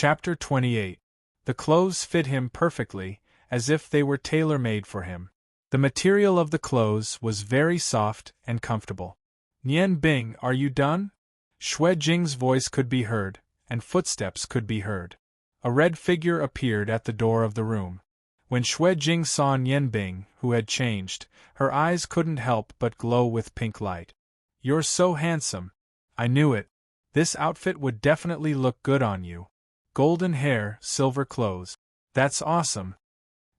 Chapter 28. The clothes fit him perfectly, as if they were tailor-made for him. The material of the clothes was very soft and comfortable. Nian Bing, are you done? Xue Jing's voice could be heard, and footsteps could be heard. A red figure appeared at the door of the room. When Xue Jing saw Nian Bing, who had changed, her eyes couldn't help but glow with pink light. You're so handsome. I knew it. This outfit would definitely look good on you. Golden hair, silver clothes. That's awesome.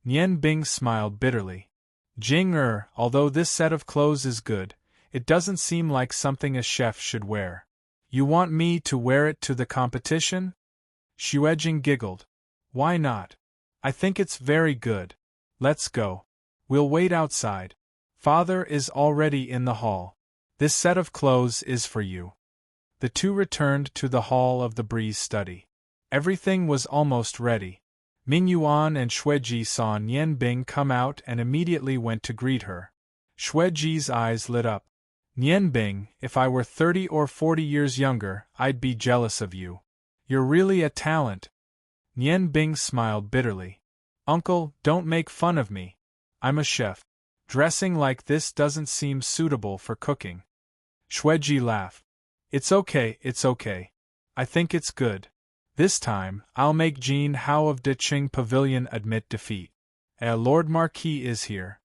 Nian Bing smiled bitterly. Jing although this set of clothes is good, it doesn't seem like something a chef should wear. You want me to wear it to the competition? Xue Jing giggled. Why not? I think it's very good. Let's go. We'll wait outside. Father is already in the hall. This set of clothes is for you. The two returned to the hall of the breeze study. Everything was almost ready. Ming Yuan and Xue Ji saw Nian Bing come out and immediately went to greet her. Xue Ji's eyes lit up. Nian Bing, if I were 30 or 40 years younger, I'd be jealous of you. You're really a talent. Nian Bing smiled bitterly. Uncle, don't make fun of me. I'm a chef. Dressing like this doesn't seem suitable for cooking. Xue Ji laughed. It's okay. I think it's good. This time, I'll make Jean Hao of Diqing Pavilion admit defeat. Lord Marquis is here.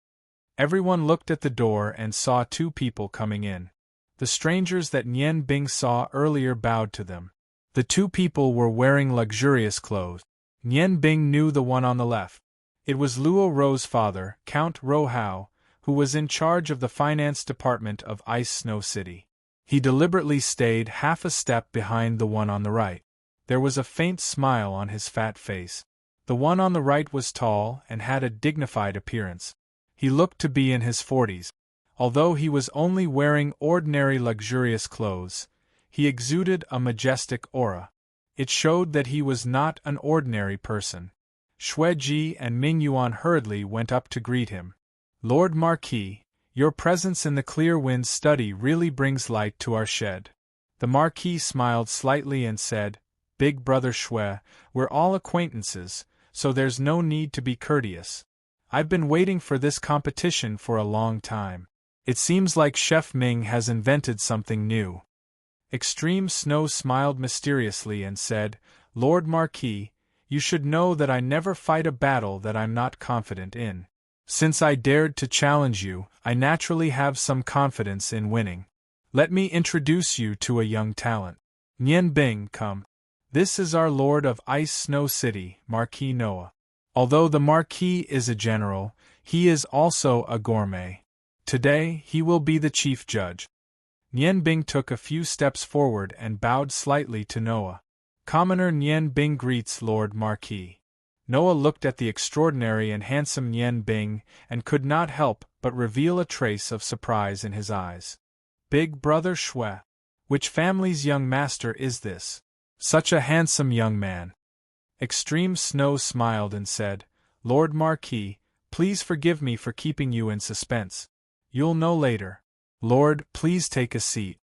Everyone looked at the door and saw two people coming in. The strangers that Nian Bing saw earlier bowed to them. The two people were wearing luxurious clothes. Nian Bing knew the one on the left. It was Luo Rou's father, Count Ro Hao, who was in charge of the finance department of Ice Snow City. He deliberately stayed half a step behind the one on the right. There was a faint smile on his fat face. The one on the right was tall and had a dignified appearance. He looked to be in his 40s. Although he was only wearing ordinary luxurious clothes, he exuded a majestic aura. It showed that he was not an ordinary person. Xue Ji and Ming Yuan hurriedly went up to greet him. Lord Marquis, your presence in the Clear Wind study really brings light to our shed. The Marquis smiled slightly and said, Big brother Xue, we're all acquaintances, so there's no need to be courteous. I've been waiting for this competition for a long time. It seems like Chef Ming has invented something new. Extreme Snow smiled mysteriously and said, Lord Marquis, you should know that I never fight a battle that I'm not confident in. Since I dared to challenge you, I naturally have some confidence in winning. Let me introduce you to a young talent. Nian Bing, come. This is our Lord of Ice Snow City, Marquis Noah. Although the Marquis is a general, he is also a gourmet. Today, he will be the chief judge. Nian Bing took a few steps forward and bowed slightly to Noah. Commoner Nian Bing greets Lord Marquis. Noah looked at the extraordinary and handsome Nian Bing and could not help but reveal a trace of surprise in his eyes. Big brother Xue. Which family's young master is this? Such a handsome young man. Extreme Snow smiled and said, Lord Marquis, please forgive me for keeping you in suspense. You'll know later. Lord, please take a seat.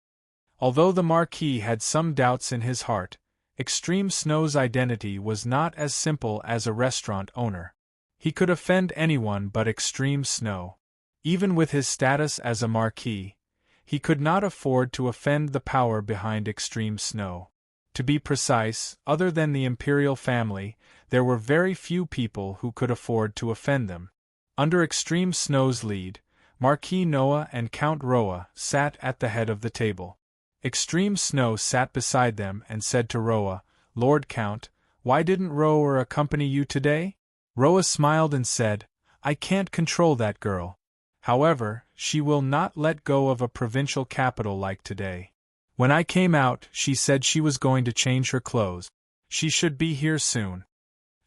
Although the Marquis had some doubts in his heart, Extreme Snow's identity was not as simple as a restaurant owner. He could offend anyone but Extreme Snow. Even with his status as a Marquis, he could not afford to offend the power behind Extreme Snow. To be precise, other than the imperial family, there were very few people who could afford to offend them. Under Extreme Snow's lead, Marquis Noah and Count Roa sat at the head of the table. Extreme Snow sat beside them and said to Roa, Lord Count, why didn't Roa accompany you today? Roa smiled and said, I can't control that girl. However, she will not let go of a provincial capital like today. When I came out, she said she was going to change her clothes. She should be here soon.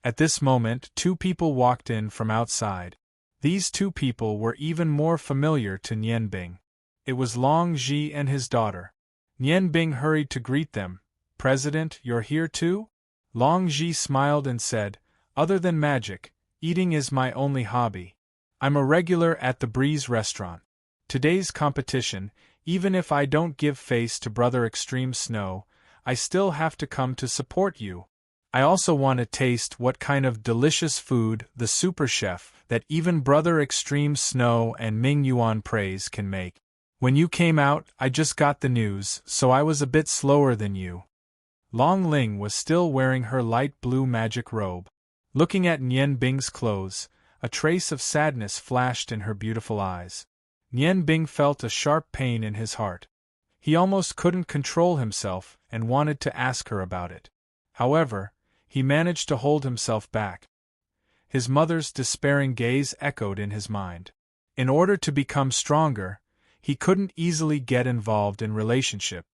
At this moment, two people walked in from outside. These two people were even more familiar to Nian Bing. It was Long Ji and his daughter. Nian Bing hurried to greet them. President, you're here too? Long Ji smiled and said, Other than magic, eating is my only hobby. I'm a regular at the Breeze restaurant. Today's competition, even if I don't give face to Brother Extreme Snow, I still have to come to support you. I also want to taste what kind of delicious food the super chef that even Brother Extreme Snow and Ming Yuan praise can make. When you came out, I just got the news, so I was a bit slower than you. Long Ling was still wearing her light blue magic robe. Looking at Nian Bing's clothes, a trace of sadness flashed in her beautiful eyes. Nian Bing felt a sharp pain in his heart. He almost couldn't control himself and wanted to ask her about it. However, he managed to hold himself back. His mother's despairing gaze echoed in his mind. In order to become stronger, he couldn't easily get involved in relationship.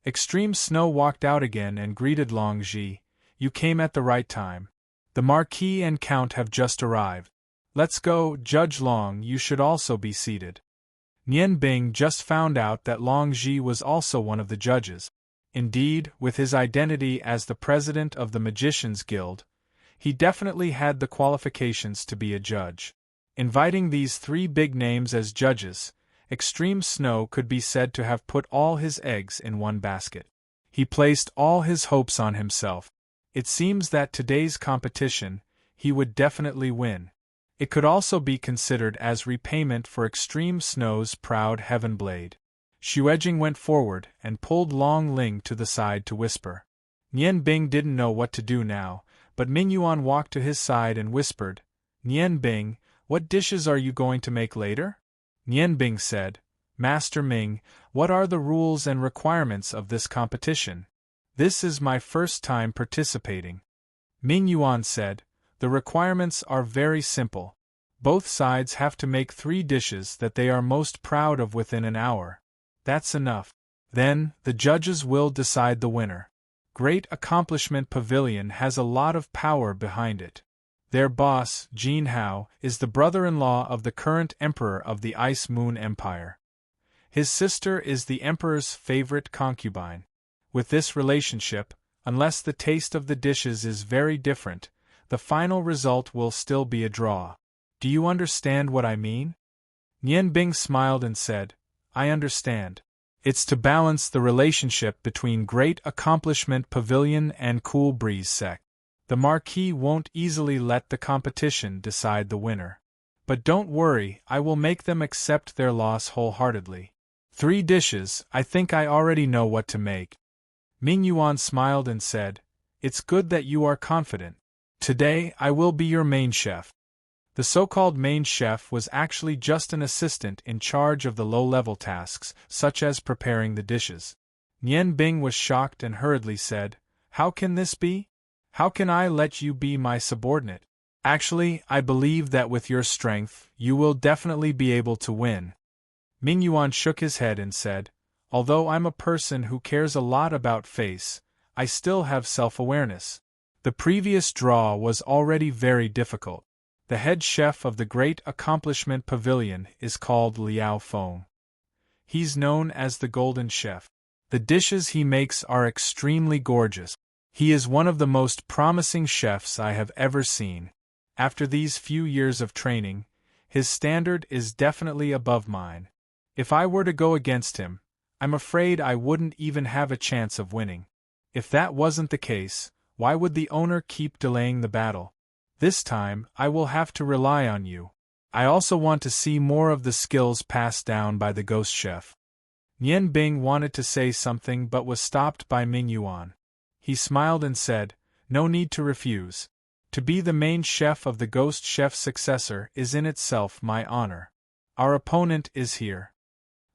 Extreme Snow walked out again and greeted Long Ji. You came at the right time. The Marquis and Count have just arrived. Let's go, Judge Long, you should also be seated. Nian Bing just found out that Long Ji was also one of the judges. Indeed, with his identity as the president of the Magicians Guild, he definitely had the qualifications to be a judge. Inviting these three big names as judges, Extreme Snow could be said to have put all his eggs in one basket. He placed all his hopes on himself. It seems that today's competition, he would definitely win. It could also be considered as repayment for Extreme Snow's proud heaven blade. Xuejing went forward and pulled Long Ling to the side to whisper. Nian Bing didn't know what to do now, but Ming Yuan walked to his side and whispered, Nian Bing, what dishes are you going to make later? Nian Bing said, Master Ming, what are the rules and requirements of this competition? This is my first time participating. Ming Yuan said, the requirements are very simple. Both sides have to make 3 dishes that they are most proud of within an hour. That's enough. Then, the judges will decide the winner. Great Accomplishment Pavilion has a lot of power behind it. Their boss, Jin Hao, is the brother-in-law of the current emperor of the Ice Moon Empire. His sister is the emperor's favorite concubine. With this relationship, unless the taste of the dishes is very different, the final result will still be a draw. Do you understand what I mean? Nian Bing smiled and said, I understand. It's to balance the relationship between Great Accomplishment Pavilion and Cool Breeze Sect. The Marquis won't easily let the competition decide the winner. But don't worry, I will make them accept their loss wholeheartedly. 3 dishes, I think I already know what to make. Ming Yuan smiled and said, It's good that you are confident. Today, I will be your main chef. The so-called main chef was actually just an assistant in charge of the low-level tasks, such as preparing the dishes. Nian Bing was shocked and hurriedly said, How can this be? How can I let you be my subordinate? Actually, I believe that with your strength, you will definitely be able to win. Ming Yuan shook his head and said, Although I'm a person who cares a lot about face, I still have self-awareness. The previous draw was already very difficult. The head chef of the Great Accomplishment Pavilion is called Liao Feng. He's known as the Golden Chef. The dishes he makes are extremely gorgeous. He is one of the most promising chefs I have ever seen. After these few years of training, his standard is definitely above mine. If I were to go against him, I'm afraid I wouldn't even have a chance of winning. If that wasn't the case, why would the owner keep delaying the battle? This time, I will have to rely on you. I also want to see more of the skills passed down by the ghost chef. Nian Bing wanted to say something but was stopped by Ming Yuan. He smiled and said, No need to refuse. To be the main chef of the ghost chef's successor is in itself my honor. Our opponent is here.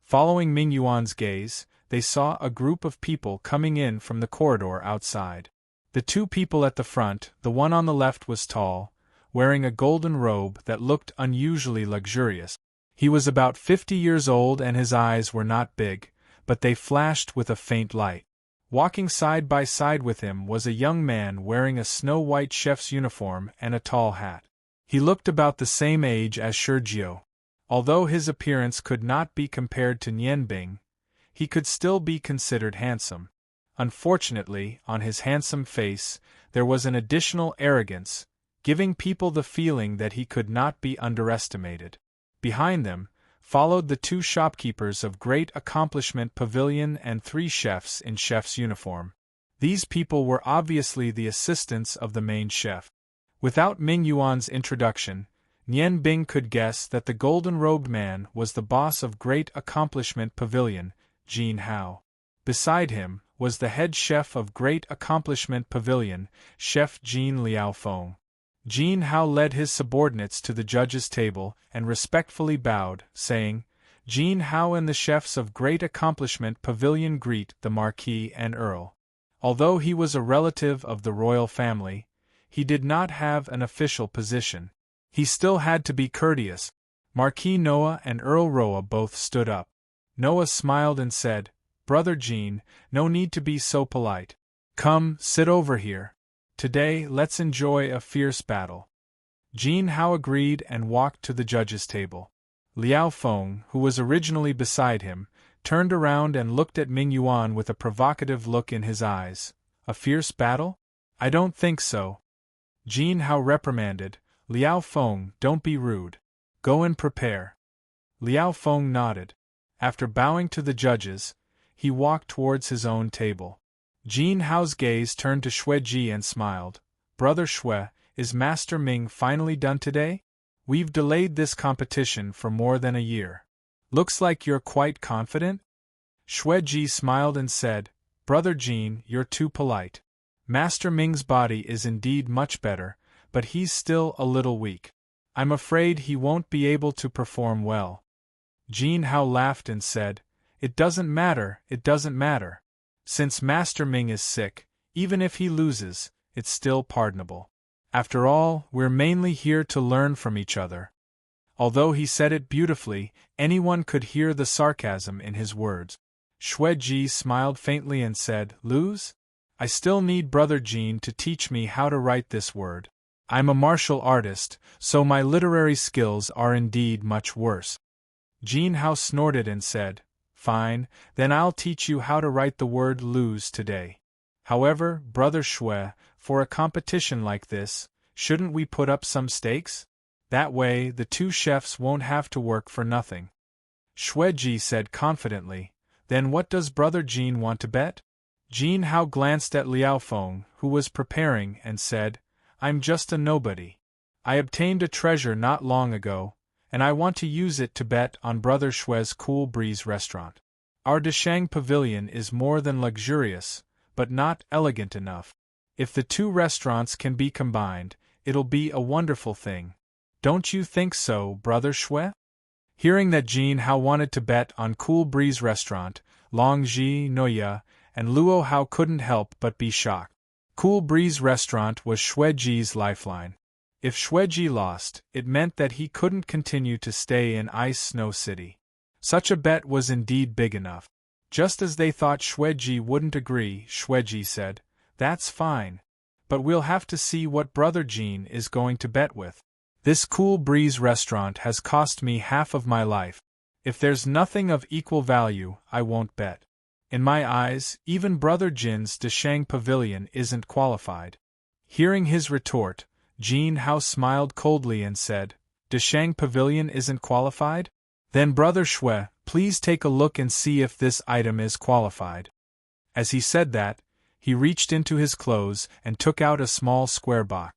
Following Ming Yuan's gaze, they saw a group of people coming in from the corridor outside. The 2 people at the front, the one on the left was tall, wearing a golden robe that looked unusually luxurious. He was about 50 years old and his eyes were not big, but they flashed with a faint light. Walking side by side with him was a young man wearing a snow-white chef's uniform and a tall hat. He looked about the same age as Sergio. Although his appearance could not be compared to Nian Bing, he could still be considered handsome. Unfortunately, on his handsome face, there was an additional arrogance, giving people the feeling that he could not be underestimated. Behind them, followed the 2 shopkeepers of Great Accomplishment Pavilion and 3 chefs in chef's uniform. These people were obviously the assistants of the main chef. Without Ming Yuan's introduction, Nian Bing could guess that the golden-robed man was the boss of Great Accomplishment Pavilion, Jin Hao. Beside him was the head chef of Great Accomplishment Pavilion, Chef Jin Liaofeng. Jin Hao led his subordinates to the judges' table and respectfully bowed, saying, "Jin Hao and the chefs of Great Accomplishment Pavilion greet the Marquis and Earl." Although he was a relative of the royal family, he did not have an official position. He still had to be courteous. Marquis Noah and Earl Roa both stood up. Noah smiled and said, "Brother Jean, no need to be so polite. Come, sit over here. Today, let's enjoy a fierce battle." Jin Hao agreed and walked to the judges' table. Liao Feng, who was originally beside him, turned around and looked at Ming Yuan with a provocative look in his eyes. "A fierce battle? I don't think so." Jin Hao reprimanded, "Liao Feng, don't be rude. Go and prepare." Liao Feng nodded. After bowing to the judges, he walked towards his own table. Jin Hao's gaze turned to Xue Ji and smiled. "Brother Xue, is Master Ming finally done today? We've delayed this competition for more than a year. Looks like you're quite confident?" Xue Ji smiled and said, "Brother Jin, you're too polite. Master Ming's body is indeed much better, but he's still a little weak. I'm afraid he won't be able to perform well." Jin Hao laughed and said, it doesn't matter. Since Master Ming is sick, even if he loses, it's still pardonable. After all, we're mainly here to learn from each other." Although he said it beautifully, anyone could hear the sarcasm in his words. Xue Ji smiled faintly and said, "Lose? I still need Brother Jin to teach me how to write this word. I'm a martial artist, so my literary skills are indeed much worse." Jin Hao snorted and said, "Fine, then I'll teach you how to write the word lose today. However, Brother Xue, for a competition like this, shouldn't we put up some stakes? That way, the two chefs won't have to work for nothing." Xue Ji said confidently, "Then what does Brother Jin want to bet?" Jin Hao glanced at Liao Feng, who was preparing, and said, "I'm just a nobody. I obtained a treasure not long ago, and I want to use it to bet on Brother Xue's Cool Breeze restaurant. Our Deshang Pavilion is more than luxurious, but not elegant enough. If the two restaurants can be combined, it'll be a wonderful thing. Don't you think so, Brother Xue?" Hearing that Jin Hao wanted to bet on Cool Breeze restaurant, Long Ji, Noya, and Luo Hao couldn't help but be shocked. Cool Breeze restaurant was Xue Ji's lifeline. If Xue Ji lost, it meant that he couldn't continue to stay in Ice Snow City. Such a bet was indeed big enough. Just as they thought Xue Ji wouldn't agree, Xue Ji said, "That's fine. But we'll have to see what Brother Jin is going to bet with. This Cool Breeze restaurant has cost me half of my life. If there's nothing of equal value, I won't bet. In my eyes, even Brother Jin's Deshang Pavilion isn't qualified." Hearing his retort, Jin Hao smiled coldly and said, "Deshang Pavilion isn't qualified? Then Brother Xue, please take a look and see if this item is qualified." As he said that, he reached into his clothes and took out a small square box.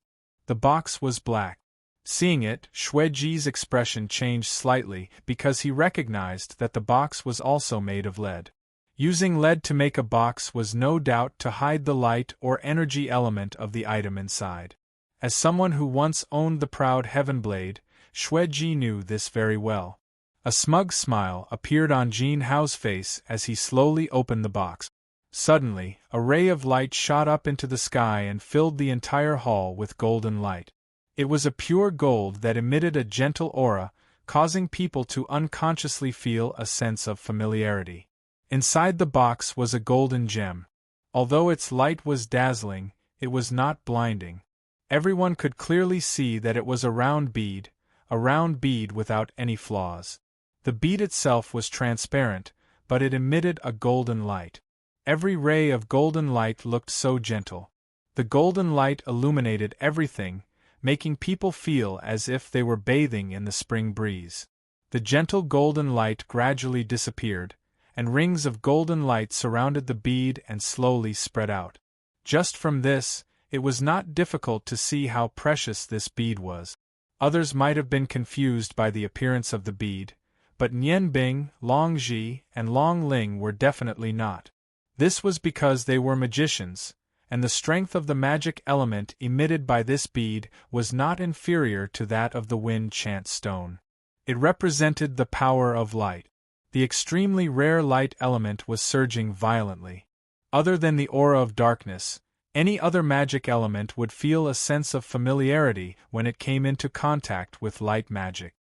The box was black. Seeing it, Xue Ji's expression changed slightly because he recognized that the box was also made of lead. Using lead to make a box was no doubt to hide the light or energy element of the item inside. As someone who once owned the proud Heaven Blade, Xue Ji knew this very well. A smug smile appeared on Jin Hao's face as he slowly opened the box. Suddenly, a ray of light shot up into the sky and filled the entire hall with golden light. It was a pure gold that emitted a gentle aura, causing people to unconsciously feel a sense of familiarity. Inside the box was a golden gem. Although its light was dazzling, it was not blinding. Everyone could clearly see that it was a round bead without any flaws. The bead itself was transparent, but it emitted a golden light. Every ray of golden light looked so gentle. The golden light illuminated everything, making people feel as if they were bathing in the spring breeze. The gentle golden light gradually disappeared, and rings of golden light surrounded the bead and slowly spread out. Just from this, it was not difficult to see how precious this bead was. Others might have been confused by the appearance of the bead, but Nian Bing, Long Ji, and Long Ling were definitely not. This was because they were magicians, and the strength of the magic element emitted by this bead was not inferior to that of the wind chant stone. It represented the power of light. The extremely rare light element was surging violently. Other than the aura of darkness, any other magic element would feel a sense of familiarity when it came into contact with light magic.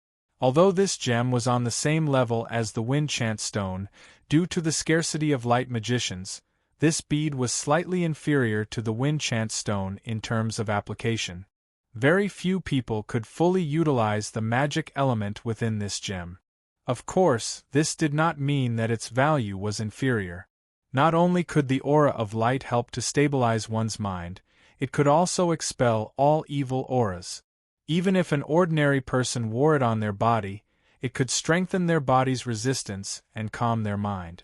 Although this gem was on the same level as the wind chant stone, due to the scarcity of light magicians, this bead was slightly inferior to the wind chant stone in terms of application. Very few people could fully utilize the magic element within this gem. Of course, this did not mean that its value was inferior. Not only could the aura of light help to stabilize one's mind, it could also expel all evil auras. Even if an ordinary person wore it on their body, it could strengthen their body's resistance and calm their mind.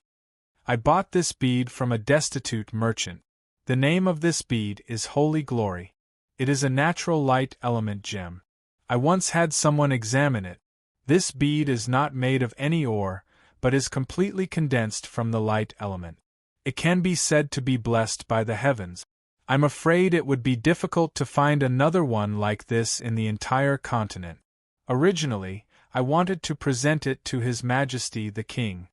I bought this bead from a destitute merchant. The name of this bead is Holy Glory. It is a natural light element gem. I once had someone examine it. This bead is not made of any ore, but is completely condensed from the light element. It can be said to be blessed by the heavens. I'm afraid it would be difficult to find another one like this in the entire continent. Originally, I wanted to present it to His Majesty the King.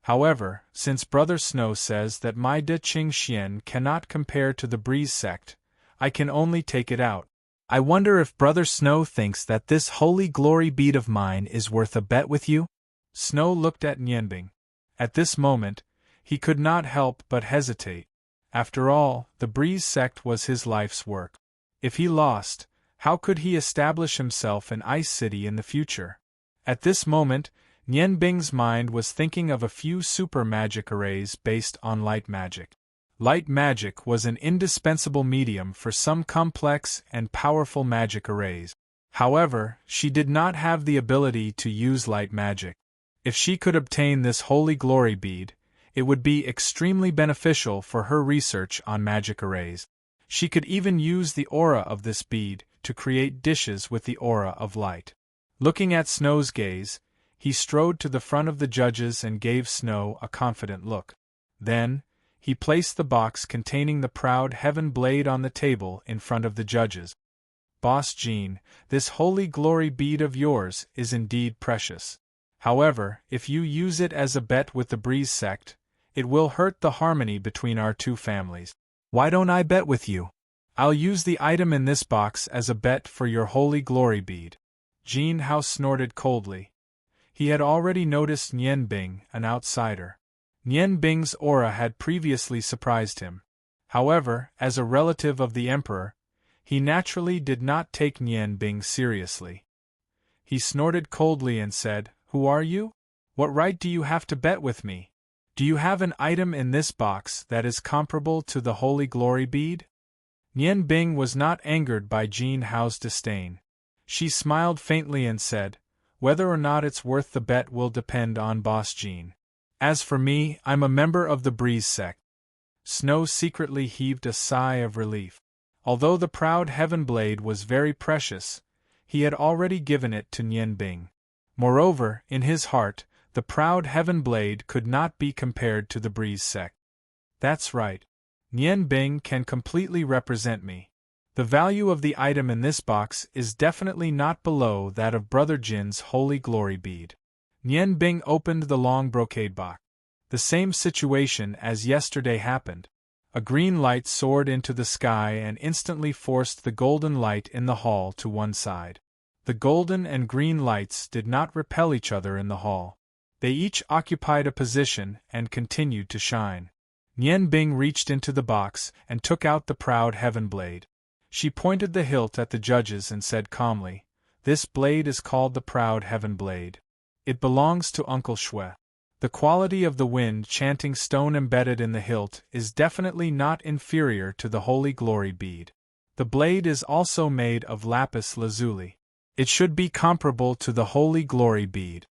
However, since Brother Snow says that my De Qing Xian cannot compare to the Breeze sect, I can only take it out. I wonder if Brother Snow thinks that this holy glory bead of mine is worth a bet with you? Snow looked at Nianbing. At this moment, he could not help but hesitate. After all, the Breeze sect was his life's work. If he lost, how could he establish himself in Ice City in the future? At this moment, Nianbing's mind was thinking of a few super magic arrays based on light magic. Light magic was an indispensable medium for some complex and powerful magic arrays. However, she did not have the ability to use light magic. If she could obtain this holy glory bead, it would be extremely beneficial for her research on magic arrays. She could even use the aura of this bead to create dishes with the aura of light. Looking at Snow's gaze, he strode to the front of the judges and gave Snow a confident look. Then, he placed the box containing the proud heaven blade on the table in front of the judges. Boss Jean, this holy glory bead of yours is indeed precious. However, if you use it as a bet with the Breeze sect, it will hurt the harmony between our two families. Why don't I bet with you? I'll use the item in this box as a bet for your holy glory bead. Jean Hao snorted coldly. He had already noticed Nian Bing, an outsider. Nian Bing's aura had previously surprised him. However, as a relative of the emperor, he naturally did not take Nian Bing seriously. He snorted coldly and said, "Who are you? What right do you have to bet with me? Do you have an item in this box that is comparable to the holy glory bead?" Nian Bing was not angered by Jean Hao's disdain. She smiled faintly and said, "Whether or not it's worth the bet will depend on Boss Jean. As for me, I'm a member of the Breeze sect." Snow secretly heaved a sigh of relief. Although the proud heaven blade was very precious, he had already given it to Nian Bing. Moreover, in his heart, the proud heaven blade could not be compared to the Breeze sect. That's right. Nian Bing can completely represent me. The value of the item in this box is definitely not below that of Brother Jin's holy glory bead. Nian Bing opened the long brocade box. The same situation as yesterday happened. A green light soared into the sky and instantly forced the golden light in the hall to one side. The golden and green lights did not repel each other in the hall. They each occupied a position and continued to shine. Nian Bing reached into the box and took out the proud heaven blade. She pointed the hilt at the judges and said calmly, "This blade is called the proud heaven blade. It belongs to Uncle Shui. The quality of the wind chanting stone embedded in the hilt is definitely not inferior to the holy glory bead. The blade is also made of lapis lazuli. It should be comparable to the holy glory bead."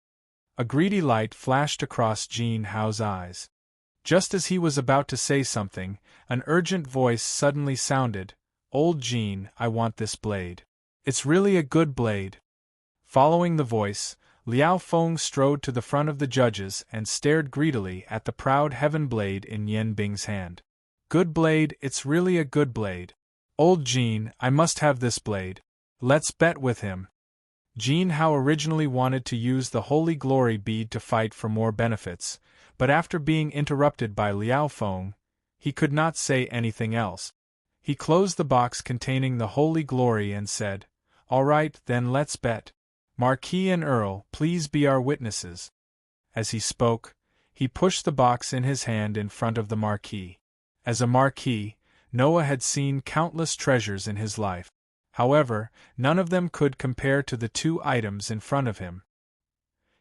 A greedy light flashed across Jean Hao's eyes. Just as he was about to say something, an urgent voice suddenly sounded, "Old Jean, I want this blade. It's really a good blade." Following the voice, Liao Feng strode to the front of the judges and stared greedily at the proud heaven blade in Yen Bing's hand. "Good blade, it's really a good blade. Old Jean, I must have this blade. Let's bet with him." Jean Hao originally wanted to use the Holy Glory bead to fight for more benefits, but after being interrupted by Liao Feng, he could not say anything else. He closed the box containing the Holy Glory and said, "All right, then let's bet. Marquis and Earl, please be our witnesses." As he spoke, he pushed the box in his hand in front of the Marquis. As a Marquis, Noah had seen countless treasures in his life. However, none of them could compare to the two items in front of him.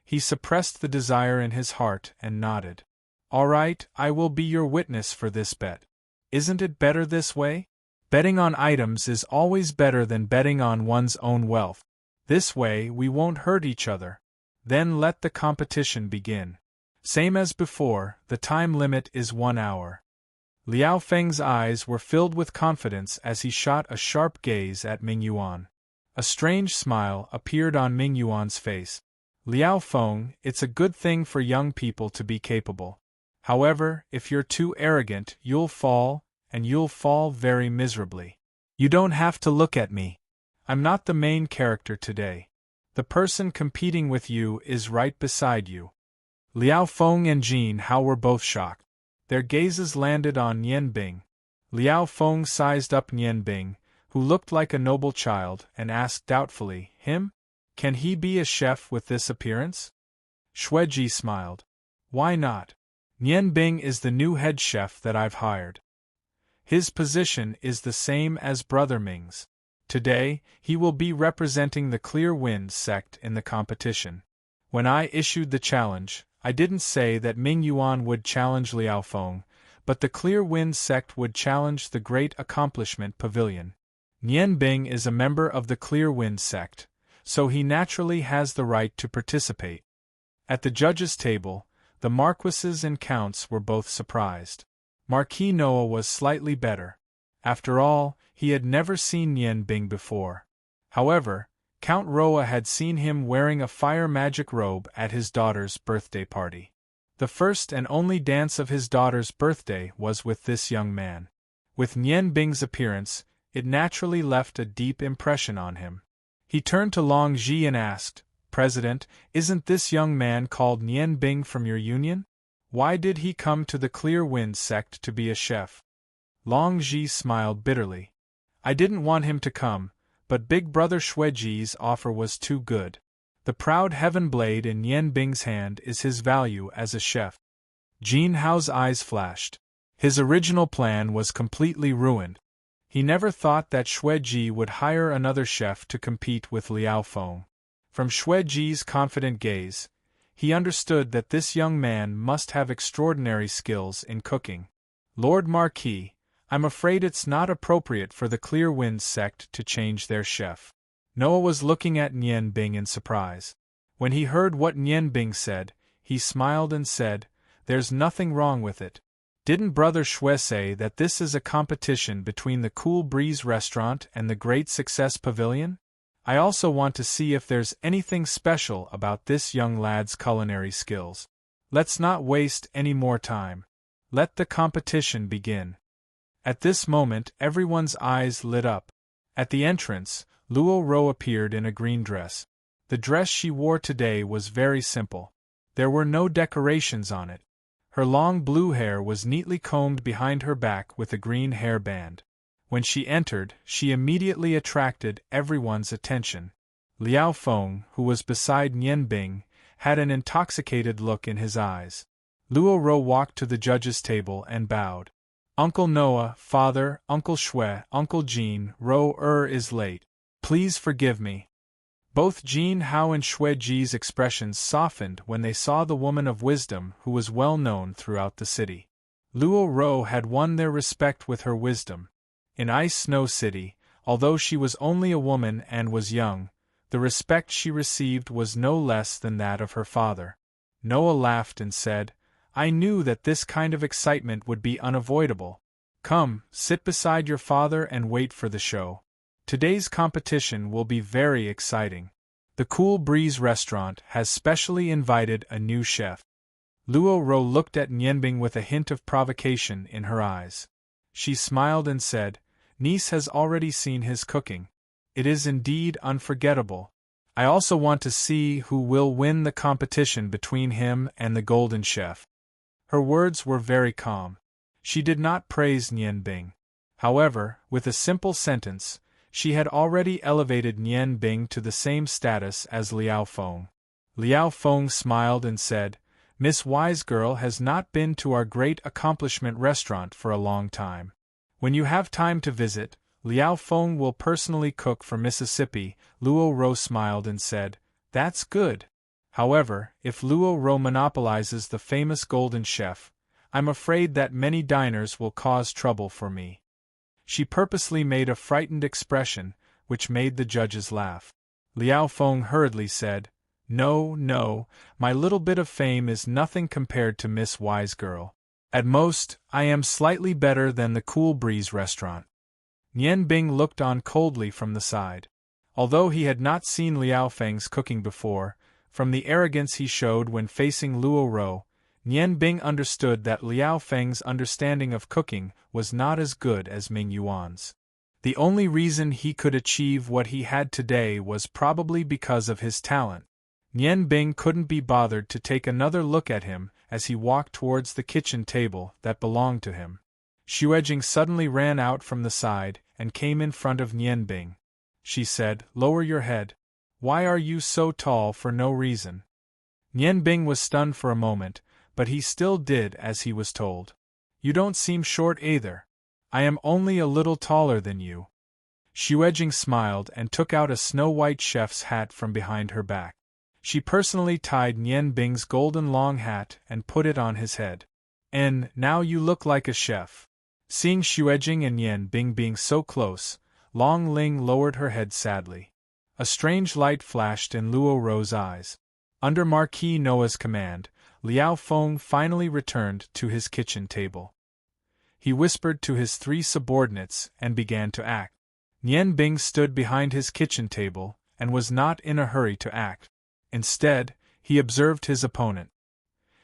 He suppressed the desire in his heart and nodded. "All right, I will be your witness for this bet. Isn't it better this way? Betting on items is always better than betting on one's own wealth. This way we won't hurt each other. Then let the competition begin. Same as before, the time limit is 1 hour." Liao Feng's eyes were filled with confidence as he shot a sharp gaze at Ming Yuan. A strange smile appeared on Ming Yuan's face. "Liao Feng, it's a good thing for young people to be capable. However, if you're too arrogant, you'll fall, and you'll fall very miserably. You don't have to look at me. I'm not the main character today. The person competing with you is right beside you." Liao Feng and Jean Hao were both shocked. Their gazes landed on Nian Bing. Liao Feng sized up Nian Bing, who looked like a noble child, and asked doubtfully, "Him? Can he be a chef with this appearance?" Xueji smiled. "Why not? Nian Bing is the new head chef that I've hired. His position is the same as Brother Ming's. Today, he will be representing the Clear Wind sect in the competition. When I issued the challenge, I didn't say that Ming Yuan would challenge Liao Feng, but the Clear Wind sect would challenge the Great Accomplishment Pavilion. Nian Bing is a member of the Clear Wind sect, so he naturally has the right to participate." At the judges' table, the marquises and counts were both surprised. Marquis Noah was slightly better. After all, he had never seen Nian Bing before. However, Count Roa had seen him wearing a fire magic robe at his daughter's birthday party. The first and only dance of his daughter's birthday was with this young man. With Nian Bing's appearance, it naturally left a deep impression on him. He turned to Long Ji and asked, "President, isn't this young man called Nian Bing from your union? Why did he come to the Clear Wind sect to be a chef?" Long Ji smiled bitterly. "I didn't want him to come, but Big Brother Xueji's offer was too good. The proud heaven blade in Nian Bing's hand is his value as a chef." Jean Hao's eyes flashed. His original plan was completely ruined. He never thought that Xueji would hire another chef to compete with Liao Feng. From Xueji's confident gaze, he understood that this young man must have extraordinary skills in cooking. "Lord Marquis, I'm afraid it's not appropriate for the Clear Wind sect to change their chef." Noah was looking at Nian Bing in surprise. When he heard what Nian Bing said, he smiled and said, "There's nothing wrong with it. Didn't Brother Xue say that this is a competition between the Cool Breeze restaurant and the Great Success Pavilion? I also want to see if there's anything special about this young lad's culinary skills. Let's not waste any more time. Let the competition begin." At this moment everyone's eyes lit up. At the entrance, Luo Ro appeared in a green dress. The dress she wore today was very simple. There were no decorations on it. Her long blue hair was neatly combed behind her back with a green hair band. When she entered, she immediately attracted everyone's attention. Liao Feng, who was beside Nian Bing, had an intoxicated look in his eyes. Luo Ro walked to the judges' table and bowed. "Uncle Noah, Father, Uncle Xue, Uncle Jean, Ro is late. Please forgive me." Both Jean Hao and Xueji's expressions softened when they saw the woman of wisdom who was well known throughout the city. Luo Ro had won their respect with her wisdom. In Ice Snow City, although she was only a woman and was young, the respect she received was no less than that of her father. Noah laughed and said, I knew that this kind of excitement would be unavoidable. Come, sit beside your father and wait for the show. Today's competition will be very exciting. The Cool Breeze restaurant has specially invited a new chef. Luo Ro looked at Nianbing with a hint of provocation in her eyes. She smiled and said, Niece has already seen his cooking. It is indeed unforgettable. I also want to see who will win the competition between him and the Golden Chef. Her words were very calm. She did not praise Nianbing. However, with a simple sentence, she had already elevated Nianbing to the same status as Liao Feng. Liao Feng smiled and said, Miss Wise Girl has not been to our great accomplishment restaurant for a long time. When you have time to visit, Liao Feng will personally cook for Mississippi. Luo Ro smiled and said, That's good. However, if Luo Ro monopolizes the famous Golden Chef, I'm afraid that many diners will cause trouble for me. She purposely made a frightened expression, which made the judges laugh. Liao Feng hurriedly said, No, my little bit of fame is nothing compared to Miss Wise Girl. At most, I am slightly better than the Cool Breeze restaurant. Nianbing looked on coldly from the side. Although he had not seen Liao Feng's cooking before, from the arrogance he showed when facing Luo Ro, Nianbing understood that Liao Feng's understanding of cooking was not as good as Ming Yuan's. The only reason he could achieve what he had today was probably because of his talent. Nianbing couldn't be bothered to take another look at him as he walked towards the kitchen table that belonged to him. Xuejing suddenly ran out from the side and came in front of Nianbing. She said, Lower your head. Why are you so tall for no reason? Nianbing was stunned for a moment, but he still did as he was told. You don't seem short either. I am only a little taller than you. Xuejing smiled and took out a snow-white chef's hat from behind her back. She personally tied Nianbing's golden long hat and put it on his head. And now you look like a chef. Seeing Xuejing and Nianbing being so close, Long Ling lowered her head sadly. A strange light flashed in Luo Ro's eyes. Under Marquis Noah's command, Liao Feng finally returned to his kitchen table. He whispered to his 3 subordinates and began to act. Nianbing stood behind his kitchen table and was not in a hurry to act. Instead, he observed his opponent.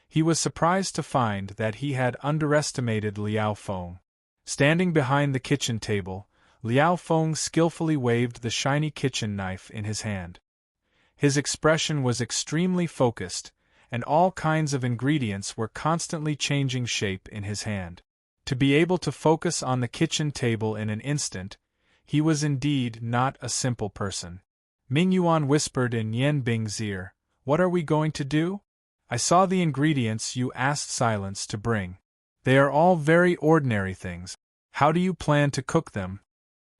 He was surprised to find that he had underestimated Liao Feng. Standing behind the kitchen table, Liao Feng skillfully waved the shiny kitchen knife in his hand. His expression was extremely focused, and all kinds of ingredients were constantly changing shape in his hand. To be able to focus on the kitchen table in an instant, he was indeed not a simple person. Ming Yuan whispered in Nianbing's ear, What are we going to do? I saw the ingredients you asked Silence to bring. They are all very ordinary things. How do you plan to cook them?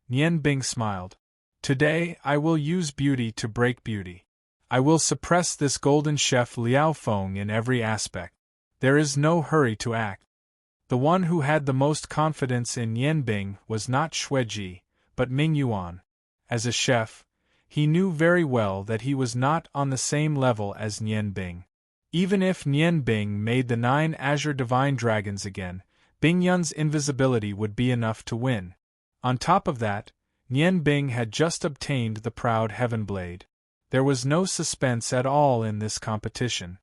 Nianbing smiled. Today I will use beauty to break beauty. I will suppress this Golden Chef Liao Feng in every aspect. There is no hurry to act. The one who had the most confidence in Nianbing was not Xueji, but Ming Yuan. As a chef, he knew very well that he was not on the same level as Nianbing. Even if Nianbing made the 9 Azure Divine Dragons again, Bingyun's invisibility would be enough to win. On top of that, Nianbing had just obtained the Proud Heaven Blade. There was no suspense at all in this competition.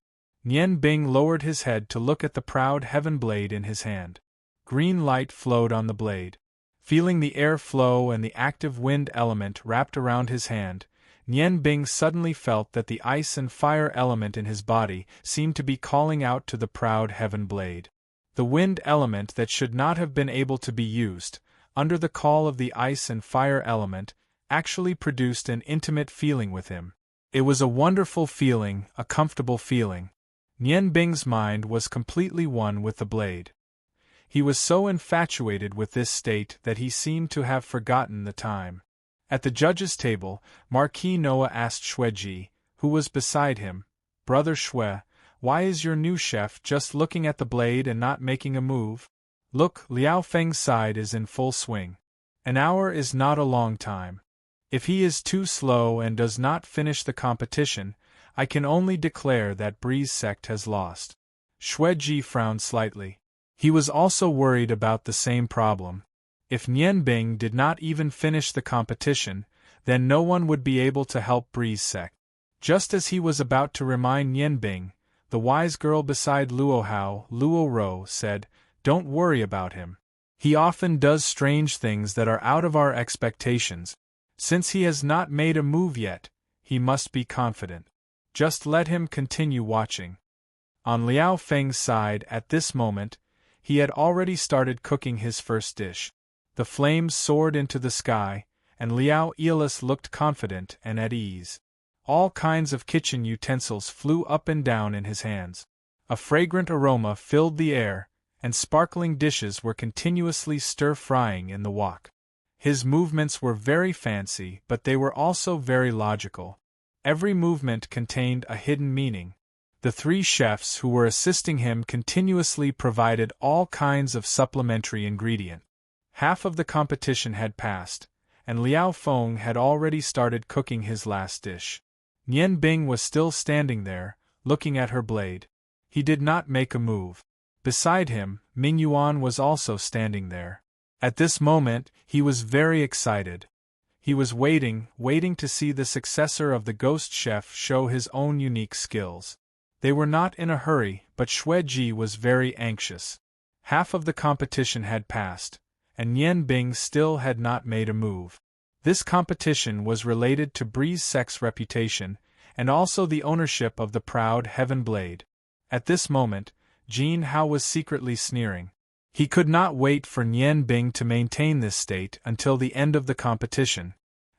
Nianbing lowered his head to look at the Proud Heaven Blade in his hand. Green light flowed on the blade. Feeling the air flow and the active wind element wrapped around his hand, Nianbing suddenly felt that the ice and fire element in his body seemed to be calling out to the Proud Heaven Blade. The wind element that should not have been able to be used, under the call of the ice and fire element, actually produced an intimate feeling with him. It was a wonderful feeling, a comfortable feeling. Nianbing's mind was completely one with the blade. He was so infatuated with this state that he seemed to have forgotten the time. At the judges' table, Marquis Noah asked Xueji, who was beside him, Brother Xue, why is your new chef just looking at the blade and not making a move? Look, Liao Feng's side is in full swing. An hour is not a long time. If he is too slow and does not finish the competition, I can only declare that Breeze sect has lost. Ji frowned slightly. He was also worried about the same problem. If Bing did not even finish the competition, then no one would be able to help Breeze Sect. Just as he was about to remind Bing, the wise girl beside Luo Ro, said, "Don't worry about him. He often does strange things that are out of our expectations. Since he has not made a move yet, he must be confident. Just let him continue watching." On Liao Feng's side at this moment, he had already started cooking his first dish. The flames soared into the sky, and Liao Elis looked confident and at ease. All kinds of kitchen utensils flew up and down in his hands. A fragrant aroma filled the air, and sparkling dishes were continuously stir-frying in the wok. His movements were very fancy, but they were also very logical. Every movement contained a hidden meaning. The three chefs who were assisting him continuously provided all kinds of supplementary ingredients. Half of the competition had passed, and Liao Feng had already started cooking his last dish. Bing was still standing there, looking at her blade. He did not make a move. Beside him, Ming Yuan was also standing there. At this moment, he was very excited. He was waiting to see the successor of the ghost chef show his own unique skills. They were not in a hurry, but Ji was very anxious. Half of the competition had passed, and Bing still had not made a move. This competition was related to Breeze Sect's reputation, and also the ownership of the proud Heaven Blade. At this moment, Jin Hao was secretly sneering. He could not wait for Bing to maintain this state until the end of the competition.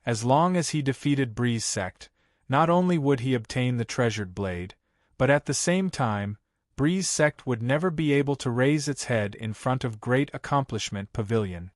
As long as he defeated Breeze Sect, not only would he obtain the treasured blade, but at the same time, Breeze Sect would never be able to raise its head in front of Great Accomplishment Pavilion.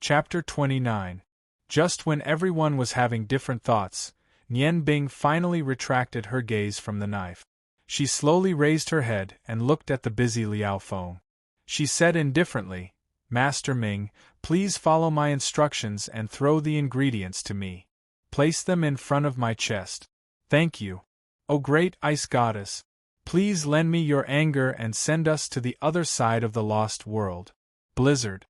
Chapter 29. Just when everyone was having different thoughts, Bing finally retracted her gaze from the knife. She slowly raised her head and looked at the busy Liao Feng. She said indifferently, "Master Ming, please follow my instructions and throw the ingredients to me. Place them in front of my chest. Thank you. O great ice goddess, please lend me your anger and send us to the other side of the lost world." Blizzard.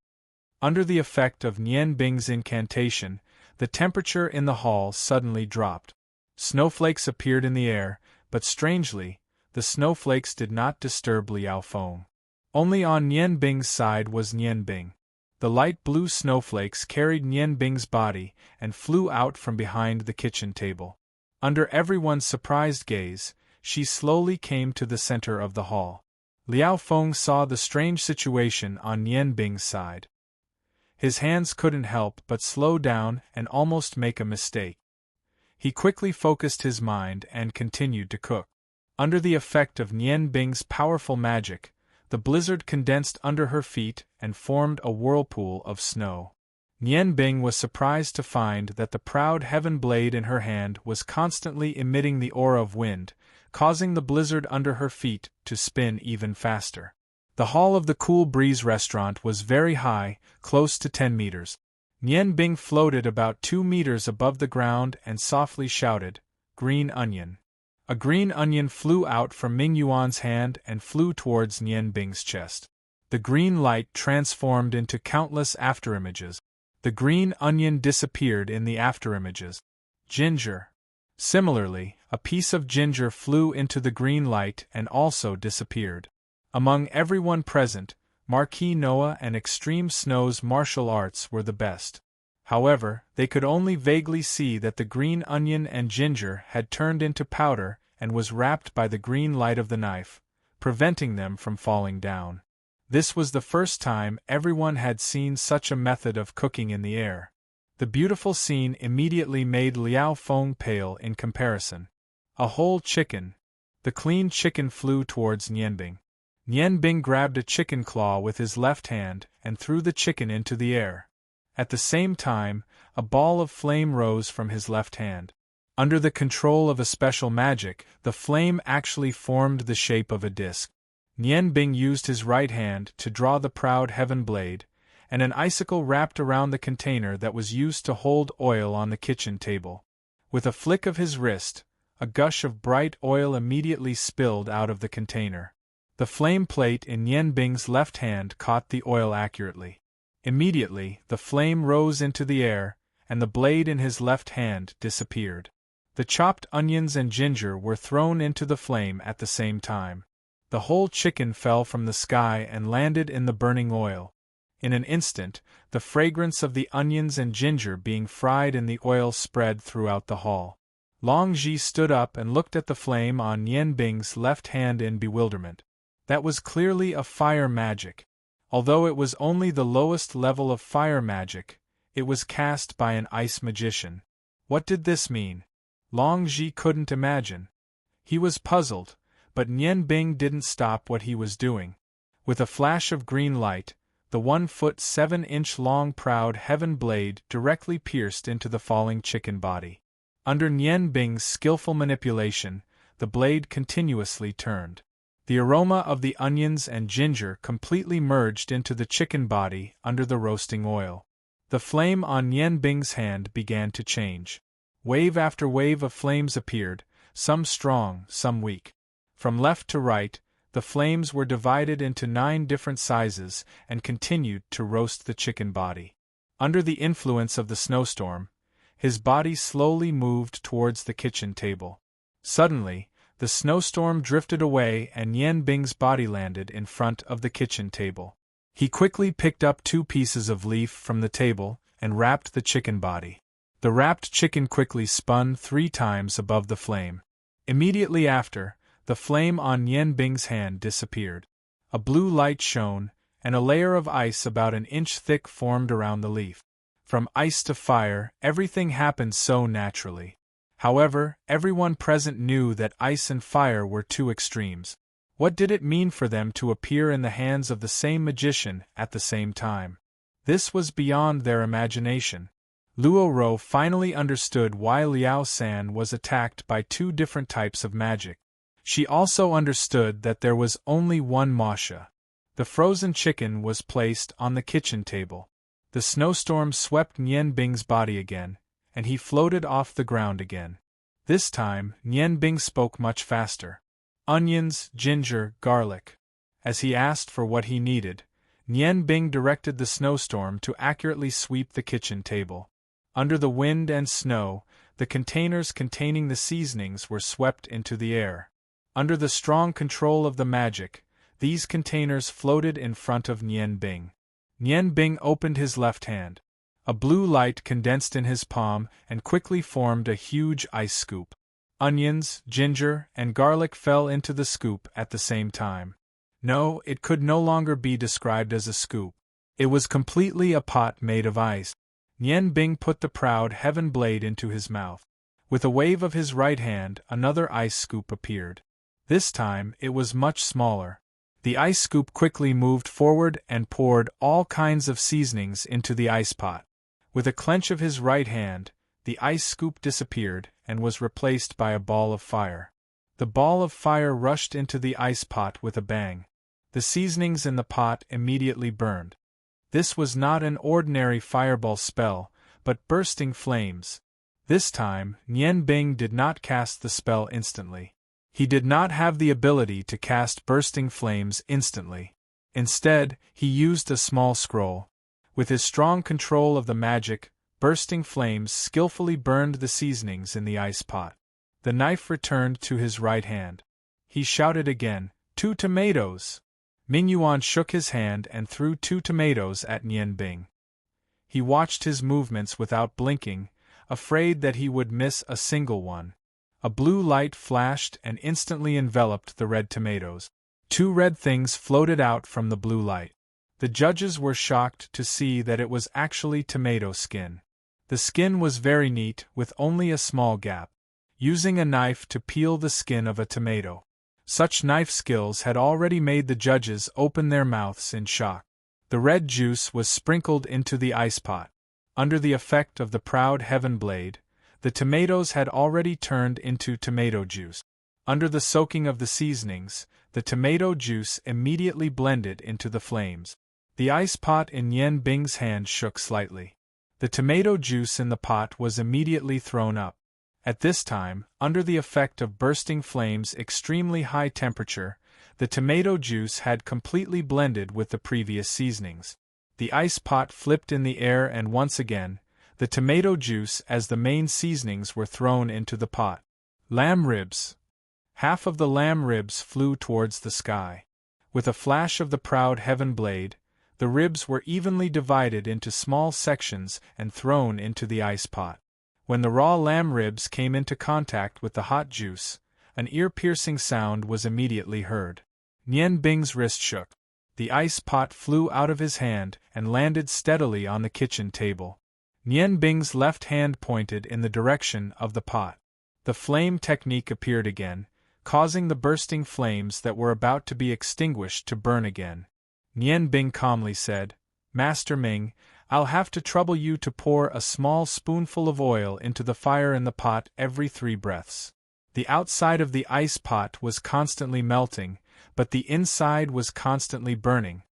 Under the effect of Bing's incantation, the temperature in the hall suddenly dropped. Snowflakes appeared in the air, but strangely, the snowflakes did not disturb Liao Feng. Only on Bing's side was Bing. The light blue snowflakes carried Bing's body and flew out from behind the kitchen table. Under everyone's surprised gaze, she slowly came to the center of the hall. Liao Feng saw the strange situation on Bing's side. His hands couldn't help but slow down and almost make a mistake. He quickly focused his mind and continued to cook. Under the effect of Bing's powerful magic, the blizzard condensed under her feet and formed a whirlpool of snow. Bing was surprised to find that the proud Heaven Blade in her hand was constantly emitting the aura of wind, causing the blizzard under her feet to spin even faster. The hall of the Cool Breeze restaurant was very high, close to 10 meters. Bing floated about 2 meters above the ground and softly shouted, "Green onion." A green onion flew out from Ming Yuan's hand and flew towards Bing's chest. The green light transformed into countless afterimages. The green onion disappeared in the afterimages. Ginger. Similarly, a piece of ginger flew into the green light and also disappeared. Among everyone present, Marquis Noah and Extreme Snow's martial arts were the best. However, they could only vaguely see that the green onion and ginger had turned into powder and was wrapped by the green light of the knife, preventing them from falling down. This was the first time everyone had seen such a method of cooking in the air. The beautiful scene immediately made Liao Feng pale in comparison. A whole chicken. The clean chicken flew towards Bing. Bing grabbed a chicken claw with his left hand and threw the chicken into the air. At the same time, a ball of flame rose from his left hand. Under the control of a special magic, the flame actually formed the shape of a disc. Bing used his right hand to draw the proud Heaven Blade, and an icicle wrapped around the container that was used to hold oil on the kitchen table. With a flick of his wrist, a gush of bright oil immediately spilled out of the container. The flame plate in Nian Bing's left hand caught the oil accurately. Immediately, the flame rose into the air, and the blade in his left hand disappeared. The chopped onions and ginger were thrown into the flame at the same time. The whole chicken fell from the sky and landed in the burning oil. In an instant, the fragrance of the onions and ginger being fried in the oil spread throughout the hall. Long Ji stood up and looked at the flame on Nian Bing's left hand in bewilderment. That was clearly a fire magic. Although it was only the lowest level of fire magic, it was cast by an ice magician. What did this mean? Long Ji couldn't imagine. He was puzzled, but Nian Bing didn't stop what he was doing. With a flash of green light, the 1-foot-7-inch long proud heaven blade directly pierced into the falling chicken body. Under Nian Bing's skillful manipulation, the blade continuously turned. The aroma of the onions and ginger completely merged into the chicken body under the roasting oil. The flame on Nian Bing's hand began to change. Wave after wave of flames appeared, some strong, some weak. From left to right, the flames were divided into 9 different sizes and continued to roast the chicken body. Under the influence of the snowstorm, his body slowly moved towards the kitchen table. Suddenly, the snowstorm drifted away and Nian Bing's body landed in front of the kitchen table. He quickly picked up 2 pieces of leaf from the table and wrapped the chicken body. The wrapped chicken quickly spun 3 times above the flame. Immediately after, the flame on Nian Bing's hand disappeared. A blue light shone, and a layer of ice about an inch thick formed around the leaf. From ice to fire, everything happened so naturally. However, everyone present knew that ice and fire were 2 extremes. What did it mean for them to appear in the hands of the same magician at the same time? This was beyond their imagination. Luo Ro finally understood why Liao San was attacked by 2 different types of magic. She also understood that there was only one Masha. The frozen chicken was placed on the kitchen table. The snowstorm swept Nian Bing's body again, and he floated off the ground again. This time, Nian Bing spoke much faster. Onions, ginger, garlic. As he asked for what he needed, Nian Bing directed the snowstorm to accurately sweep the kitchen table. Under the wind and snow, the containers containing the seasonings were swept into the air. Under the strong control of the magic, these containers floated in front of Nian Bing. Nian Bing opened his left hand. A blue light condensed in his palm and quickly formed a huge ice scoop. Onions, ginger, and garlic fell into the scoop at the same time. No, it could no longer be described as a scoop. It was completely a pot made of ice. Nian Bing put the proud heaven blade into his mouth. With a wave of his right hand, another ice scoop appeared. This time, it was much smaller. The ice scoop quickly moved forward and poured all kinds of seasonings into the ice pot. With a clench of his right hand, the ice scoop disappeared and was replaced by a ball of fire. The ball of fire rushed into the ice pot with a bang. The seasonings in the pot immediately burned. This was not an ordinary fireball spell, but bursting flames. This time, Nian Bing did not cast the spell instantly. He did not have the ability to cast bursting flames instantly. Instead, he used a small scroll. With his strong control of the magic, bursting flames skillfully burned the seasonings in the ice pot. The knife returned to his right hand. He shouted again, 2 tomatoes! Ming Yuan shook his hand and threw 2 tomatoes at Nian Bing. He watched his movements without blinking, afraid that he would miss a single one. A blue light flashed and instantly enveloped the red tomatoes. 2 red things floated out from the blue light. The judges were shocked to see that it was actually tomato skin. The skin was very neat, with only a small gap. Using a knife to peel the skin of a tomato. Such knife skills had already made the judges open their mouths in shock. The red juice was sprinkled into the ice pot. Under the effect of the proud heaven blade, the tomatoes had already turned into tomato juice. Under the soaking of the seasonings, the tomato juice immediately blended into the flames. The ice pot in Nian Bing's hand shook slightly. The tomato juice in the pot was immediately thrown up. At this time, under the effect of bursting flames' extremely high temperature, The tomato juice had completely blended with the previous seasonings. The ice pot flipped in the air, and once again, the tomato juice as the main seasonings were thrown into the pot. Lamb ribs. Half of the lamb ribs flew towards the sky. With a flash of the proud heaven blade, the ribs were evenly divided into small sections and thrown into the ice pot. When the raw lamb ribs came into contact with the hot juice, an ear-piercing sound was immediately heard. Nian Bing's wrist shook. The ice pot flew out of his hand and landed steadily on the kitchen table. Nian Bing's left hand pointed in the direction of the pot. The flame technique appeared again, causing the bursting flames that were about to be extinguished to burn again. Nian Bing calmly said, "Master Ming, I'll have to trouble you to pour a small spoonful of oil into the fire in the pot every 3 breaths." The outside of the ice pot was constantly melting, but the inside was constantly burning.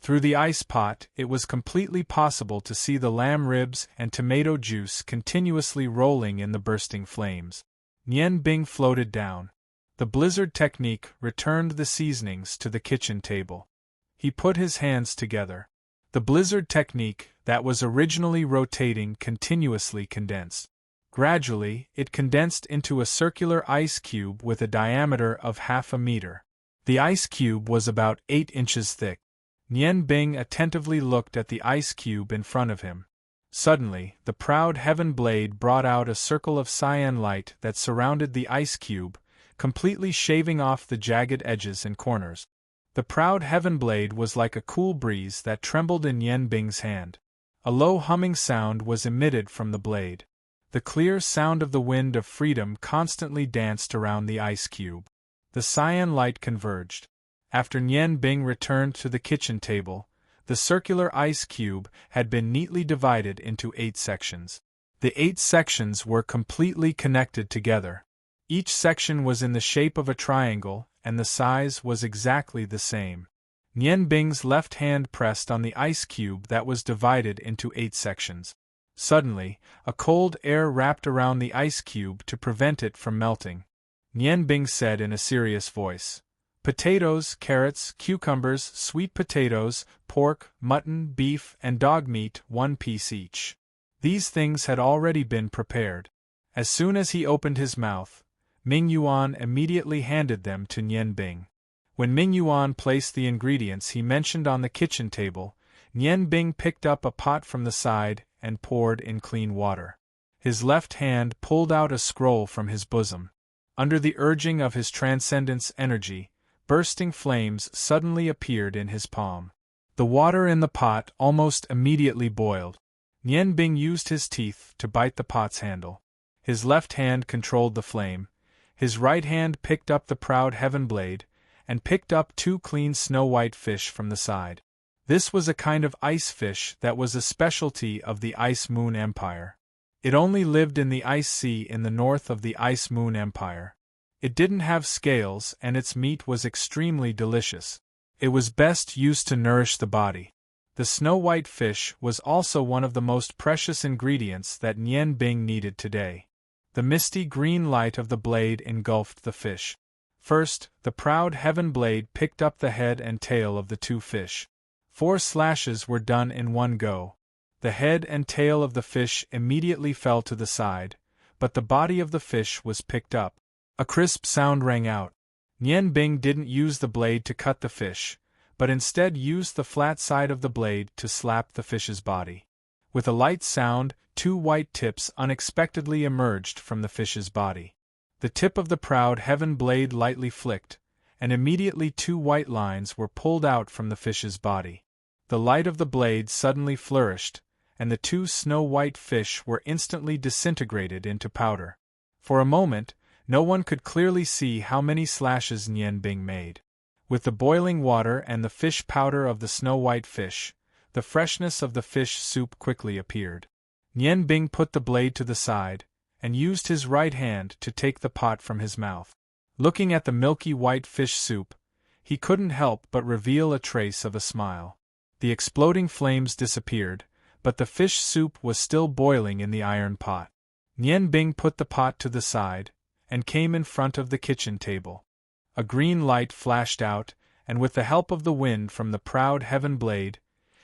Through the ice pot, it was completely possible to see the lamb ribs and tomato juice continuously rolling in the bursting flames. Nian Bing floated down. The blizzard technique returned the seasonings to the kitchen table. He put his hands together. The blizzard technique, that was originally rotating, continuously condensed. Gradually, it condensed into a circular ice cube with a diameter of half a meter. The ice cube was about 8 inches thick. Nian Bing attentively looked at the ice cube in front of him. Suddenly, the proud heaven blade brought out a circle of cyan light that surrounded the ice cube, completely shaving off the jagged edges and corners. The proud heaven blade was like a cool breeze that trembled in Nian Bing's hand. A low humming sound was emitted from the blade. The clear sound of the wind of freedom constantly danced around the ice cube. The cyan light converged. After Nian Bing returned to the kitchen table, the circular ice cube had been neatly divided into 8 sections. The 8 sections were completely connected together. Each section was in the shape of a triangle, and the size was exactly the same. Nian Bing's left hand pressed on the ice cube that was divided into 8 sections. Suddenly, a cold air wrapped around the ice cube to prevent it from melting. Nian Bing said in a serious voice, "Potatoes, carrots, cucumbers, sweet potatoes, pork, mutton, beef, and dog meat, 1 piece each." These things had already been prepared. As soon as he opened his mouth, Ming Yuan immediately handed them to Nian Bing. When Ming Yuan placed the ingredients he mentioned on the kitchen table, Nian Bing picked up a pot from the side and poured in clean water. His left hand pulled out a scroll from his bosom. Under the urging of his transcendence energy, bursting flames suddenly appeared in his palm. The water in the pot almost immediately boiled. Nian Bing used his teeth to bite the pot's handle. His left hand controlled the flame. His right hand picked up the proud heaven blade, and picked up 2 clean snow-white fish from the side. This was a kind of ice fish that was a specialty of the Ice Moon Empire. It only lived in the Ice Sea in the north of the Ice Moon Empire. It didn't have scales and its meat was extremely delicious. It was best used to nourish the body. The snow-white fish was also one of the most precious ingredients that Nian Bing needed today. The misty green light of the blade engulfed the fish. First, the proud heaven blade picked up the head and tail of the 2 fish. 4 slashes were done in one go. The head and tail of the fish immediately fell to the side, but the body of the fish was picked up. A crisp sound rang out. Nian Bing didn't use the blade to cut the fish, but instead used the flat side of the blade to slap the fish's body. With a light sound, 2 white tips unexpectedly emerged from the fish's body. The tip of the proud heaven blade lightly flicked, and immediately 2 white lines were pulled out from the fish's body. The light of the blade suddenly flourished, and the 2 snow-white fish were instantly disintegrated into powder. For a moment, no one could clearly see how many slashes Nian Bing made. With the boiling water and the fish powder of the snow-white fish, the freshness of the fish soup quickly appeared. Nian Bing put the blade to the side, and used his right hand to take the pot from his mouth. Looking at the milky white fish soup, he couldn't help but reveal a trace of a smile. The exploding flames disappeared, but the fish soup was still boiling in the iron pot. Nian Bing put the pot to the side, and came in front of the kitchen table. A green light flashed out, and with the help of the wind from the proud heaven blade,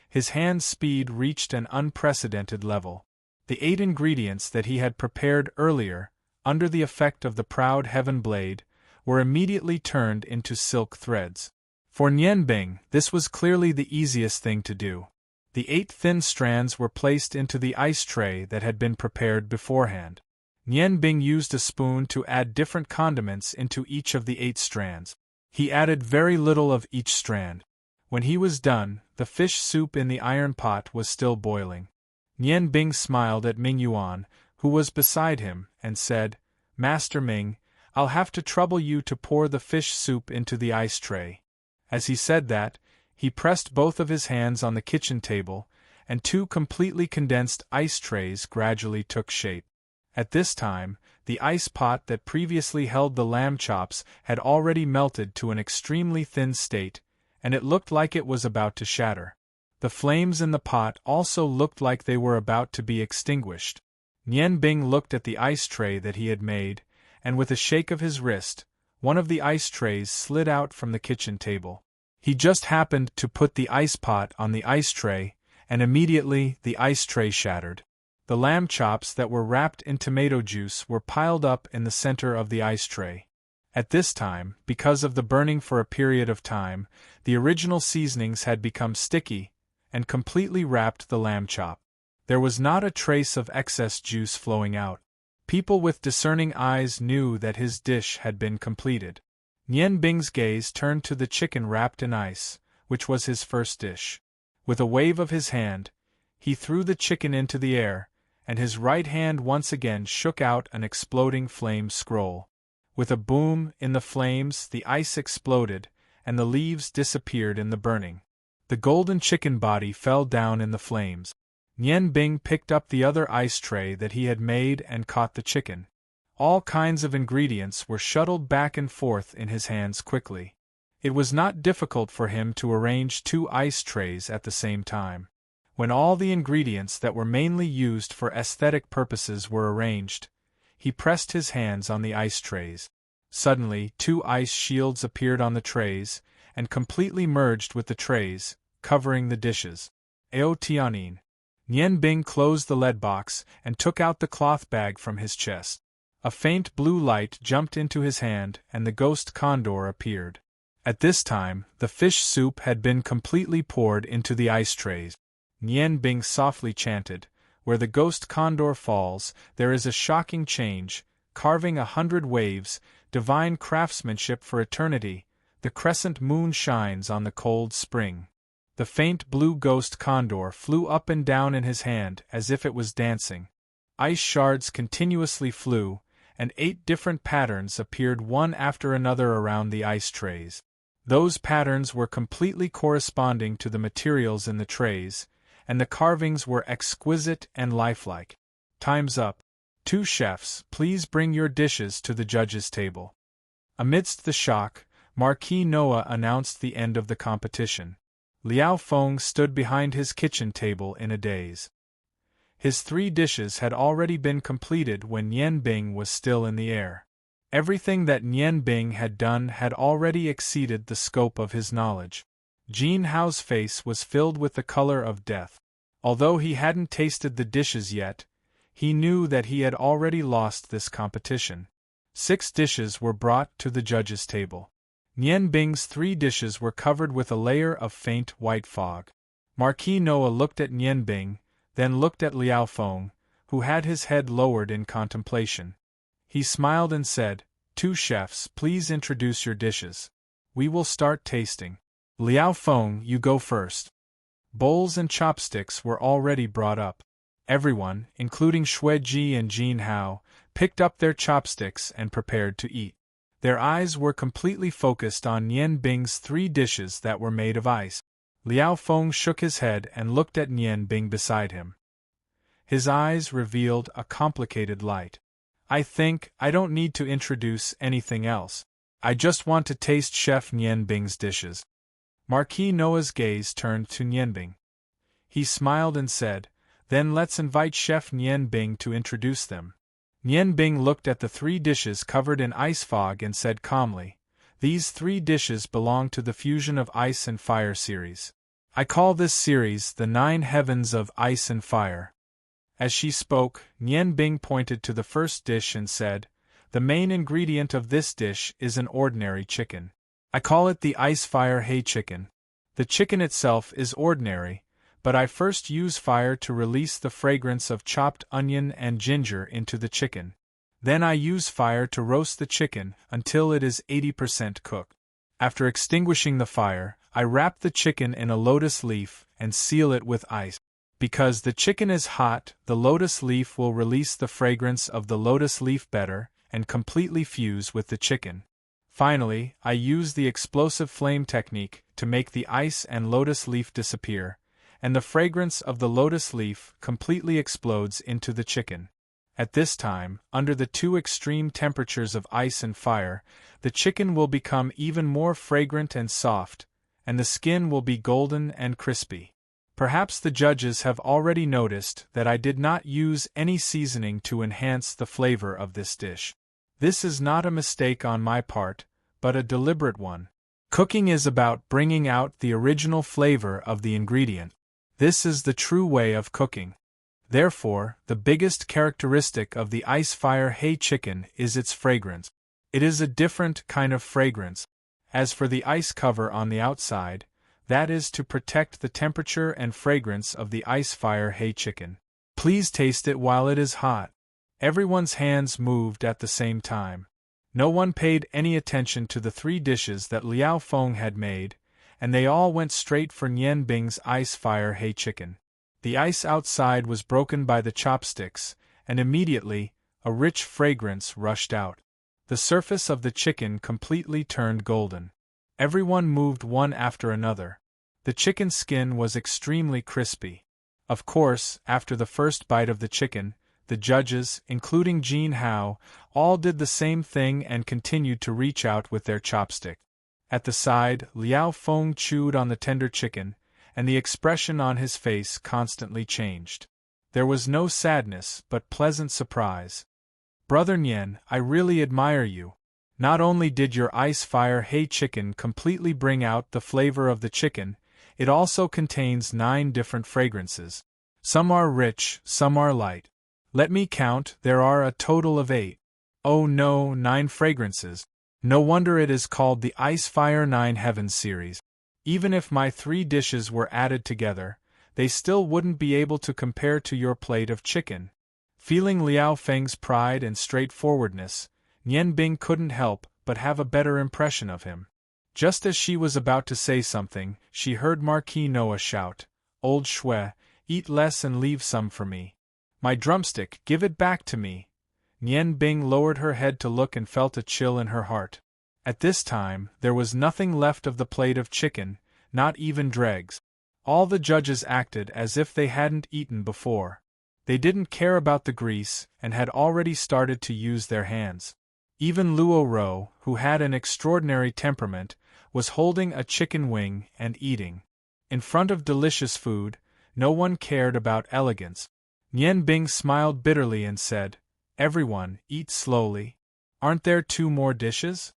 his hand's speed reached an unprecedented level. The 8 ingredients that he had prepared earlier, under the effect of the proud heaven blade, were immediately turned into silk threads. For Nian Bing, this was clearly the easiest thing to do. The 8 thin strands were placed into the ice tray that had been prepared beforehand. Nian Bing used a spoon to add different condiments into each of the 8 strands. He added very little of each strand. When he was done, the fish soup in the iron pot was still boiling. Nian Bing smiled at Ming Yuan, who was beside him, and said, "Master Ming, I'll have to trouble you to pour the fish soup into the ice tray." As he said that, he pressed both of his hands on the kitchen table, and 2 completely condensed ice trays gradually took shape. At this time, the ice pot that previously held the lamb chops had already melted to an extremely thin state, and it looked like it was about to shatter. The flames in the pot also looked like they were about to be extinguished. Nian Bing looked at the ice tray that he had made, and with a shake of his wrist, one of the ice trays slid out from the kitchen table. He just happened to put the ice pot on the ice tray, and immediately the ice tray shattered. The lamb chops that were wrapped in tomato juice were piled up in the center of the ice tray. At this time, because of the burning for a period of time, the original seasonings had become sticky, and completely wrapped the lamb chop. There was not a trace of excess juice flowing out. People with discerning eyes knew that his dish had been completed. Nian Bing's gaze turned to the chicken wrapped in ice, which was his first dish. With a wave of his hand, he threw the chicken into the air, and his right hand once again shook out an exploding flame scroll. With a boom in the flames, the ice exploded, and the leaves disappeared in the burning. The golden chicken body fell down in the flames. Nian Bing picked up the other ice tray that he had made and caught the chicken. All kinds of ingredients were shuttled back and forth in his hands quickly. It was not difficult for him to arrange 2 ice trays at the same time. When all the ingredients that were mainly used for aesthetic purposes were arranged, he pressed his hands on the ice trays. Suddenly, 2 ice shields appeared on the trays, and completely merged with the trays, covering the dishes. Ao Tianin. Nian Bing closed the lead box and took out the cloth bag from his chest. A faint blue light jumped into his hand, and the ghost condor appeared. At this time, the fish soup had been completely poured into the ice trays. Nian Bing softly chanted, "Where the ghost condor falls, there is a shocking change, carving 100 waves, divine craftsmanship for eternity, the crescent moon shines on the cold spring." The faint blue ghost condor flew up and down in his hand as if it was dancing. Ice shards continuously flew, and 8 different patterns appeared one after another around the ice trays. Those patterns were completely corresponding to the materials in the trays, and the carvings were exquisite and lifelike. "Time's up. 2 chefs, please bring your dishes to the judges' table." Amidst the shock, Marquis Noah announced the end of the competition. Liao Feng stood behind his kitchen table in a daze. His 3 dishes had already been completed when Nian Bing was still in the air. Everything that Nian Bing had done had already exceeded the scope of his knowledge. Jin Hao's face was filled with the color of death. Although he hadn't tasted the dishes yet, he knew that he had already lost this competition. 6 dishes were brought to the judges' table. Nian Bing's 3 dishes were covered with a layer of faint white fog. Marquis Noah looked at Nian Bing, then looked at Liao Feng, who had his head lowered in contemplation. He smiled and said, "2 chefs, please introduce your dishes. We will start tasting. Liao Feng, you go first." Bowls and chopsticks were already brought up. Everyone, including Xue Ji and Jin Hao, picked up their chopsticks and prepared to eat. Their eyes were completely focused on Nian Bing's 3 dishes that were made of ice. Liao Feng shook his head and looked at Nian Bing beside him. His eyes revealed a complicated light. "I think I don't need to introduce anything else. I just want to taste Chef Nian Bing's dishes." Marquis Noah's gaze turned to Nian Bing. He smiled and said, "Then let's invite Chef Nian Bing to introduce them." Nian Bing looked at the 3 dishes covered in ice fog and said calmly, These 3 dishes belong to the Fusion of Ice and Fire series. I call this series the 9 Heavens of Ice and Fire. As she spoke, Nian Bing pointed to the first dish and said, "The main ingredient of this dish is an ordinary chicken. I call it the Icefire hay chicken. The chicken itself is ordinary, but I first use fire to release the fragrance of chopped onion and ginger into the chicken. Then I use fire to roast the chicken until it is 80% cooked. After extinguishing the fire, I wrap the chicken in a lotus leaf and seal it with ice. Because the chicken is hot, the lotus leaf will release the fragrance of the lotus leaf better and completely fuse with the chicken. Finally, I use the explosive flame technique to make the ice and lotus leaf disappear, and the fragrance of the lotus leaf completely explodes into the chicken. At this time, under the 2 extreme temperatures of ice and fire, the chicken will become even more fragrant and soft, and the skin will be golden and crispy. Perhaps the judges have already noticed that I did not use any seasoning to enhance the flavor of this dish. This is not a mistake on my part, but a deliberate one. Cooking is about bringing out the original flavor of the ingredient. This is the true way of cooking. Therefore, the biggest characteristic of the Icefire hay chicken is its fragrance. It is a different kind of fragrance. As for the ice cover on the outside, that is to protect the temperature and fragrance of the Icefire hay chicken. Please taste it while it is hot. Everyone's hands moved at the same time. No one paid any attention to the 3 dishes that Liao Feng had made, and they all went straight for Nian Bing's Icefire hay chicken. The ice outside was broken by the chopsticks, and immediately, a rich fragrance rushed out. The surface of the chicken completely turned golden. Everyone moved one after another. The chicken skin was extremely crispy. Of course, after the first bite of the chicken, the judges, including Jean Hao, all did the same thing and continued to reach out with their chopstick. At the side, Liao Feng chewed on the tender chicken, and the expression on his face constantly changed. There was no sadness but pleasant surprise. "Brother Nian, I really admire you. Not only did your Icefire hay chicken completely bring out the flavor of the chicken, it also contains 9 different fragrances. Some are rich, some are light. Let me count, there are a total of 8. Oh no, 9 fragrances. No wonder it is called the Icefire 9 Heavens series. Even if my 3 dishes were added together, they still wouldn't be able to compare to your plate of chicken." Feeling Liao Feng's pride and straightforwardness, Nian Bing couldn't help but have a better impression of him. Just as she was about to say something, she heard Marquis Noah shout, "Old Shui, eat less and leave some for me. My drumstick, give it back to me." Nian Bing lowered her head to look and felt a chill in her heart. At this time, there was nothing left of the plate of chicken, not even dregs. All the judges acted as if they hadn't eaten before. They didn't care about the grease and had already started to use their hands. Even Luo Ro, who had an extraordinary temperament, was holding a chicken wing and eating. In front of delicious food, no one cared about elegance. Nian Bing smiled bitterly and said, "Everyone, eat slowly. Aren't there 2 more dishes?"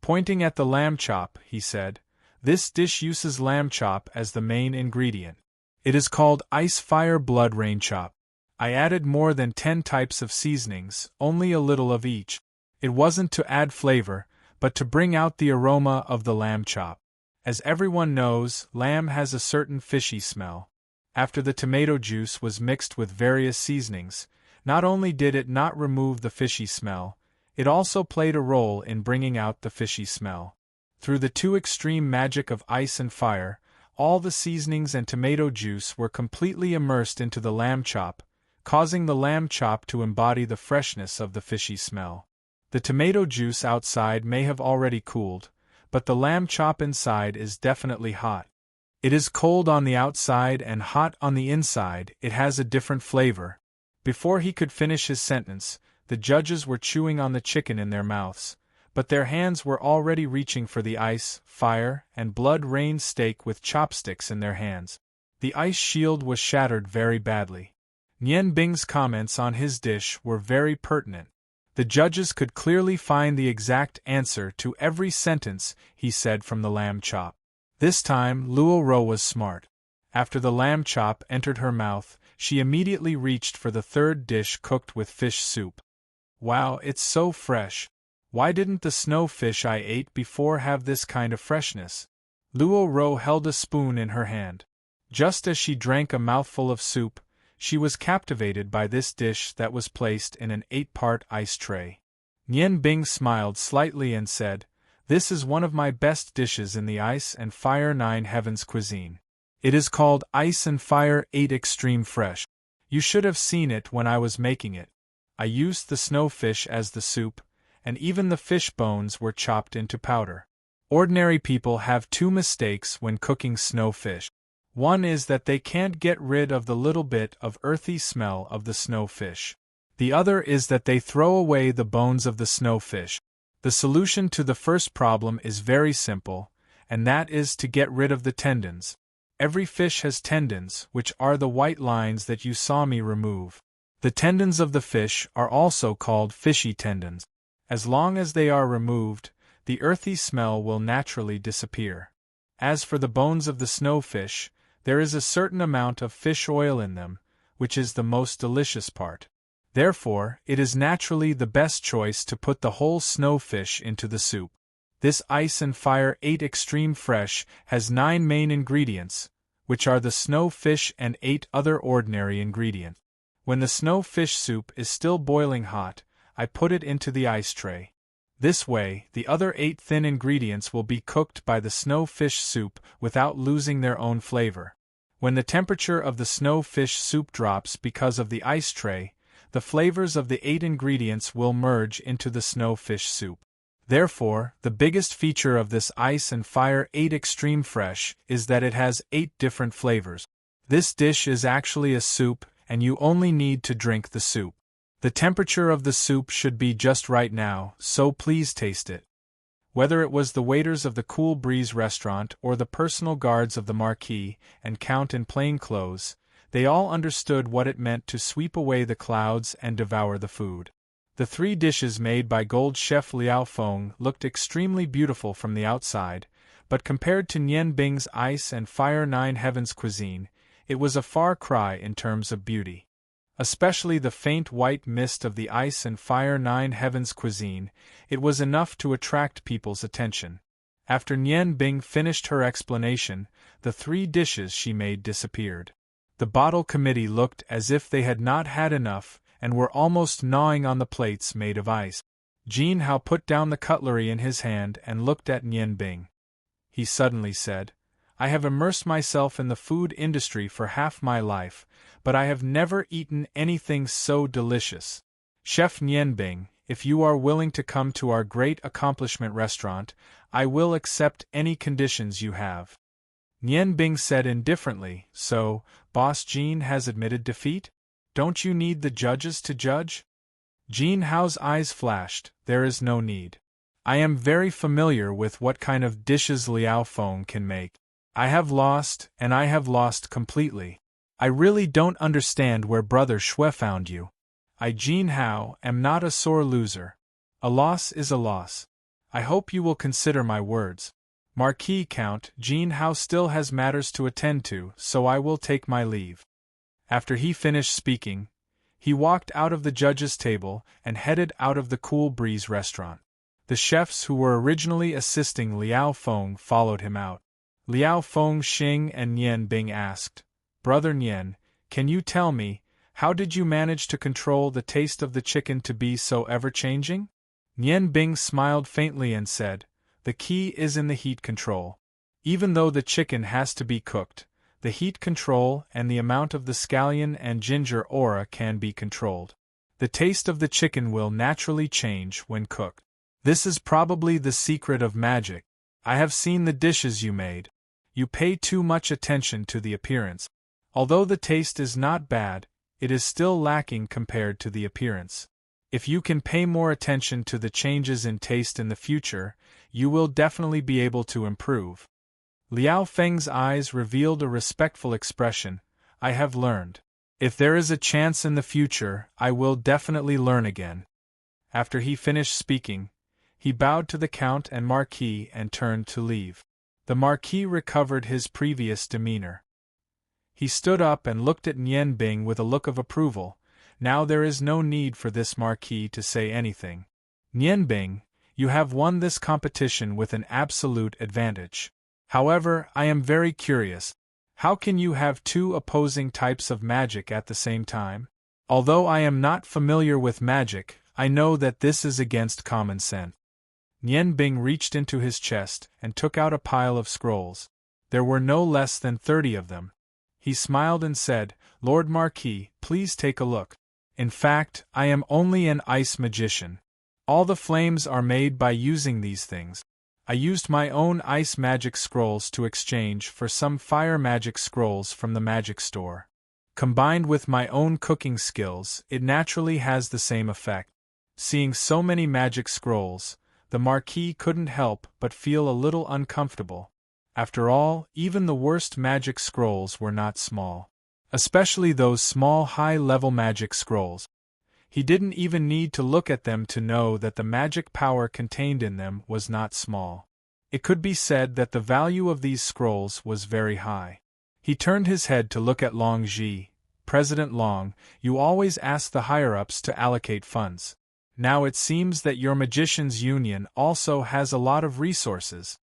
Pointing at the lamb chop, he said, "This dish uses lamb chop as the main ingredient. It is called Icefire Blood Rain Chop. I added more than 10 types of seasonings, only a little of each. It wasn't to add flavor, but to bring out the aroma of the lamb chop. As everyone knows, lamb has a certain fishy smell. After the tomato juice was mixed with various seasonings, not only did it not remove the fishy smell, it also played a role in bringing out the fishy smell. Through the 2 extreme magic of ice and fire, all the seasonings and tomato juice were completely immersed into the lamb chop, causing the lamb chop to embody the freshness of the fishy smell. The tomato juice outside may have already cooled, but the lamb chop inside is definitely hot. It is cold on the outside and hot on the inside. It has a different flavor." Before he could finish his sentence, the judges were chewing on the chicken in their mouths, but their hands were already reaching for the ice, fire, and blood rain steak with chopsticks in their hands. The ice shield was shattered very badly. Nian Bing's comments on his dish were very pertinent. The judges could clearly find the exact answer to every sentence he said from the lamb chop. This time, Luo Ro was smart. After the lamb chop entered her mouth, she immediately reached for the third dish cooked with fish soup. Wow, it's so fresh. Why didn't the snow fish I ate before have this kind of freshness? Luo Ro held a spoon in her hand. Just as she drank a mouthful of soup, she was captivated by this dish that was placed in an 8-part ice tray. Nian Bing smiled slightly and said, "This is one of my best dishes in the Ice and Fire 9 Heavens cuisine. It is called Ice and Fire 8 Extreme Fresh. You should have seen it when I was making it. I used the snow fish as the soup, and even the fish bones were chopped into powder." Ordinary people have two mistakes when cooking snow fish. One is that they can't get rid of the little bit of earthy smell of the snow fish. The other is that they throw away the bones of the snow fish. The solution to the first problem is very simple, and that is to get rid of the tendons. Every fish has tendons, which are the white lines that you saw me remove. The tendons of the fish are also called fishy tendons. As long as they are removed, the earthy smell will naturally disappear. As for the bones of the snow fish, there is a certain amount of fish oil in them, which is the most delicious part. Therefore, it is naturally the best choice to put the whole snow fish into the soup. This Ice and Fire 8 Extreme Fresh has 9 main ingredients, which are the snow fish and 8 other ordinary ingredients. When the snow fish soup is still boiling hot, I put it into the ice tray. This way, the other 8 thin ingredients will be cooked by the snow fish soup without losing their own flavor. When the temperature of the snow fish soup drops because of the ice tray, the flavors of the 8 ingredients will merge into the snow fish soup. Therefore, the biggest feature of this Ice and Fire 8 Extreme Fresh is that it has 8 different flavors. This dish is actually a soup, and you only need to drink the soup. The temperature of the soup should be just right now, so please taste it. Whether it was the waiters of the Cool Breeze restaurant or the personal guards of the Marquis and Count in plain clothes, they all understood what it meant to sweep away the clouds and devour the food. The 3 dishes made by Gold Chef Liao Feng looked extremely beautiful from the outside, but compared to Nian Bing's Ice and Fire 9 Heavens cuisine, it was a far cry in terms of beauty. Especially the faint white mist of the Ice and Fire 9 Heavens cuisine, it was enough to attract people's attention. After Nian Bing finished her explanation, the 3 dishes she made disappeared. The bottle committee looked as if they had not had enough and were almost gnawing on the plates made of ice. Jin Hao put down the cutlery in his hand and looked at Nian Bing. He suddenly said, "I have immersed myself in the food industry for half my life, but I have never eaten anything so delicious. Chef Nian Bing, if you are willing to come to our great accomplishment restaurant, I will accept any conditions you have." Nian Bing said indifferently, "So, Boss Jin has admitted defeat? Don't you need the judges to judge?" Jin Hao's eyes flashed. "There is no need. I am very familiar with what kind of dishes Liao Feng can make. I have lost, and I have lost completely. I really don't understand where Brother Shui found you. I, Jin Hao, am not a sore loser. A loss is a loss. I hope you will consider my words. Marquis Count, Jin Hao still has matters to attend to, so I will take my leave." After he finished speaking, he walked out of the judge's table and headed out of the Cool Breeze restaurant. The chefs who were originally assisting Liao Feng followed him out. Liao Feng, Xing and Nian Bing asked, "Brother Nian, can you tell me, how did you manage to control the taste of the chicken to be so ever-changing?" Nian Bing smiled faintly and said, "The key is in the heat control. Even though the chicken has to be cooked, the heat control and the amount of the scallion and ginger aura can be controlled. The taste of the chicken will naturally change when cooked. This is probably the secret of magic. I have seen the dishes you made. You pay too much attention to the appearance. Although the taste is not bad, it is still lacking compared to the appearance. If you can pay more attention to the changes in taste in the future, you will definitely be able to improve." Liao Feng's eyes revealed a respectful expression. "I have learned. If there is a chance in the future, I will definitely learn again." After he finished speaking, he bowed to the Count and Marquis and turned to leave. The Marquis recovered his previous demeanor. He stood up and looked at Nian Bing with a look of approval. Now there is no need for this Marquis to say anything. Nian Bing, you have won this competition with an absolute advantage. However, I am very curious. How can you have two opposing types of magic at the same time? Although I am not familiar with magic, I know that this is against common sense. Nian Bing reached into his chest and took out a pile of scrolls. There were no less than 30 of them. He smiled and said, Lord Marquis, please take a look. In fact, I am only an ice magician. All the flames are made by using these things. I used my own ice magic scrolls to exchange for some fire magic scrolls from the magic store. Combined with my own cooking skills, it naturally has the same effect. Seeing so many magic scrolls, the Marquis couldn't help but feel a little uncomfortable. After all, even the worst magic scrolls were not small. Especially those small high-level magic scrolls. He didn't even need to look at them to know that the magic power contained in them was not small. It could be said that the value of these scrolls was very high. He turned his head to look at Long Ji. President Long, you always ask the higher-ups to allocate funds. Now it seems that your magicians' union also has a lot of resources.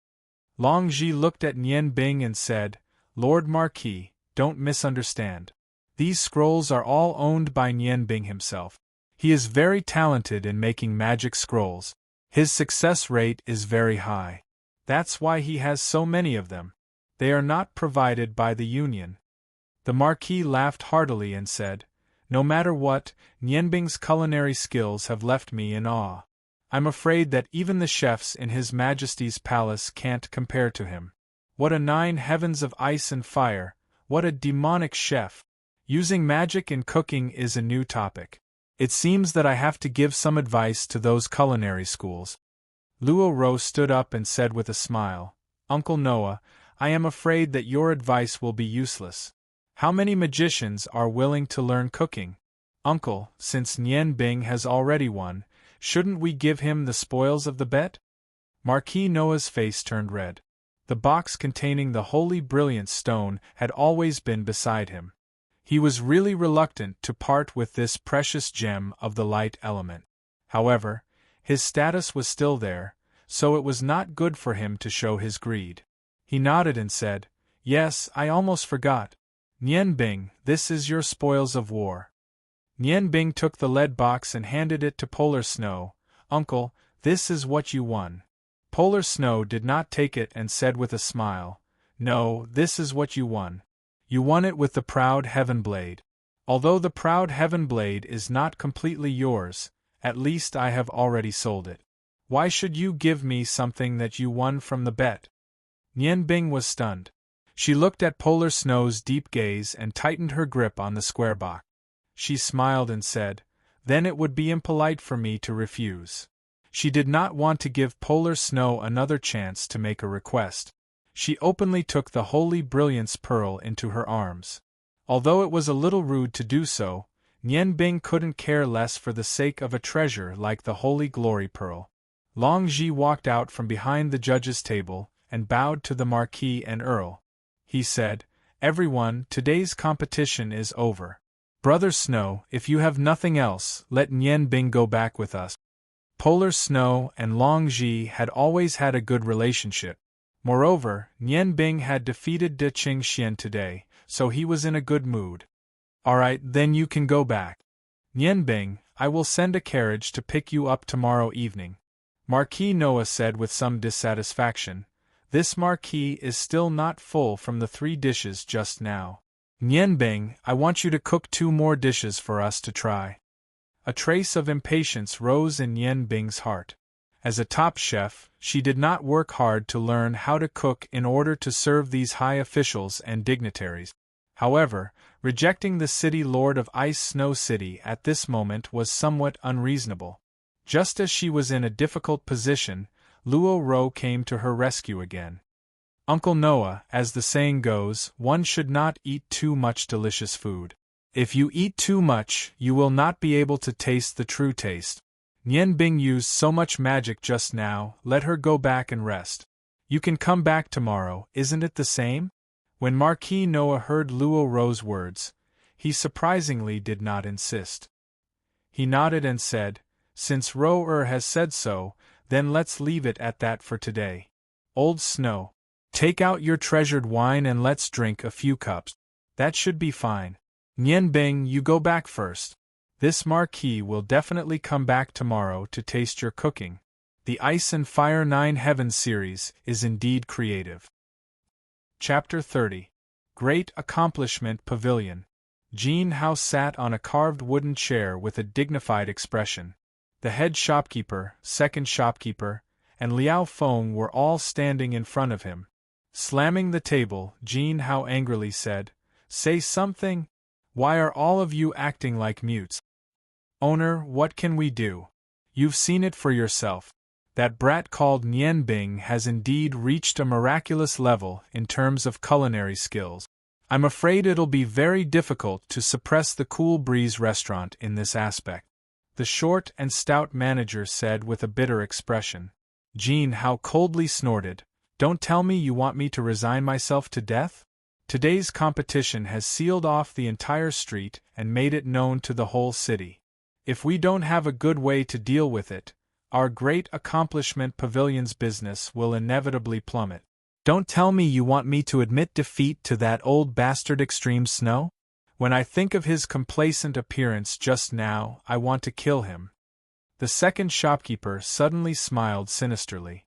Long Ji looked at Nian Bing and said, Lord Marquis, don't misunderstand. These scrolls are all owned by Nian Bing himself. He is very talented in making magic scrolls. His success rate is very high. That's why he has so many of them. They are not provided by the union. The Marquis laughed heartily and said, No matter what, Nian Bing's culinary skills have left me in awe. I'm afraid that even the chefs in His Majesty's palace can't compare to him. What a 9 heavens of ice and fire, what a demonic chef! Using magic in cooking is a new topic. It seems that I have to give some advice to those culinary schools. Luo Ro stood up and said with a smile, Uncle Noah, I am afraid that your advice will be useless. How many magicians are willing to learn cooking? Uncle, since Nian Bing has already won, shouldn't we give him the spoils of the bet? Marquis Noah's face turned red. The box containing the holy brilliant stone had always been beside him. He was really reluctant to part with this precious gem of the light element. However, his status was still there, so it was not good for him to show his greed. He nodded and said, Yes, I almost forgot. Nian Bing, this is your spoils of war. Nian Bing took the lead box and handed it to Polar Snow. Uncle, this is what you won. Polar Snow did not take it and said with a smile, No, this is what you won. You won it with the proud Heaven Blade. Although the proud Heaven Blade is not completely yours, at least I have already sold it. Why should you give me something that you won from the bet? Nian Bing was stunned. She looked at Polar Snow's deep gaze and tightened her grip on the square box. She smiled and said, Then it would be impolite for me to refuse. She did not want to give Polar Snow another chance to make a request. She openly took the Holy Brilliance Pearl into her arms. Although it was a little rude to do so, Nian Bing couldn't care less for the sake of a treasure like the Holy Glory Pearl. Long Ji walked out from behind the judge's table and bowed to the Marquis and Earl. He said, Everyone, today's competition is over. Brother Snow, if you have nothing else, let Nian Bing go back with us. Polar Snow and Long Ji had always had a good relationship. Moreover, Nian Bing had defeated De Qing Xian today, so he was in a good mood. Alright, then you can go back. Nian Bing, I will send a carriage to pick you up tomorrow evening. Marquis Noah said with some dissatisfaction. This Marquis is still not full from the 3 dishes just now. Nian Bing, I want you to cook 2 more dishes for us to try. A trace of impatience rose in Nian Bing's heart. As a top chef, she did not work hard to learn how to cook in order to serve these high officials and dignitaries. However, rejecting the city lord of Ice Snow City at this moment was somewhat unreasonable. Just as she was in a difficult position, Luo Ro came to her rescue again. Uncle Noah, as the saying goes, one should not eat too much delicious food. If you eat too much, you will not be able to taste the true taste. Nian Bing used so much magic just now, let her go back and rest. You can come back tomorrow, isn't it the same? When Marquis Noah heard Luo Ro's words, he surprisingly did not insist. He nodded and said, since Ro has said so, then let's leave it at that for today. Old Snow, take out your treasured wine and let's drink a few cups. That should be fine. Nian Bing, you go back first. This Marquis will definitely come back tomorrow to taste your cooking. The Ice and Fire 9 Heavens series is indeed creative. Chapter 30. Great Accomplishment Pavilion. Jin Hao sat on a carved wooden chair with a dignified expression. The head shopkeeper, second shopkeeper, and Liao Feng were all standing in front of him. Slamming the table, Jin Hao angrily said, "Say something? Why are all of you acting like mutes? Owner, what can we do? You've seen it for yourself. That brat called Nian Bing has indeed reached a miraculous level in terms of culinary skills. I'm afraid it'll be very difficult to suppress the Cool Breeze restaurant in this aspect," the short and stout manager said with a bitter expression. Jin Hao coldly snorted, "Don't tell me you want me to resign myself to death? Today's competition has sealed off the entire street and made it known to the whole city. If we don't have a good way to deal with it, our Great Accomplishment Pavilion's business will inevitably plummet. Don't tell me you want me to admit defeat to that old bastard Extreme Snow? When I think of his complacent appearance just now, I want to kill him." The second shopkeeper suddenly smiled sinisterly.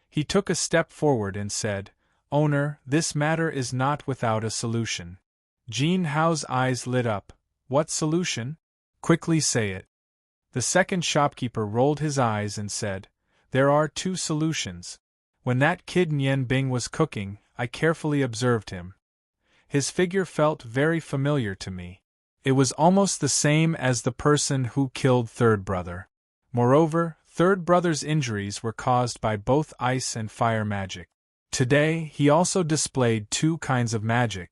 He took a step forward and said, "Owner, this matter is not without a solution." Jin Hao's eyes lit up. "What solution? Quickly say it." The second shopkeeper rolled his eyes and said, "There are two solutions. When that kid Nian Bing was cooking, I carefully observed him. His figure felt very familiar to me. It was almost the same as the person who killed Third Brother. Moreover, Third Brother's injuries were caused by both ice and fire magic. Today, he also displayed two kinds of magic.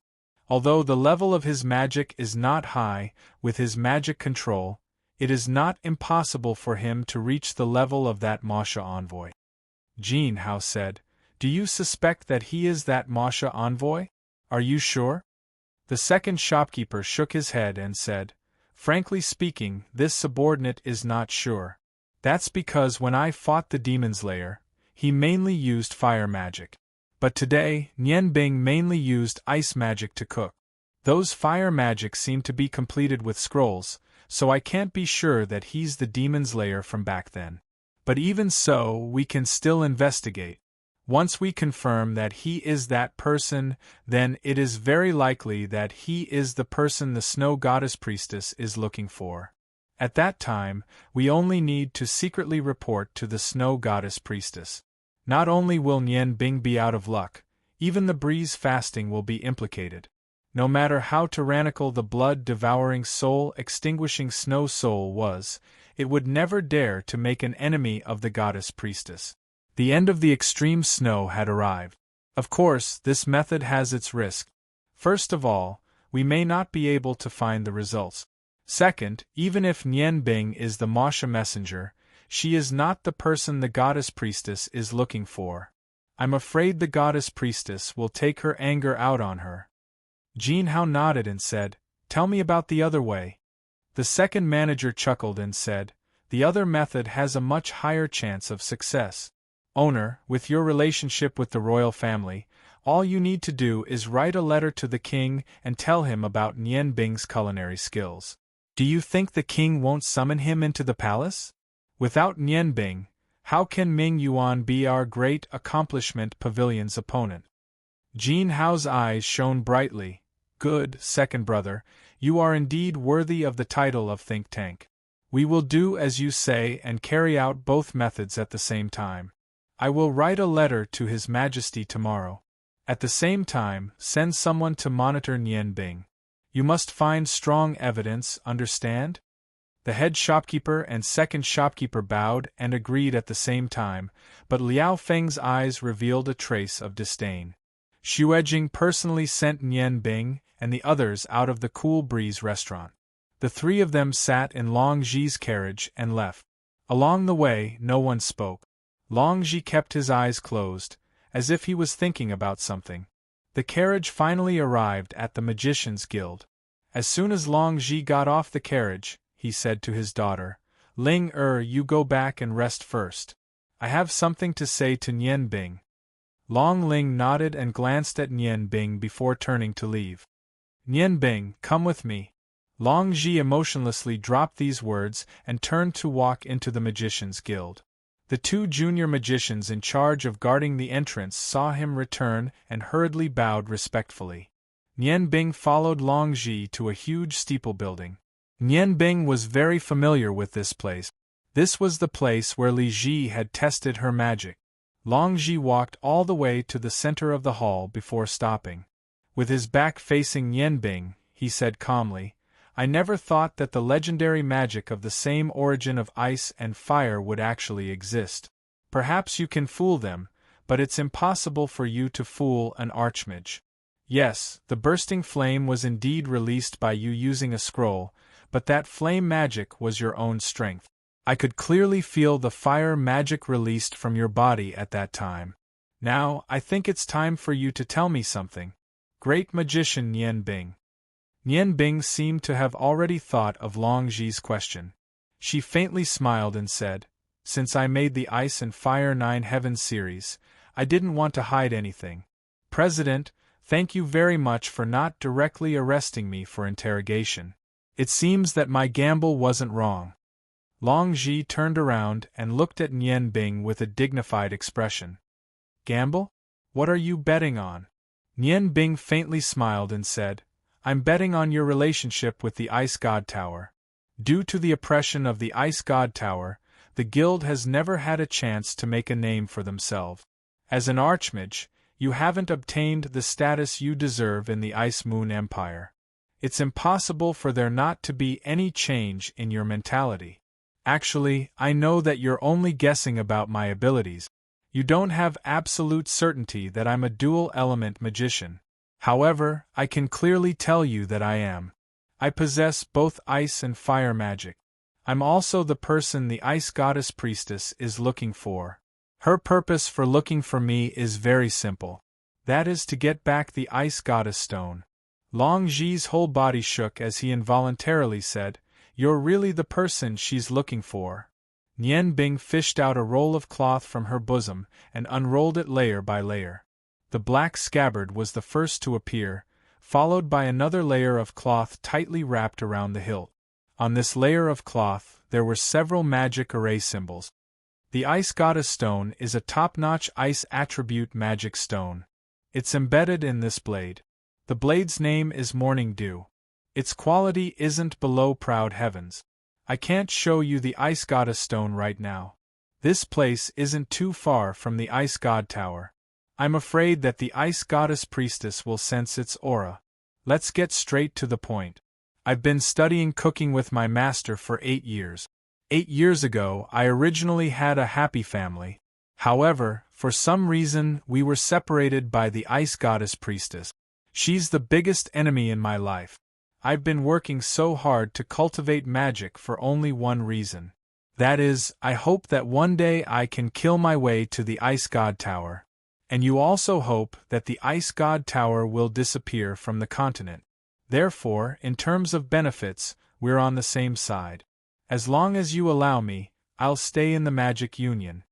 Although the level of his magic is not high, with his magic control, it is not impossible for him to reach the level of that Masha envoy." Jin Hao said, "Do you suspect that he is that Masha envoy? Are you sure?" The second shopkeeper shook his head and said, "Frankly speaking, this subordinate is not sure. That's because when I fought the Demon's Lair, he mainly used fire magic. But today, Nian Bing mainly used ice magic to cook. Those fire magic seem to be completed with scrolls, so I can't be sure that he's the Demon's Lair from back then. But even so, we can still investigate. Once we confirm that he is that person, then it is very likely that he is the person the Snow Goddess Priestess is looking for. At that time, we only need to secretly report to the Snow Goddess Priestess. Not only will Nian Bing be out of luck, even the breeze fasting will be implicated. No matter how tyrannical the blood-devouring soul-extinguishing Snow Soul was, it would never dare to make an enemy of the Goddess Priestess. The end of the extreme snow had arrived. Of course, this method has its risk. First of all, we may not be able to find the results. Second, even if Nian Bing is the Masha messenger, she is not the person the Goddess Priestess is looking for. I'm afraid the Goddess Priestess will take her anger out on her." Jin Hao nodded and said, "Tell me about the other way." The second manager chuckled and said, "The other method has a much higher chance of success. Owner, with your relationship with the royal family, all you need to do is write a letter to the king and tell him about Nian Bing's culinary skills. Do you think the king won't summon him into the palace? Without Nian Bing, how can Ming Yuan be our Great Accomplishment Pavilion's opponent?" Jin Hao's eyes shone brightly. "Good, second brother, you are indeed worthy of the title of think tank. We will do as you say and carry out both methods at the same time. I will write a letter to His Majesty tomorrow. At the same time, send someone to monitor Nian Bing. You must find strong evidence, understand?" The head shopkeeper and second shopkeeper bowed and agreed at the same time, but Liao Feng's eyes revealed a trace of disdain. Xuejing personally sent Nian Bing and the others out of the Cool Breeze restaurant. The three of them sat in Long Ji's carriage and left. Along the way, no one spoke. Long Zhi kept his eyes closed, as if he was thinking about something. The carriage finally arrived at the Magician's Guild. As soon as Long Zhi got off the carriage, he said to his daughter, Ling you go back and rest first. I have something to say to Nian Bing. Long Ling nodded and glanced at Nian Bing before turning to leave. Nian Bing, come with me. Long Zhi emotionlessly dropped these words and turned to walk into the Magician's Guild. The two junior magicians in charge of guarding the entrance saw him return and hurriedly bowed respectfully. Nian Bing followed Long Zhi to a huge steeple building. Nian Bing was very familiar with this place. This was the place where Li Ji had tested her magic. Long Zhi walked all the way to the center of the hall before stopping. With his back facing Nian Bing, he said calmly, I never thought that the legendary magic of the same origin of ice and fire would actually exist. Perhaps you can fool them, but it's impossible for you to fool an archmage. Yes, the bursting flame was indeed released by you using a scroll, but that flame magic was your own strength. I could clearly feel the fire magic released from your body at that time. Now, I think it's time for you to tell me something. Great Magician Nian Bing. Nian Bing seemed to have already thought of Long Zhi's question. She faintly smiled and said, Since I made the Ice and Fire 9 Heavens series, I didn't want to hide anything. President, thank you very much for not directly arresting me for interrogation. It seems that my gamble wasn't wrong. Long Zhi turned around and looked at Nian Bing with a dignified expression. Gamble? What are you betting on? Nian Bing faintly smiled and said, I'm betting on your relationship with the Ice God Tower. Due to the oppression of the Ice God Tower, the guild has never had a chance to make a name for themselves. As an archmage, you haven't obtained the status you deserve in the Ice Moon Empire. It's impossible for there not to be any change in your mentality. Actually, I know that you're only guessing about my abilities. You don't have absolute certainty that I'm a dual-element magician. However, I can clearly tell you that I am. I possess both ice and fire magic. I'm also the person the Ice Goddess Priestess is looking for. Her purpose for looking for me is very simple. That is to get back the Ice Goddess Stone. Long Zhi's whole body shook as he involuntarily said, You're really the person she's looking for. Nian Bing fished out a roll of cloth from her bosom and unrolled it layer by layer. The black scabbard was the first to appear, followed by another layer of cloth tightly wrapped around the hilt. On this layer of cloth, there were several magic array symbols. The Ice Goddess Stone is a top-notch ice attribute magic stone. It's embedded in this blade. The blade's name is Morning Dew. Its quality isn't below Proud Heavens. I can't show you the Ice Goddess Stone right now. This place isn't too far from the Ice God Tower. I'm afraid that the Ice Goddess Priestess will sense its aura. Let's get straight to the point. I've been studying cooking with my master for 8 years. 8 years ago, I originally had a happy family. However, for some reason, we were separated by the Ice Goddess Priestess. She's the biggest enemy in my life. I've been working so hard to cultivate magic for only one reason. That is, I hope that one day I can kill my way to the Ice God Tower. And you also hope that the Ice God Tower will disappear from the continent. Therefore, in terms of benefits, we're on the same side. As long as you allow me, I'll stay in the Magic Union.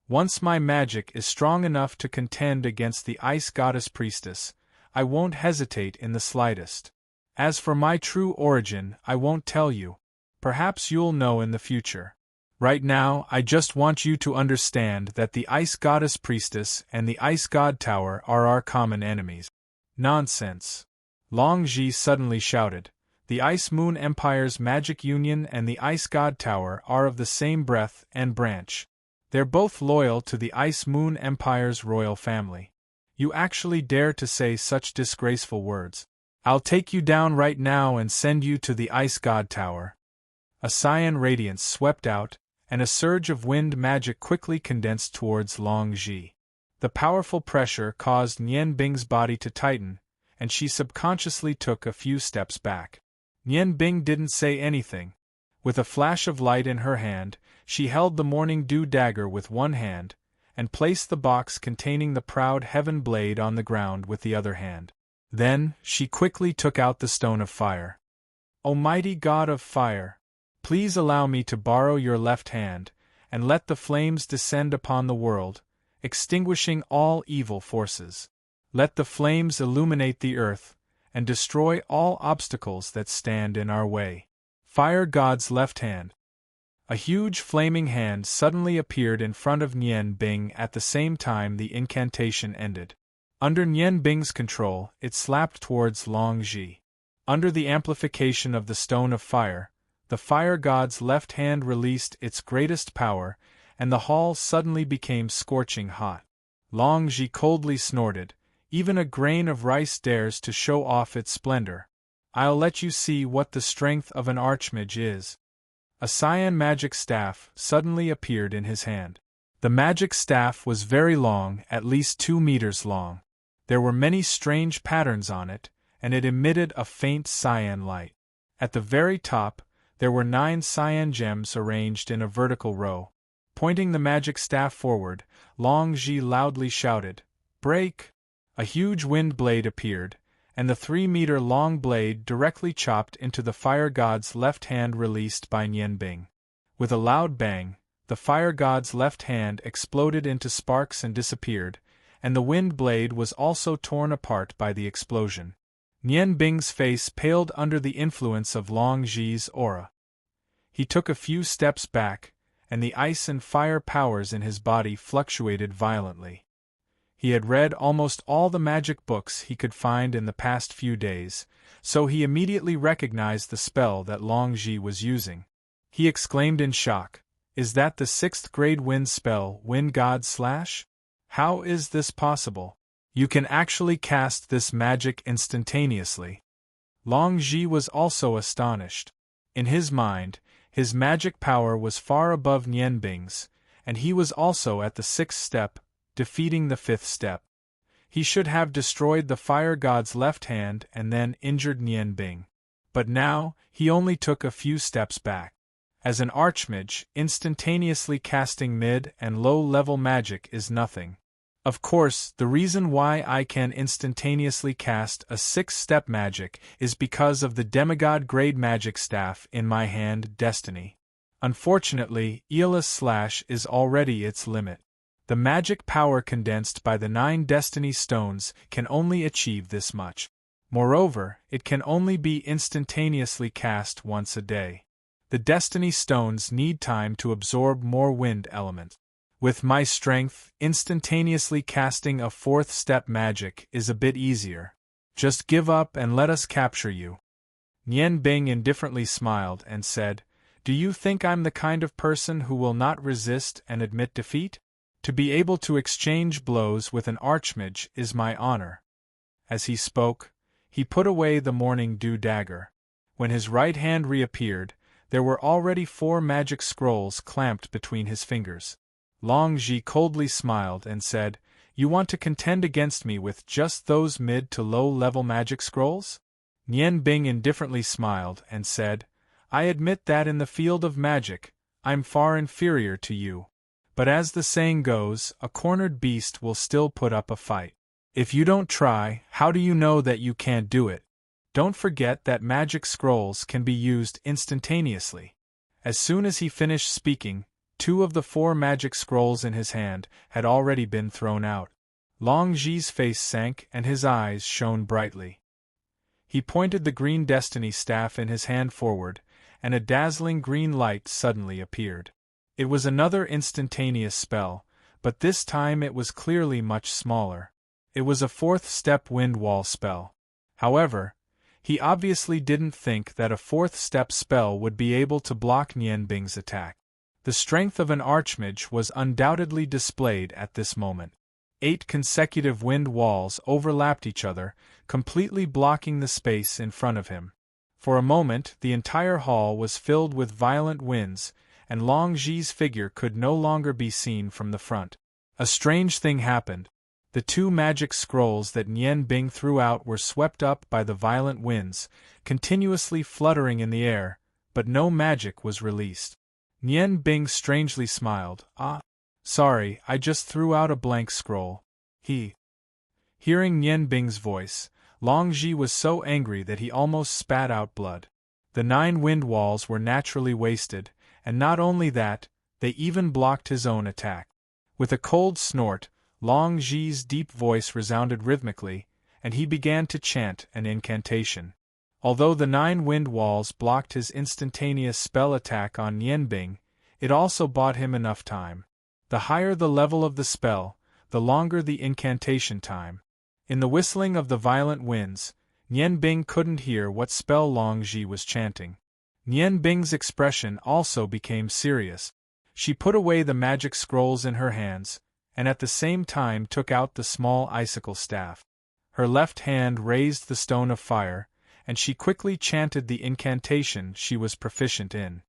Once my magic is strong enough to contend against the Ice Goddess Priestess, I won't hesitate in the slightest. As for my true origin, I won't tell you. Perhaps you'll know in the future. Right now, I just want you to understand that the Ice Goddess Priestess and the Ice God Tower are our common enemies. Nonsense! Long Zhi suddenly shouted. The Ice Moon Empire's Magic Union and the Ice God Tower are of the same breath and branch. They're both loyal to the Ice Moon Empire's royal family. You actually dare to say such disgraceful words. I'll take you down right now and send you to the Ice God Tower. A cyan radiance swept out, and a surge of wind magic quickly condensed towards Long Zhi. The powerful pressure caused Nian Bing's body to tighten, and she subconsciously took a few steps back. Nian Bing didn't say anything. With a flash of light in her hand, She held the morning dew dagger with one hand, and placed the box containing the proud heaven blade on the ground with the other hand. Then, she quickly took out the stone of fire. Almighty God of fire, please allow me to borrow your left hand, and let the flames descend upon the world, extinguishing all evil forces. Let the flames illuminate the earth, and destroy all obstacles that stand in our way. Fire God's left hand. A huge flaming hand suddenly appeared in front of Nian Bing at the same time the incantation ended. Under Nian Bing's control, it slapped towards Long Ji. Under the amplification of the stone of fire, the fire god's left hand released its greatest power, and the hall suddenly became scorching hot. Long Ji coldly snorted, even a grain of rice dares to show off its splendor. I'll let you see what the strength of an archmage is. A cyan magic staff suddenly appeared in his hand. The magic staff was very long, at least 2 meters long. There were many strange patterns on it, and it emitted a faint cyan light. At the very top, there were 9 cyan gems arranged in a vertical row. Pointing the magic staff forward, Long Ji loudly shouted, "Break!" A huge wind blade appeared, and the 3-meter-long blade directly chopped into the fire god's left hand released by Nian Bing. With a loud bang, the fire god's left hand exploded into sparks and disappeared, and the wind blade was also torn apart by the explosion. Nian Bing's face paled under the influence of Long Ji's aura. He took a few steps back, and the ice and fire powers in his body fluctuated violently. He had read almost all the magic books he could find in the past few days, so he immediately recognized the spell that Long Ji was using. He exclaimed in shock, "Is that the 6th grade wind spell, Wind God Slash? How is this possible? You can actually cast this magic instantaneously." Long Ji was also astonished. In his mind, his magic power was far above Nian Bing's, and he was also at the 6th step, defeating the 5th step. He should have destroyed the fire god's left hand and then injured Nian Bing. But now, he only took a few steps back. As an archmage, instantaneously casting mid- and low-level magic is nothing. Of course, the reason why I can instantaneously cast a 6th-step magic is because of the demigod-grade magic staff in my hand, Destiny. Unfortunately, Eola's Slash is already its limit. The magic power condensed by the 9 Destiny Stones can only achieve this much. Moreover, it can only be instantaneously cast once a day. The Destiny Stones need time to absorb more wind element. With my strength, instantaneously casting a 4th-step magic is a bit easier. Just give up and let us capture you." Nian Bing indifferently smiled and said, "Do you think I'm the kind of person who will not resist and admit defeat? To be able to exchange blows with an archmage is my honor." As he spoke, he put away the morning dew dagger. When his right hand reappeared, there were already 4 magic scrolls clamped between his fingers. Long Ji coldly smiled and said, "You want to contend against me with just those mid to low-level magic scrolls?" Nian Bing indifferently smiled and said, "I admit that in the field of magic, I'm far inferior to you. But as the saying goes, a cornered beast will still put up a fight. If you don't try, how do you know that you can't do it? Don't forget that magic scrolls can be used instantaneously." As soon as he finished speaking, 2 of the 4 magic scrolls in his hand had already been thrown out. Long Ji's face sank and his eyes shone brightly. He pointed the green destiny staff in his hand forward, and a dazzling green light suddenly appeared. It was another instantaneous spell, but this time it was clearly much smaller. It was a 4th-step wind wall spell. However, he obviously didn't think that a 4th-step spell would be able to block Nian Bing's attack. The strength of an archmage was undoubtedly displayed at this moment. 8 consecutive wind walls overlapped each other, completely blocking the space in front of him. For a moment, the entire hall was filled with violent winds, and Long Ji's figure could no longer be seen from the front. A strange thing happened. The 2 magic scrolls that Nian Bing threw out were swept up by the violent winds, continuously fluttering in the air, but no magic was released. Nian Bing strangely smiled. Ah, sorry, I just threw out a blank scroll. Hearing Nian Bing's voice, Long Ji was so angry that he almost spat out blood. The 9 wind walls were naturally wasted, and not only that, they even blocked his own attack. With a cold snort, Long Ji's deep voice resounded rhythmically, and he began to chant an incantation. Although the 9 wind walls blocked his instantaneous spell attack on Nianbing, it also bought him enough time. The higher the level of the spell, the longer the incantation time. In the whistling of the violent winds, Nianbing couldn't hear what spell Long Ji was chanting. Nianbing's expression also became serious. She put away the magic scrolls in her hands, and at the same time took out the small icicle staff. Her left hand raised the stone of fire, and she quickly chanted the incantation she was proficient in.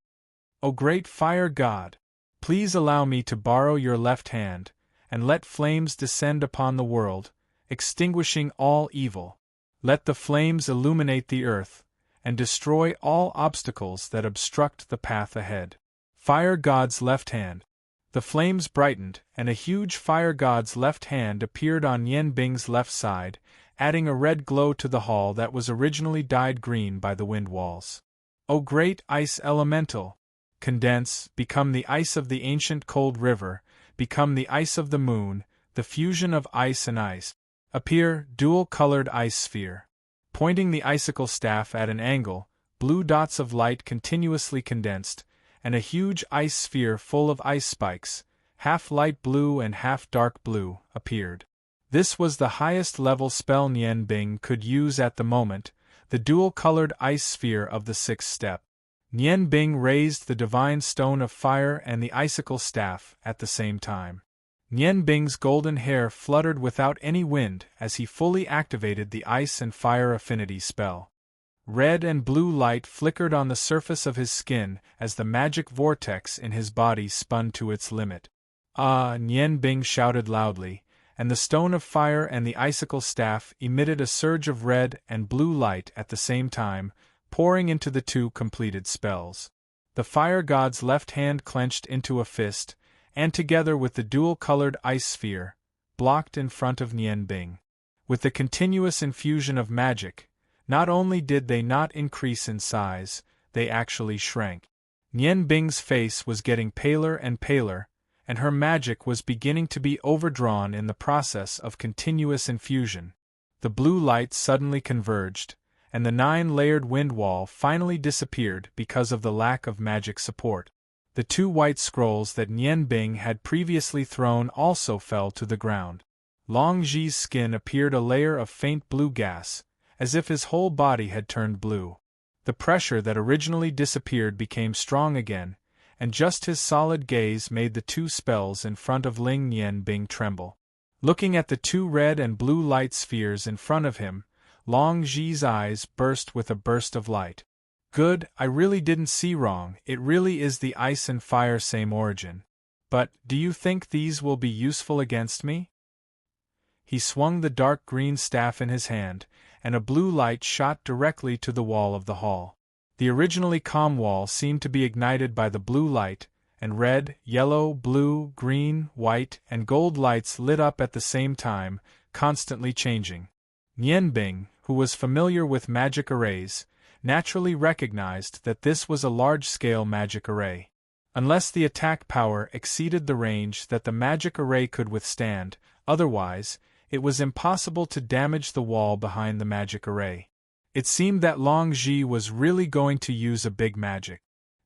O great fire god! Please allow me to borrow your left hand, and let flames descend upon the world, extinguishing all evil. Let the flames illuminate the earth, and destroy all obstacles that obstruct the path ahead. Fire god's left hand. The flames brightened, and a huge fire god's left hand appeared on Nianbing's left side, adding a red glow to the hall that was originally dyed green by the wind walls. O great ice elemental! Condense, become the ice of the ancient cold river, become the ice of the moon, the fusion of ice and ice. Appear, dual-colored ice sphere. Pointing the icicle staff at an angle, blue dots of light continuously condensed, and a huge ice sphere full of ice spikes, half light blue and half dark blue, appeared. This was the highest level spell Nianbing could use at the moment, the dual-colored ice sphere of the 6th step. Nianbing raised the divine stone of fire and the icicle staff at the same time. Nianbing's golden hair fluttered without any wind as he fully activated the ice and fire affinity spell. Red and blue light flickered on the surface of his skin as the magic vortex in his body spun to its limit. Ah! Nianbing shouted loudly, and the stone of fire and the icicle staff emitted a surge of red and blue light at the same time, pouring into the 2 completed spells. The fire god's left hand clenched into a fist, and together with the dual-colored ice sphere, blocked in front of Nianbing. With the continuous infusion of magic, not only did they not increase in size, they actually shrank. Nianbing's face was getting paler and paler, and her magic was beginning to be overdrawn in the process of continuous infusion. The blue lights suddenly converged, and the 9-layered wind wall finally disappeared because of the lack of magic support. The 2 white scrolls that Nianbing had previously thrown also fell to the ground. Long Ji's skin appeared a layer of faint blue gas, as if his whole body had turned blue. The pressure that originally disappeared became strong again, and just his solid gaze made the 2 spells in front of Ling Nianbing tremble. Looking at the 2 red and blue light spheres in front of him, Long Ji's eyes burst with a burst of light. Good, I really didn't see wrong, it really is the ice and fire same origin. But, do you think these will be useful against me? He swung the dark green staff in his hand, and a blue light shot directly to the wall of the hall. The originally calm wall seemed to be ignited by the blue light, and red, yellow, blue, green, white, and gold lights lit up at the same time, constantly changing. Nianbing, who was familiar with magic arrays, naturally recognized that this was a large-scale magic array. Unless the attack power exceeded the range that the magic array could withstand, otherwise, it was impossible to damage the wall behind the magic array. It seemed that Long Ji was really going to use a big magic.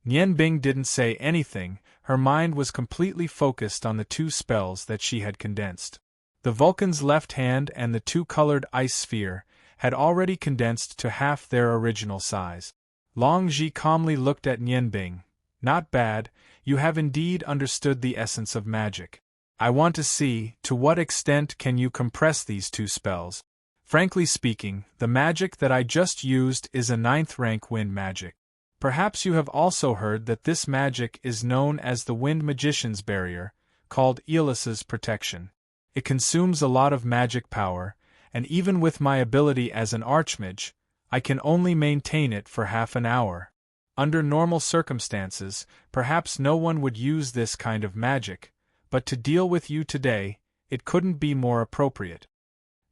Nianbing didn't say anything, her mind was completely focused on the 2 spells that she had condensed. The Vulcan's left hand and the 2-colored ice sphere had already condensed to half their original size. Long Ji calmly looked at Nianbing. Not bad, you have indeed understood the essence of magic. I want to see, to what extent can you compress these 2 spells? Frankly speaking, the magic that I just used is a 9th-rank wind magic. Perhaps you have also heard that this magic is known as the Wind Magician's Barrier, called Aeolus's Protection. It consumes a lot of magic power, and even with my ability as an archmage, I can only maintain it for half an hour. Under normal circumstances, perhaps no one would use this kind of magic, but to deal with you today, it couldn't be more appropriate.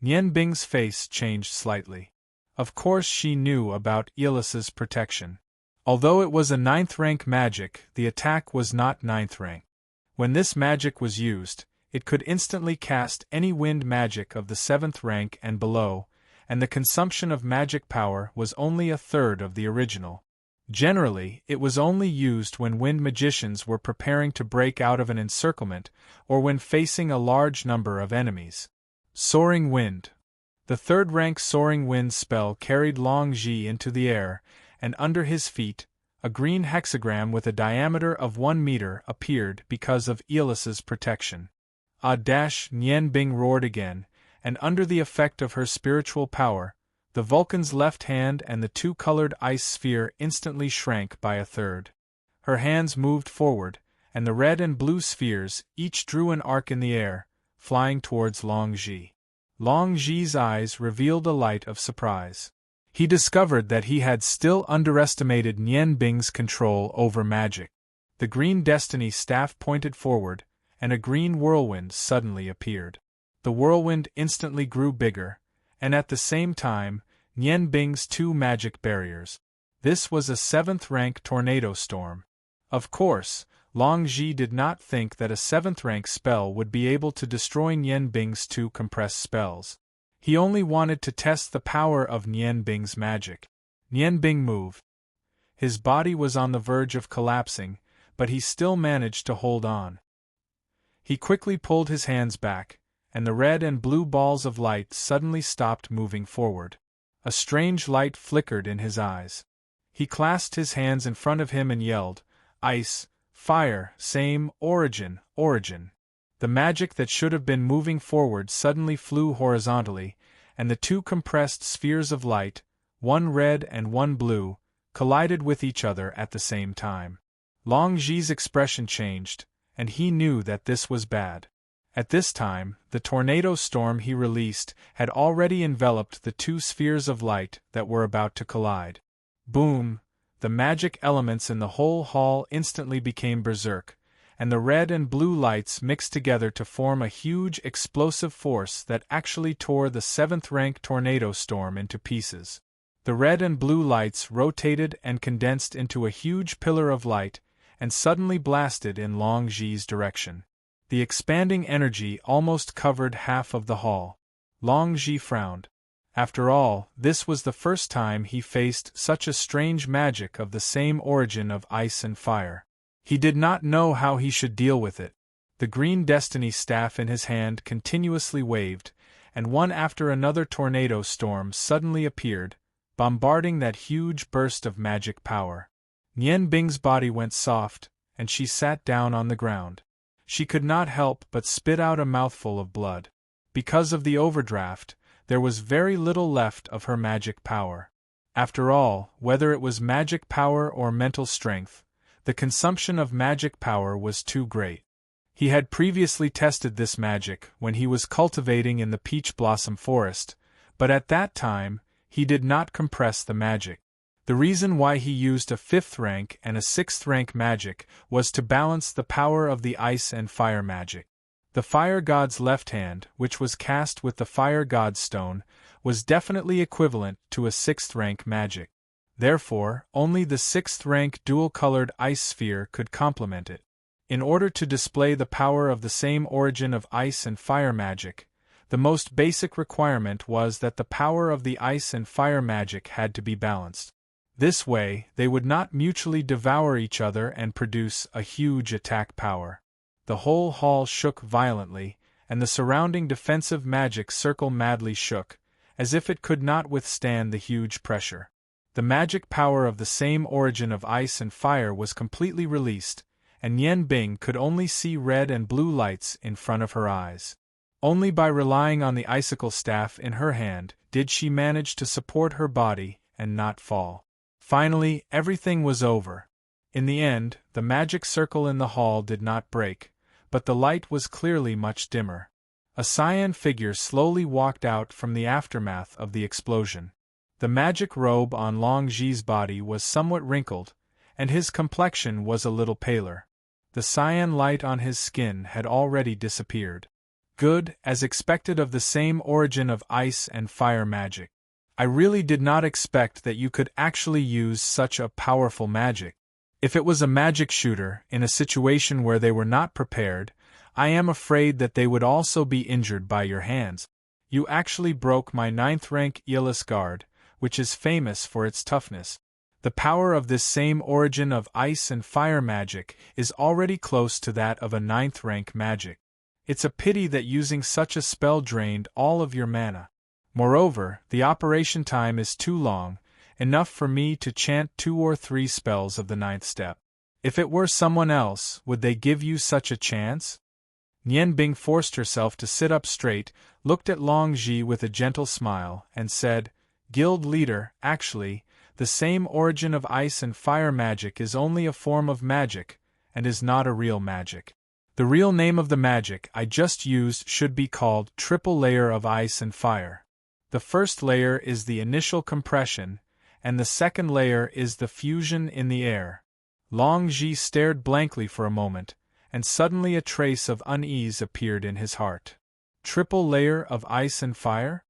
Nian Bing's face changed slightly. Of course she knew about Elisa's protection. Although it was a 9th rank magic, the attack was not 9th rank. When this magic was used, it could instantly cast any wind magic of the 7th rank and below, and the consumption of magic power was only a third of the original. Generally, it was only used when wind magicians were preparing to break out of an encirclement or when facing a large number of enemies. Soaring Wind. The 3rd rank Soaring Wind spell carried Long Ji into the air, and under his feet, a green hexagram with a diameter of 1 meter appeared because of Elisa's protection. Nian Bing roared again, and under the effect of her spiritual power, the Vulcan's left hand and the 2-colored ice sphere instantly shrank by a third. Her hands moved forward, and the red and blue spheres each drew an arc in the air, flying towards Long Ji. Long Ji's eyes revealed a light of surprise. He discovered that he had still underestimated Nian Bing's control over magic. The green destiny staff pointed forward, and a green whirlwind suddenly appeared. The whirlwind instantly grew bigger, and at the same time, Nian Bing's 2 magic barriers. This was a 7th rank tornado storm. Of course, Long Ji did not think that a 7th rank spell would be able to destroy Nian Bing's 2 compressed spells. He only wanted to test the power of Nian Bing's magic. Nian Bing moved. His body was on the verge of collapsing, but he still managed to hold on. He quickly pulled his hands back, and the red and blue balls of light suddenly stopped moving forward. A strange light flickered in his eyes. He clasped his hands in front of him and yelled, "Icefire, same origin, origin." The magic that should have been moving forward suddenly flew horizontally, and the 2 compressed spheres of light, one red and one blue, collided with each other at the same time. Long Ji's expression changed, and he knew that this was bad. At this time, the tornado storm he released had already enveloped the 2 spheres of light that were about to collide. Boom! The magic elements in the whole hall instantly became berserk, and the red and blue lights mixed together to form a huge explosive force that actually tore the 7th rank tornado storm into pieces. The red and blue lights rotated and condensed into a huge pillar of light, and suddenly blasted in Long Ji's direction. The expanding energy almost covered half of the hall. Long Ji frowned. After all, this was the first time he faced such a strange magic of the same origin of ice and fire. He did not know how he should deal with it. The green destiny staff in his hand continuously waved, and one after another tornado storm suddenly appeared, bombarding that huge burst of magic power. Nian Bing's body went soft, and she sat down on the ground. She could not help but spit out a mouthful of blood. Because of the overdraft, there was very little left of her magic power. After all, whether it was magic power or mental strength, the consumption of magic power was too great. He had previously tested this magic when he was cultivating in the Peach Blossom Forest, but at that time, he did not compress the magic. The reason why he used a 5th rank and a 6th rank magic was to balance the power of the ice and fire magic. The fire god's left hand, which was cast with the fire god's stone, was definitely equivalent to a 6th rank magic. Therefore, only the 6th rank dual-colored ice sphere could complement it. In order to display the power of the same origin of ice and fire magic, the most basic requirement was that the power of the ice and fire magic had to be balanced. This way, they would not mutually devour each other and produce a huge attack power. The whole hall shook violently, and the surrounding defensive magic circle madly shook, as if it could not withstand the huge pressure. The magic power of the same origin of ice and fire was completely released, and Nian Bing could only see red and blue lights in front of her eyes. Only by relying on the icicle staff in her hand did she manage to support her body and not fall. Finally, everything was over. In the end, the magic circle in the hall did not break, but the light was clearly much dimmer. A cyan figure slowly walked out from the aftermath of the explosion. The magic robe on Long Ji's body was somewhat wrinkled, and his complexion was a little paler. The cyan light on his skin had already disappeared. Good, as expected, of the same origin of ice and fire magic. I really did not expect that you could actually use such a powerful magic. If it was a magic shooter, in a situation where they were not prepared, I am afraid that they would also be injured by your hands. You actually broke my 9th rank Eelis guard, which is famous for its toughness. The power of this same origin of ice and fire magic is already close to that of a 9th rank magic. It's a pity that using such a spell drained all of your mana. Moreover, the operation time is too long, enough for me to chant 2 or 3 spells of the 9th step. If it were someone else, would they give you such a chance? Nian Bing forced herself to sit up straight, looked at Long Ji with a gentle smile, and said, Guild leader, actually, the same origin of ice and fire magic is only a form of magic, and is not a real magic. The real name of the magic I just used should be called triple layer of ice and fire. The first layer is the initial compression, and the second layer is the fusion in the air. Long Ji stared blankly for a moment, and suddenly a trace of unease appeared in his heart. Triple layer of ice and fire?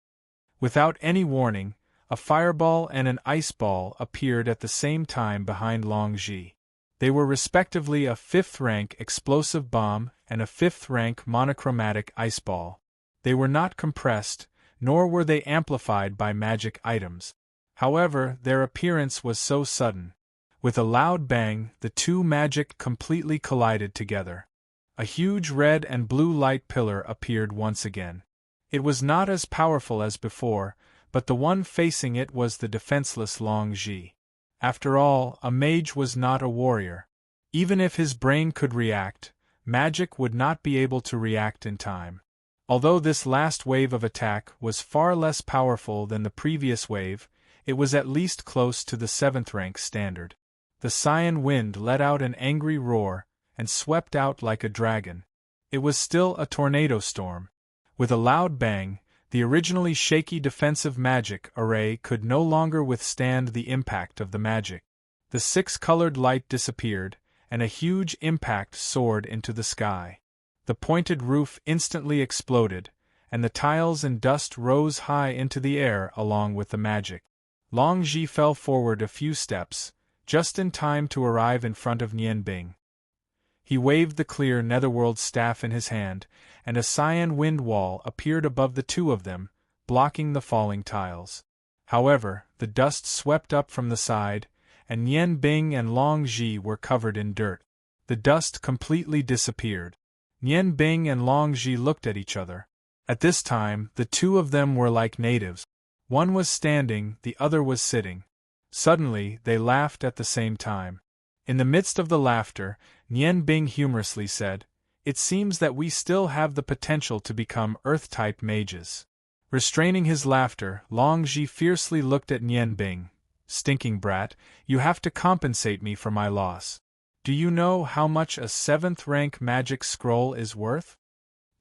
Without any warning, a fireball and an ice ball appeared at the same time behind Long Ji. They were respectively a 5th rank explosive bomb and a 5th rank monochromatic ice ball. They were not compressed, nor were they amplified by magic items. However, their appearance was so sudden. With a loud bang, the two magic completely collided together. A huge red and blue light pillar appeared once again. It was not as powerful as before, but the one facing it was the defenseless Long Ji. After all, a mage was not a warrior. Even if his brain could react, magic would not be able to react in time. Although this last wave of attack was far less powerful than the previous wave, it was at least close to the 7th rank standard. The cyan wind let out an angry roar, and swept out like a dragon. It was still a tornado storm. With a loud bang, the originally shaky defensive magic array could no longer withstand the impact of the magic. The 6-colored light disappeared, and a huge impact soared into the sky. The pointed roof instantly exploded, and the tiles and dust rose high into the air along with the magic. Long Ji fell forward a few steps, just in time to arrive in front of Nian Bing. He waved the clear netherworld staff in his hand, and a cyan wind wall appeared above the two of them, blocking the falling tiles. However, the dust swept up from the side, and Nian Bing and Long Ji were covered in dirt. The dust completely disappeared. Nian Bing and Long Ji looked at each other. At this time, the two of them were like natives. One was standing, the other was sitting. Suddenly, they laughed at the same time. In the midst of the laughter, Nian Bing humorously said, "It seems that we still have the potential to become Earth-type mages." Restraining his laughter, Long Ji fiercely looked at Nian Bing. "Stinking brat, you have to compensate me for my loss. Do you know how much a 7th rank magic scroll is worth?"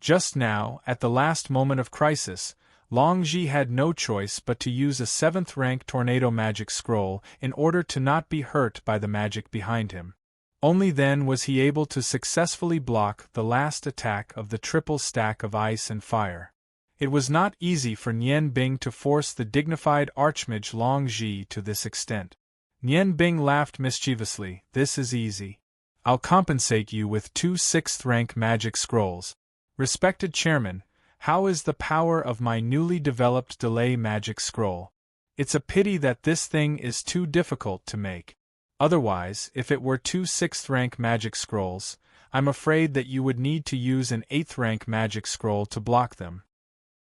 Just now, at the last moment of crisis, Long Ji had no choice but to use a 7th rank tornado magic scroll in order to not be hurt by the magic behind him. Only then was he able to successfully block the last attack of the triple stack of ice and fire. It was not easy for Nian Bing to force the dignified archmage Long Ji to this extent. Nian Bing laughed mischievously. "This is easy. I'll compensate you with 2 6th rank magic scrolls. Respected chairman, how is the power of my newly developed delay magic scroll? It's a pity that this thing is too difficult to make. Otherwise, if it were 2 6th rank magic scrolls, I'm afraid that you would need to use an 8th rank magic scroll to block them."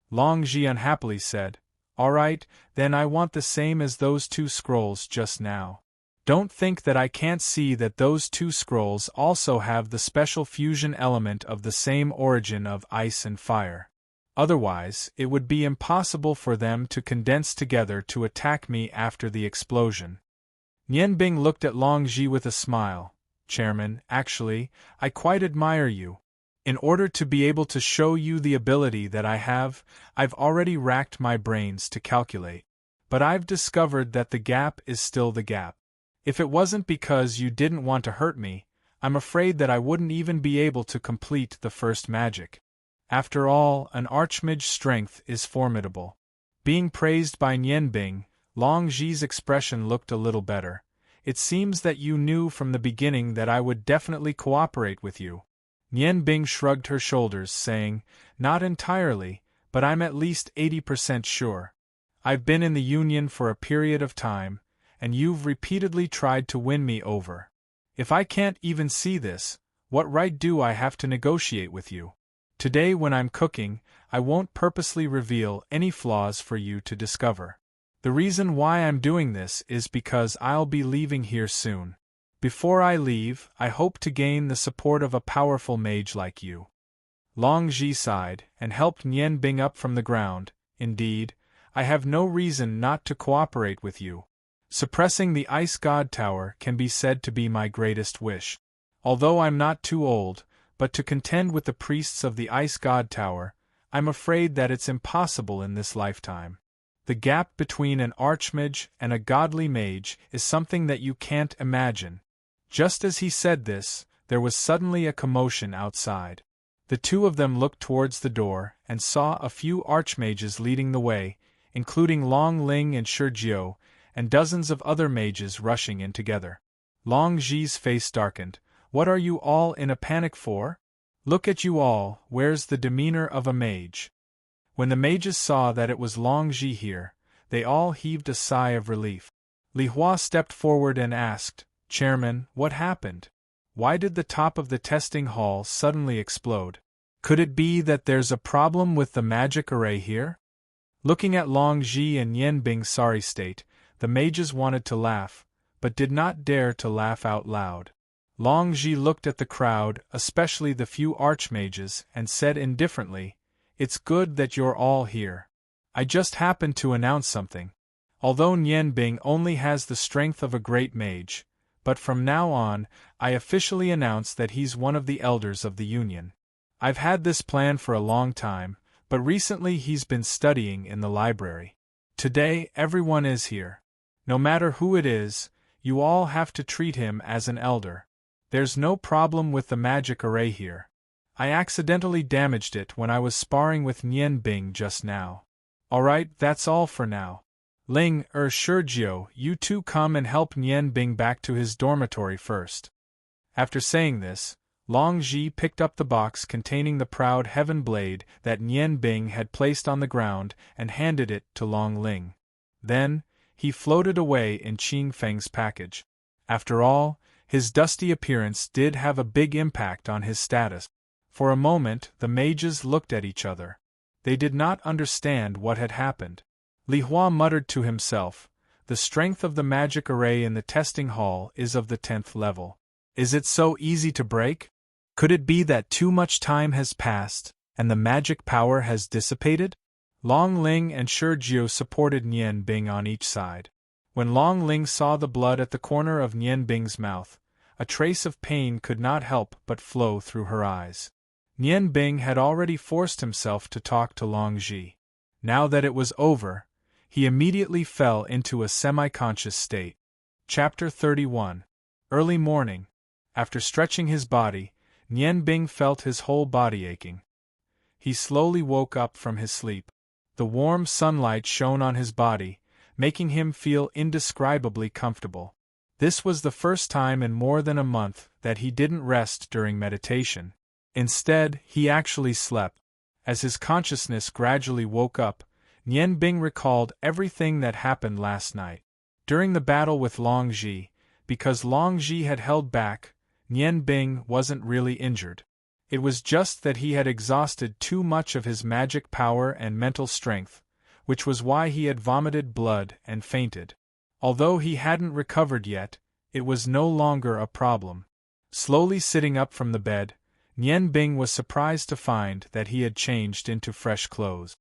Long Ji unhappily said, "All right, then I want the same as those 2 scrolls just now. Don't think that I can't see that those 2 scrolls also have the special fusion element of the same origin of ice and fire. Otherwise, it would be impossible for them to condense together to attack me after the explosion." Nian Bing looked at Long Ji with a smile. "Chairman, actually, I quite admire you. In order to be able to show you the ability that I have, I've already racked my brains to calculate. But I've discovered that the gap is still the gap. If it wasn't because you didn't want to hurt me, I'm afraid that I wouldn't even be able to complete the first magic. After all, an archmage's strength is formidable. Being praised by Nianbing, Long Ji's expression looked a little better. It seems that you knew from the beginning that I would definitely cooperate with you. Nianbing shrugged her shoulders, saying, "Not entirely, but I'm at least 80% sure. I've been in the Union for a period of time, and you've repeatedly tried to win me over. If I can't even see this, what right do I have to negotiate with you? Today when I'm cooking, I won't purposely reveal any flaws for you to discover. The reason why I'm doing this is because I'll be leaving here soon. Before I leave, I hope to gain the support of a powerful mage like you." Long Ji sighed, and helped Nianbing up from the ground. "Indeed, I have no reason not to cooperate with you. Suppressing the Ice God Tower can be said to be my greatest wish. Although I'm not too old, but to contend with the priests of the Ice God Tower, I'm afraid that it's impossible in this lifetime. The gap between an archmage and a godly mage is something that you can't imagine." Just as he said this, there was suddenly a commotion outside. The two of them looked towards the door and saw a few archmages leading the way, including Long Ling and Shurjiu, and dozens of other mages rushing in together. Long Ji's face darkened. "What are you all in a panic for? Look at you all, where's the demeanor of a mage?" When the mages saw that it was Long Ji here, they all heaved a sigh of relief. Li Hua stepped forward and asked, "Chairman, what happened? Why did the top of the testing hall suddenly explode? Could it be that there's a problem with the magic array here?" Looking at Long Ji and Nianbing's sorry state, the mages wanted to laugh, but did not dare to laugh out loud. Long Ji looked at the crowd, especially the few archmages, and said indifferently, "It's good that you're all here. I just happened to announce something. Although Nianbing only has the strength of a great mage, but from now on, I officially announce that he's one of the elders of the Union. I've had this plan for a long time, but recently he's been studying in the library. Today, everyone is here. No matter who it is, you all have to treat him as an elder. There's no problem with the magic array here. I accidentally damaged it when I was sparring with Nianbing just now. Alright, that's all for now. Ling, Shurjiu, you two come and help Nianbing back to his dormitory first." After saying this, Long Ji picked up the box containing the proud heaven blade that Nianbing had placed on the ground and handed it to Long Ling. Then, he floated away in Qing Feng's package. After all, his dusty appearance did have a big impact on his status. For a moment, the mages looked at each other. They did not understand what had happened. Li Hua muttered to himself, "The strength of the magic array in the testing hall is of the 10th level. Is it so easy to break? Could it be that too much time has passed, and the magic power has dissipated?" Long Ling and Shurjiu supported Nianbing on each side. When Long Ling saw the blood at the corner of Nianbing's mouth, a trace of pain could not help but flow through her eyes. Nianbing had already forced himself to talk to Long Ji. Now that it was over, he immediately fell into a semi-conscious state. Chapter 31. Early morning. After stretching his body, Nianbing felt his whole body aching. He slowly woke up from his sleep. The warm sunlight shone on his body, making him feel indescribably comfortable. This was the first time in more than a month that he didn't rest during meditation. Instead, he actually slept. As his consciousness gradually woke up, Nianbing recalled everything that happened last night. During the battle with Long Ji, because Long Ji had held back, Nianbing wasn't really injured. It was just that he had exhausted too much of his magic power and mental strength, which was why he had vomited blood and fainted. Although he hadn't recovered yet, it was no longer a problem. Slowly sitting up from the bed, Nianbing was surprised to find that he had changed into fresh clothes.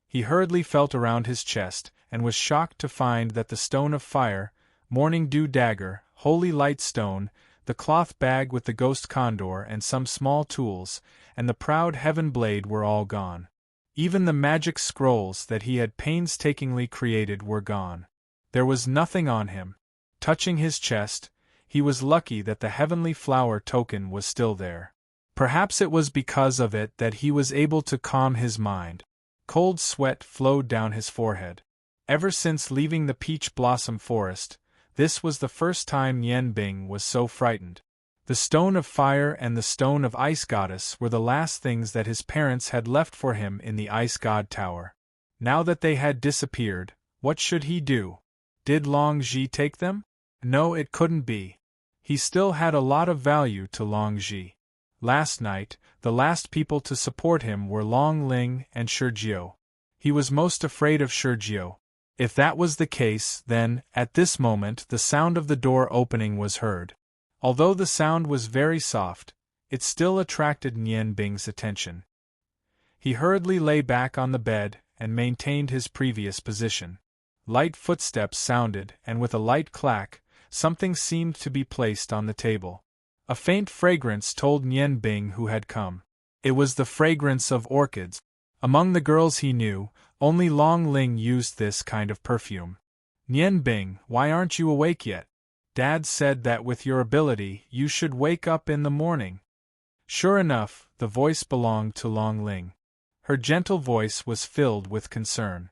He hurriedly felt around his chest and was shocked to find that the stone of fire, morning dew dagger, holy light stone, the cloth bag with the ghost condor and some small tools, and the proud heaven blade were all gone. Even the magic scrolls that he had painstakingly created were gone. There was nothing on him. touching his chest. He was lucky that the heavenly flower token was still there. Perhaps it was because of it that he was able to calm his mind. Cold sweat flowed down his forehead. Ever since leaving the peach blossom forest, this was the first time Nian Bing was so frightened. The stone of fire and the stone of ice goddess were the last things that his parents had left for him in the ice god tower. Now that they had disappeared, what should he do? Did Long Ji take them? No, it couldn't be. He still had a lot of value to Long Ji. Last night, the last people to support him were Long Ling and Shijiao. He was most afraid of Shijiao. If that was the case, then, at this moment, the sound of the door opening was heard. Although the sound was very soft, it still attracted Nian Bing's attention. He hurriedly lay back on the bed and maintained his previous position. Light footsteps sounded, and with a light clack, something seemed to be placed on the table. A faint fragrance told Nian Bing who had come. It was the fragrance of orchids. Among the girls he knew, only Long Ling used this kind of perfume. Nian Bing, why aren't you awake yet? Dad said that with your ability, you should wake up in the morning. Sure enough, the voice belonged to Long Ling. Her gentle voice was filled with concern.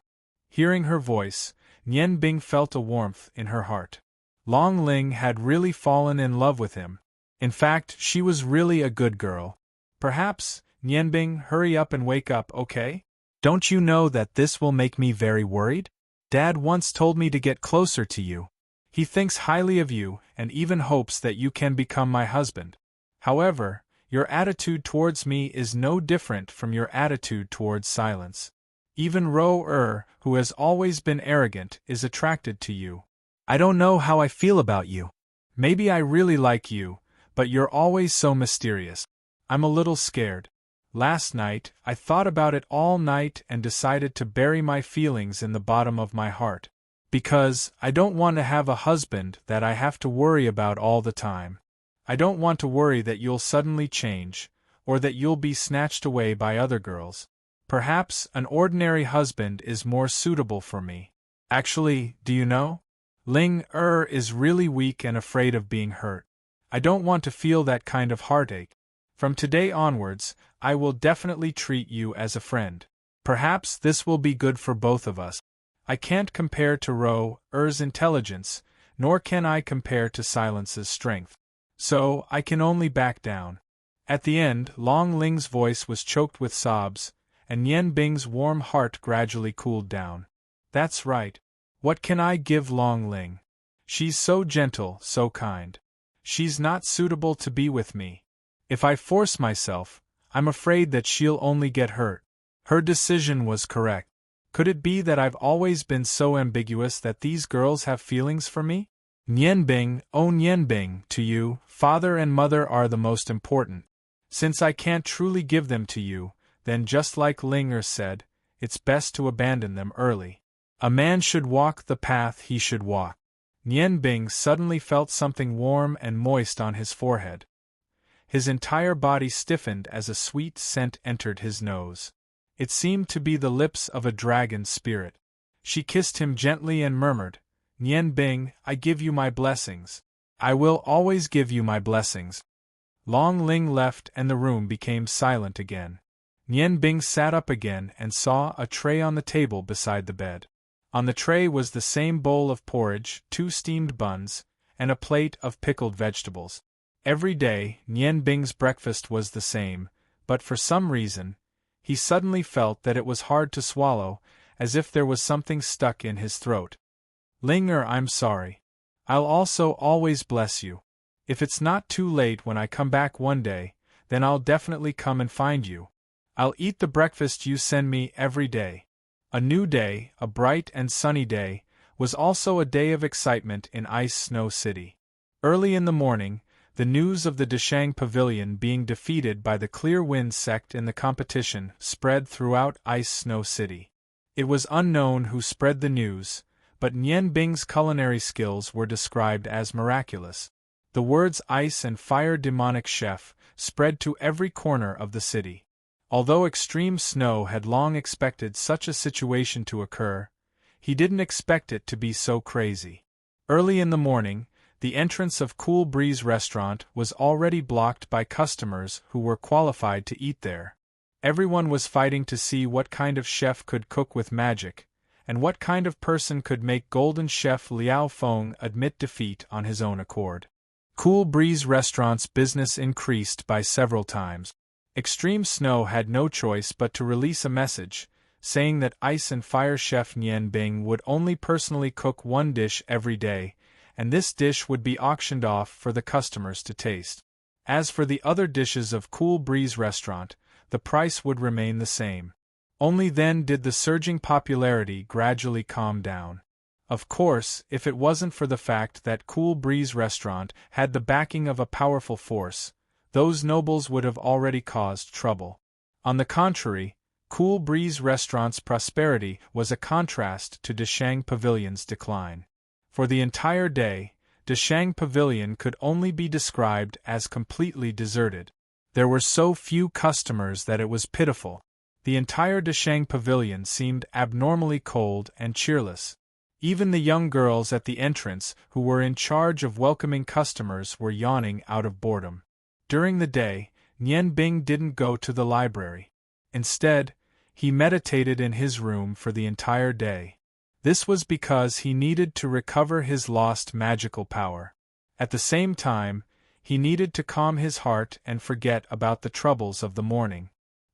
Hearing her voice, Nian Bing felt a warmth in her heart. Long Ling had really fallen in love with him. In fact, she was really a good girl. Perhaps, Nian Bing, hurry up and wake up, okay? Don't you know that this will make me very worried? Dad once told me to get closer to you. He thinks highly of you and even hopes that you can become my husband. However, your attitude towards me is no different from your attitude towards silence. Even Ro who has always been arrogant, is attracted to you. I don't know how I feel about you. Maybe I really like you, but you're always so mysterious. I'm a little scared. Last night, I thought about it all night and decided to bury my feelings in the bottom of my heart. Because I don't want to have a husband that I have to worry about all the time. I don't want to worry that you'll suddenly change, or that you'll be snatched away by other girls. Perhaps an ordinary husband is more suitable for me. Actually, do you know? Ling is really weak and afraid of being hurt. I don't want to feel that kind of heartache. From today onwards, I will definitely treat you as a friend. Perhaps this will be good for both of us. I can't compare to Ro-er's intelligence, nor can I compare to Silence's strength. So, I can only back down. At the end, Long Ling's voice was choked with sobs, and Nian Bing's warm heart gradually cooled down. That's right. What can I give Long Ling? She's so gentle, so kind. She's not suitable to be with me. If I force myself, I'm afraid that she'll only get hurt. Her decision was correct. Could it be that I've always been so ambiguous that these girls have feelings for me? Nian Bing, oh Nian Bing, to you, father and mother are the most important. Since I can't truly give them to you, then just like Ling said, it's best to abandon them early. A man should walk the path he should walk. Nian Bing suddenly felt something warm and moist on his forehead. His entire body stiffened as a sweet scent entered his nose. It seemed to be the lips of a dragon spirit. She kissed him gently and murmured, Nian Bing, I give you my blessings. I will always give you my blessings. Long Ling left and the room became silent again. Nian Bing sat up again and saw a tray on the table beside the bed. On the tray was the same bowl of porridge, 2 steamed buns, and a plate of pickled vegetables. Every day, Nian Bing's breakfast was the same, but for some reason, he suddenly felt that it was hard to swallow, as if there was something stuck in his throat. Ling I'm sorry. I'll also always bless you. If it's not too late when I come back one day, then I'll definitely come and find you. I'll eat the breakfast you send me every day. A new day, a bright and sunny day, was also a day of excitement in Ice Snow City. Early in the morning, the news of the Deshang Pavilion being defeated by the Clear Wind sect in the competition spread throughout Ice Snow City. It was unknown who spread the news, but Nian Bing's culinary skills were described as miraculous. The words ice and fire demonic chef spread to every corner of the city. Although Extreme Snow had long expected such a situation to occur, he didn't expect it to be so crazy. Early in the morning, the entrance of Cool Breeze restaurant was already blocked by customers who were qualified to eat there. Everyone was fighting to see what kind of chef could cook with magic, and what kind of person could make Golden Chef Liao Feng admit defeat on his own accord. Cool Breeze restaurant's business increased by several times. Extreme Snow had no choice but to release a message, saying that Ice and Fire chef Nian Bing would only personally cook one dish every day, and this dish would be auctioned off for the customers to taste. As for the other dishes of Cool Breeze restaurant, the price would remain the same. Only then did the surging popularity gradually calm down. Of course, if it wasn't for the fact that Cool Breeze restaurant had the backing of a powerful force, those nobles would have already caused trouble. On the contrary, Cool Breeze restaurant's prosperity was a contrast to Deshang Pavilion's decline. For the entire day, Deshang Pavilion could only be described as completely deserted. There were so few customers that it was pitiful. The entire Deshang Pavilion seemed abnormally cold and cheerless. Even the young girls at the entrance who were in charge of welcoming customers were yawning out of boredom. During the day, Nian Bing didn't go to the library. Instead, he meditated in his room for the entire day. This was because he needed to recover his lost magical power. At the same time, he needed to calm his heart and forget about the troubles of the morning.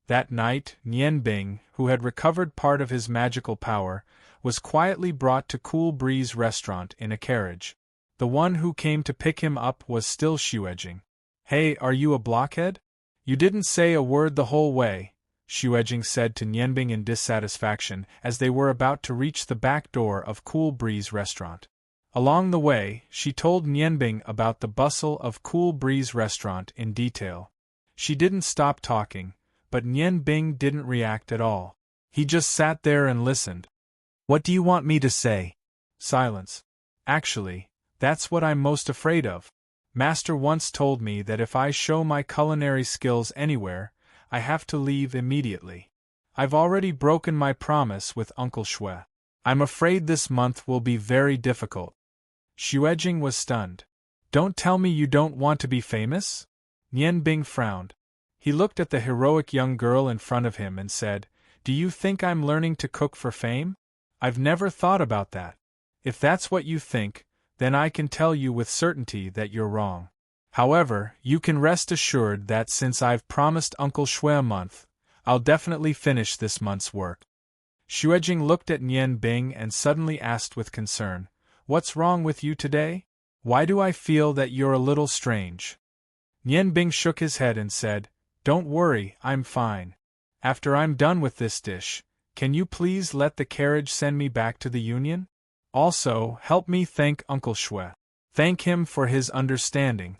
That night, Nian Bing, who had recovered part of his magical power, was quietly brought to Cool Breeze restaurant in a carriage. The one who came to pick him up was still Xuejing. "Hey, are you a blockhead? You didn't say a word the whole way," Xuejing said to Nianbing in dissatisfaction as they were about to reach the back door of Cool Breeze restaurant. Along the way, she told Nianbing about the bustle of Cool Breeze restaurant in detail. She didn't stop talking, but Nianbing didn't react at all. He just sat there and listened. "What do you want me to say?" Silence. "Actually, that's what I'm most afraid of. Master once told me that if I show my culinary skills anywhere, I have to leave immediately. I've already broken my promise with Uncle Shui. I'm afraid this month will be very difficult." Xuejing was stunned. "Don't tell me you don't want to be famous?" Nianbing frowned. He looked at the heroic young girl in front of him and said, "Do you think I'm learning to cook for fame? I've never thought about that. If that's what you think, then I can tell you with certainty that you're wrong. However, you can rest assured that since I've promised Uncle Shui a month, I'll definitely finish this month's work." Xuejing looked at Nian Bing and suddenly asked with concern, "What's wrong with you today? Why do I feel that you're a little strange?" Nian Bing shook his head and said, "Don't worry, I'm fine. After I'm done with this dish, can you please let the carriage send me back to the Union? Also, help me thank Uncle Shui. Thank him for his understanding."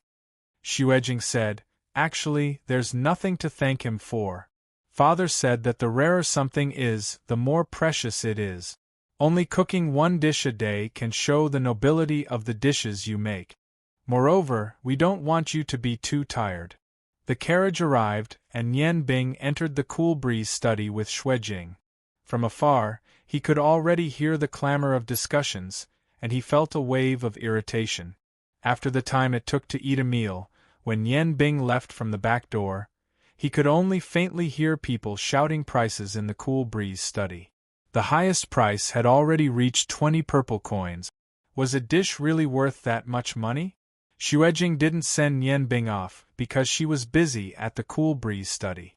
Xuejing said, "Actually, there's nothing to thank him for. Father said that the rarer something is, the more precious it is. Only cooking one dish a day can show the nobility of the dishes you make. Moreover, we don't want you to be too tired." The carriage arrived, and Nian Bing entered the Cool Breeze study with Xuejing. From afar, he could already hear the clamor of discussions, and he felt a wave of irritation. After the time it took to eat a meal, when Nian Bing left from the back door, he could only faintly hear people shouting prices in the Cool Breeze study. The highest price had already reached 20 purple coins. Was a dish really worth that much money? Xuejing didn't send Nian Bing off because she was busy at the Cool Breeze study.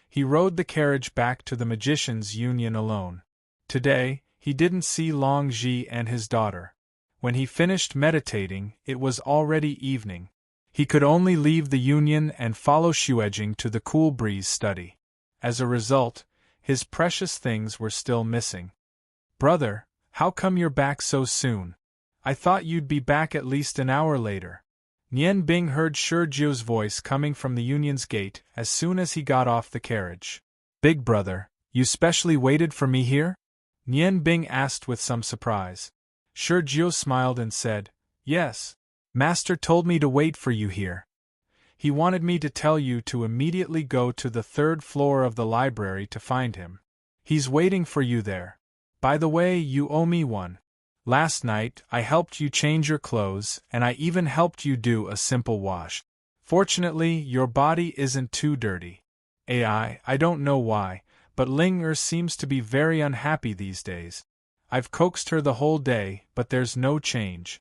He rode the carriage back to the Magician's Union alone. Today, he didn't see Long Ji and his daughter. When he finished meditating, it was already evening. He could only leave the Union and follow Xuejing to the Cool Breeze study. As a result, his precious things were still missing. "Brother, how come you're back so soon? I thought you'd be back at least an hour later." Nian Bing heard Shijio's voice coming from the Union's gate as soon as he got off the carriage. "Big brother, you specially waited for me here?" Nian Bing asked with some surprise. Shijio smiled and said, "Yes. Master told me to wait for you here. He wanted me to tell you to immediately go to the 3rd floor of the library to find him. He's waiting for you there. By the way, you owe me one." Last night, I helped you change your clothes, and I even helped you do a simple wash. Fortunately, your body isn't too dirty. I don't know why, but Ling seems to be very unhappy these days. I've coaxed her the whole day, but there's no change.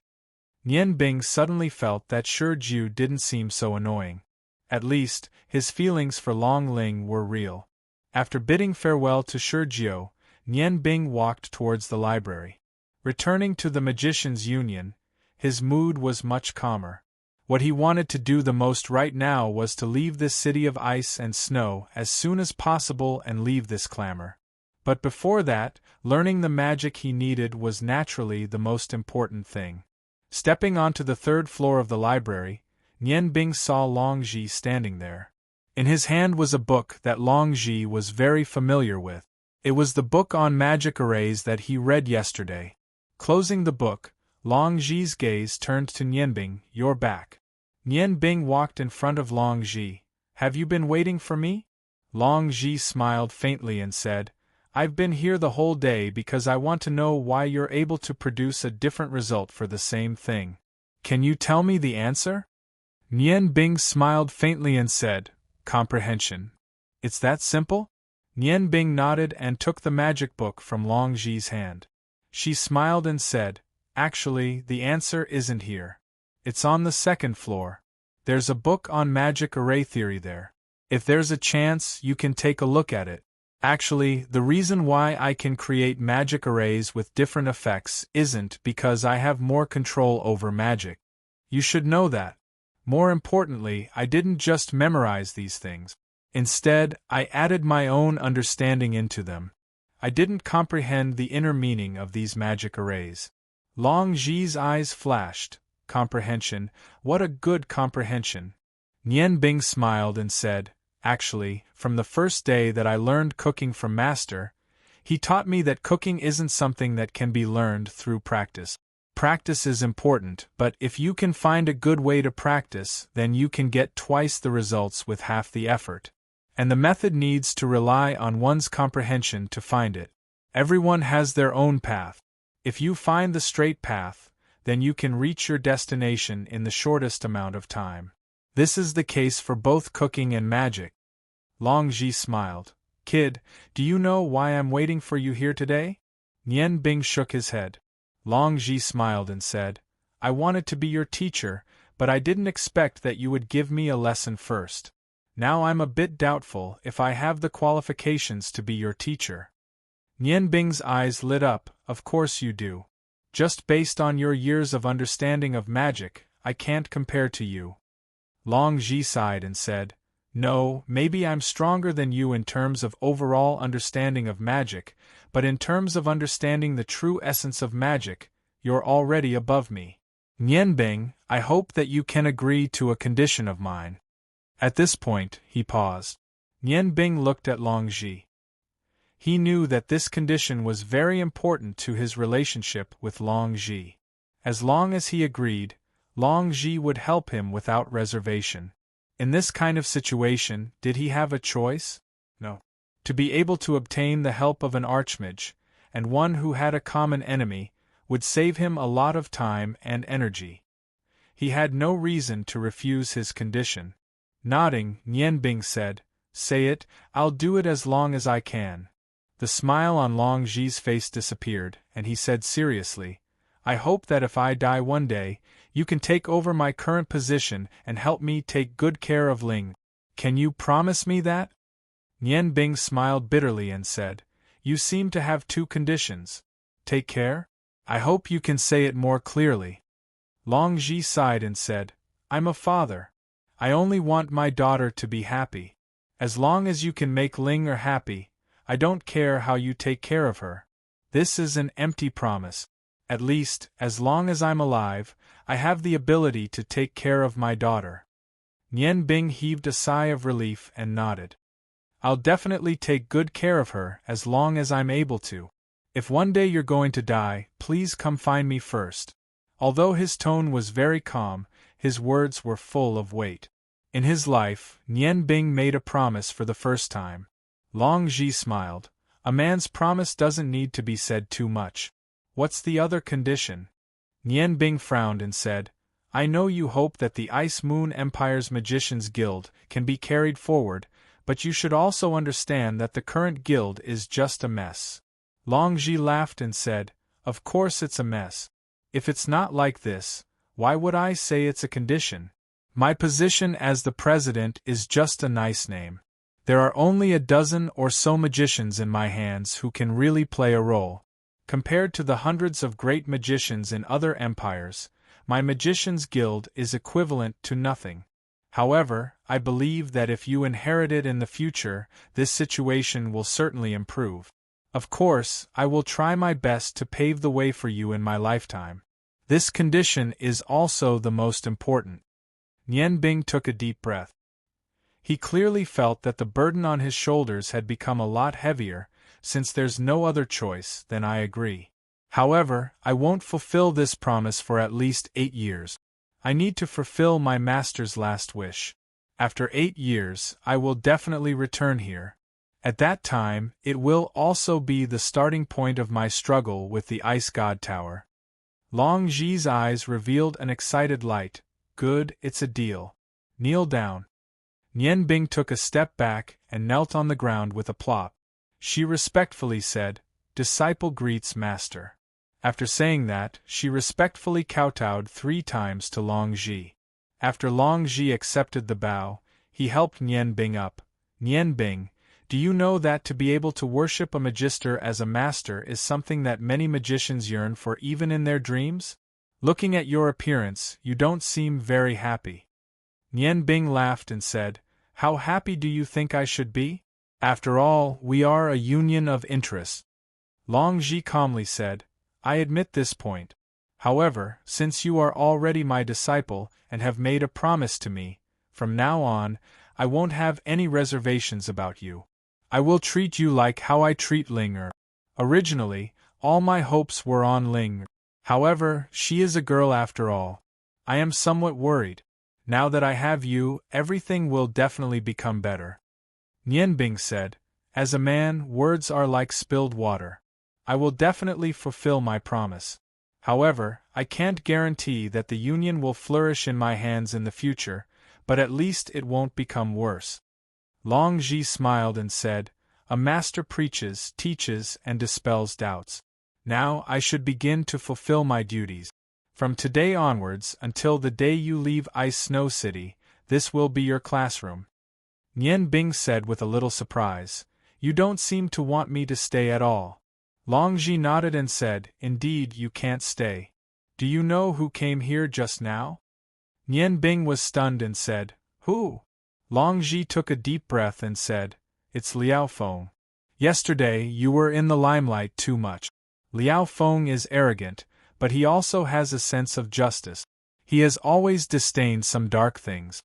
Nian Bing suddenly felt that Shi Jiu didn't seem so annoying. At least, his feelings for Long Ling were real. After bidding farewell to Shi Jiu, Nian Bing walked towards the library. Returning to the Magician's Union, his mood was much calmer. What he wanted to do the most right now was to leave this city of ice and snow as soon as possible and leave this clamor. But before that, learning the magic he needed was naturally the most important thing. Stepping onto the third floor of the library, Nian Bing saw Long Ji standing there. In his hand was a book that Long Ji was very familiar with. It was the book on magic arrays that he read yesterday. Closing the book, Long Ji's gaze turned to Nian Bing. You're back. Nian Bing walked in front of Long Ji. Have you been waiting for me? Long Ji smiled faintly and said, I've been here the whole day because I want to know why you're able to produce a different result for the same thing. Can you tell me the answer? Nian Bing smiled faintly and said, Comprehension. It's that simple? Nian Bing nodded and took the magic book from Long Ji's hand. She smiled and said, Actually, the answer isn't here. It's on the second floor. There's a book on magic array theory there. If there's a chance, you can take a look at it. Actually, the reason why I can create magic arrays with different effects isn't because I have more control over magic. You should know that. More importantly, I didn't just memorize these things. Instead, I added my own understanding into them. I didn't comprehend the inner meaning of these magic arrays. Long Ji's eyes flashed. Comprehension, what a good comprehension. Nian Bing smiled and said, Actually, from the first day that I learned cooking from Master, he taught me that cooking isn't something that can be learned through practice. Practice is important, but if you can find a good way to practice, then you can get twice the results with half the effort. And the method needs to rely on one's comprehension to find it. Everyone has their own path. If you find the straight path, then you can reach your destination in the shortest amount of time. This is the case for both cooking and magic. Long Ji smiled. Kid, do you know why I'm waiting for you here today? Nian Bing shook his head. Long Ji smiled and said, I wanted to be your teacher, but I didn't expect that you would give me a lesson first. Now I'm a bit doubtful if I have the qualifications to be your teacher. Nian Bing's eyes lit up. Of course you do. Just based on your years of understanding of magic, I can't compare to you. Long Ji sighed and said, No, maybe I'm stronger than you in terms of overall understanding of magic, but in terms of understanding the true essence of magic, you're already above me. Nian Bing, I hope that you can agree to a condition of mine. At this point, he paused. Nian Bing looked at Long Ji. He knew that this condition was very important to his relationship with Long Ji. As long as he agreed, Long Ji would help him without reservation. In this kind of situation, did he have a choice? No. To be able to obtain the help of an archmage, and one who had a common enemy, would save him a lot of time and energy. He had no reason to refuse his condition. Nodding, Nian Bing said, Say it, I'll do it as long as I can. The smile on Long Ji's face disappeared, and he said seriously, I hope that if I die one day, you can take over my current position and help me take good care of Ling. Can you promise me that? Nian Bing smiled bitterly and said, You seem to have two conditions. Take care? I hope you can say it more clearly. Long Ji sighed and said, I'm a father. I only want my daughter to be happy. As long as you can make Ling happy, I don't care how you take care of her. This is an empty promise. At least, as long as I'm alive, I have the ability to take care of my daughter. Nian Bing heaved a sigh of relief and nodded. I'll definitely take good care of her as long as I'm able to. If one day you're going to die, please come find me first. Although his tone was very calm, his words were full of weight. In his life, Nian Bing made a promise for the first time. Long Ji smiled. A man's promise doesn't need to be said too much. What's the other condition? Nian Bing frowned and said, I know you hope that the Ice Moon Empire's Magicians Guild can be carried forward, but you should also understand that the current guild is just a mess. Long Ji laughed and said, Of course it's a mess. If it's not like this, why would I say it's a condition? My position as the president is just a nice name. There are only a dozen or so magicians in my hands who can really play a role. Compared to the hundreds of great magicians in other empires, my Magicians Guild is equivalent to nothing. However, I believe that if you inherit it in the future, this situation will certainly improve. Of course, I will try my best to pave the way for you in my lifetime. This condition is also the most important. Nian Bing took a deep breath. He clearly felt that the burden on his shoulders had become a lot heavier. Since there's no other choice, then I agree. However, I won't fulfill this promise for at least 8 years. I need to fulfill my master's last wish. After 8 years, I will definitely return here. At that time, it will also be the starting point of my struggle with the Ice God Tower. Long Ji's eyes revealed an excited light. Good, it's a deal. Kneel down. Nian Bing took a step back and knelt on the ground with a plop. She respectfully said, Disciple greets master. After saying that, she respectfully kowtowed 3 times to Long Ji. After Long Ji accepted the bow, he helped Nian Bing up. Nian Bing, do you know that to be able to worship a magister as a master is something that many magicians yearn for even in their dreams? Looking at your appearance, you don't seem very happy. Nian Bing laughed and said, How happy do you think I should be? After all, we are a union of interests. Long Ji calmly said, I admit this point. However, since you are already my disciple and have made a promise to me, from now on, I won't have any reservations about you. I will treat you like how I treat Ling. Originally, all my hopes were on Ling. However, she is a girl after all. I am somewhat worried. Now that I have you, everything will definitely become better. Nian Bing said, As a man, words are like spilled water. I will definitely fulfill my promise. However, I can't guarantee that the union will flourish in my hands in the future, but at least it won't become worse. Long Ji smiled and said, A master preaches, teaches, and dispels doubts. Now I should begin to fulfill my duties. From today onwards until the day you leave Ice Snow City, this will be your classroom. Nian Bing said with a little surprise, You don't seem to want me to stay at all. Long Ji nodded and said, Indeed, you can't stay. Do you know who came here just now? Nian Bing was stunned and said, Who? Long Ji took a deep breath and said, It's Liao Feng. Yesterday you were in the limelight too much. Liao Feng is arrogant, but he also has a sense of justice. He has always disdained some dark things.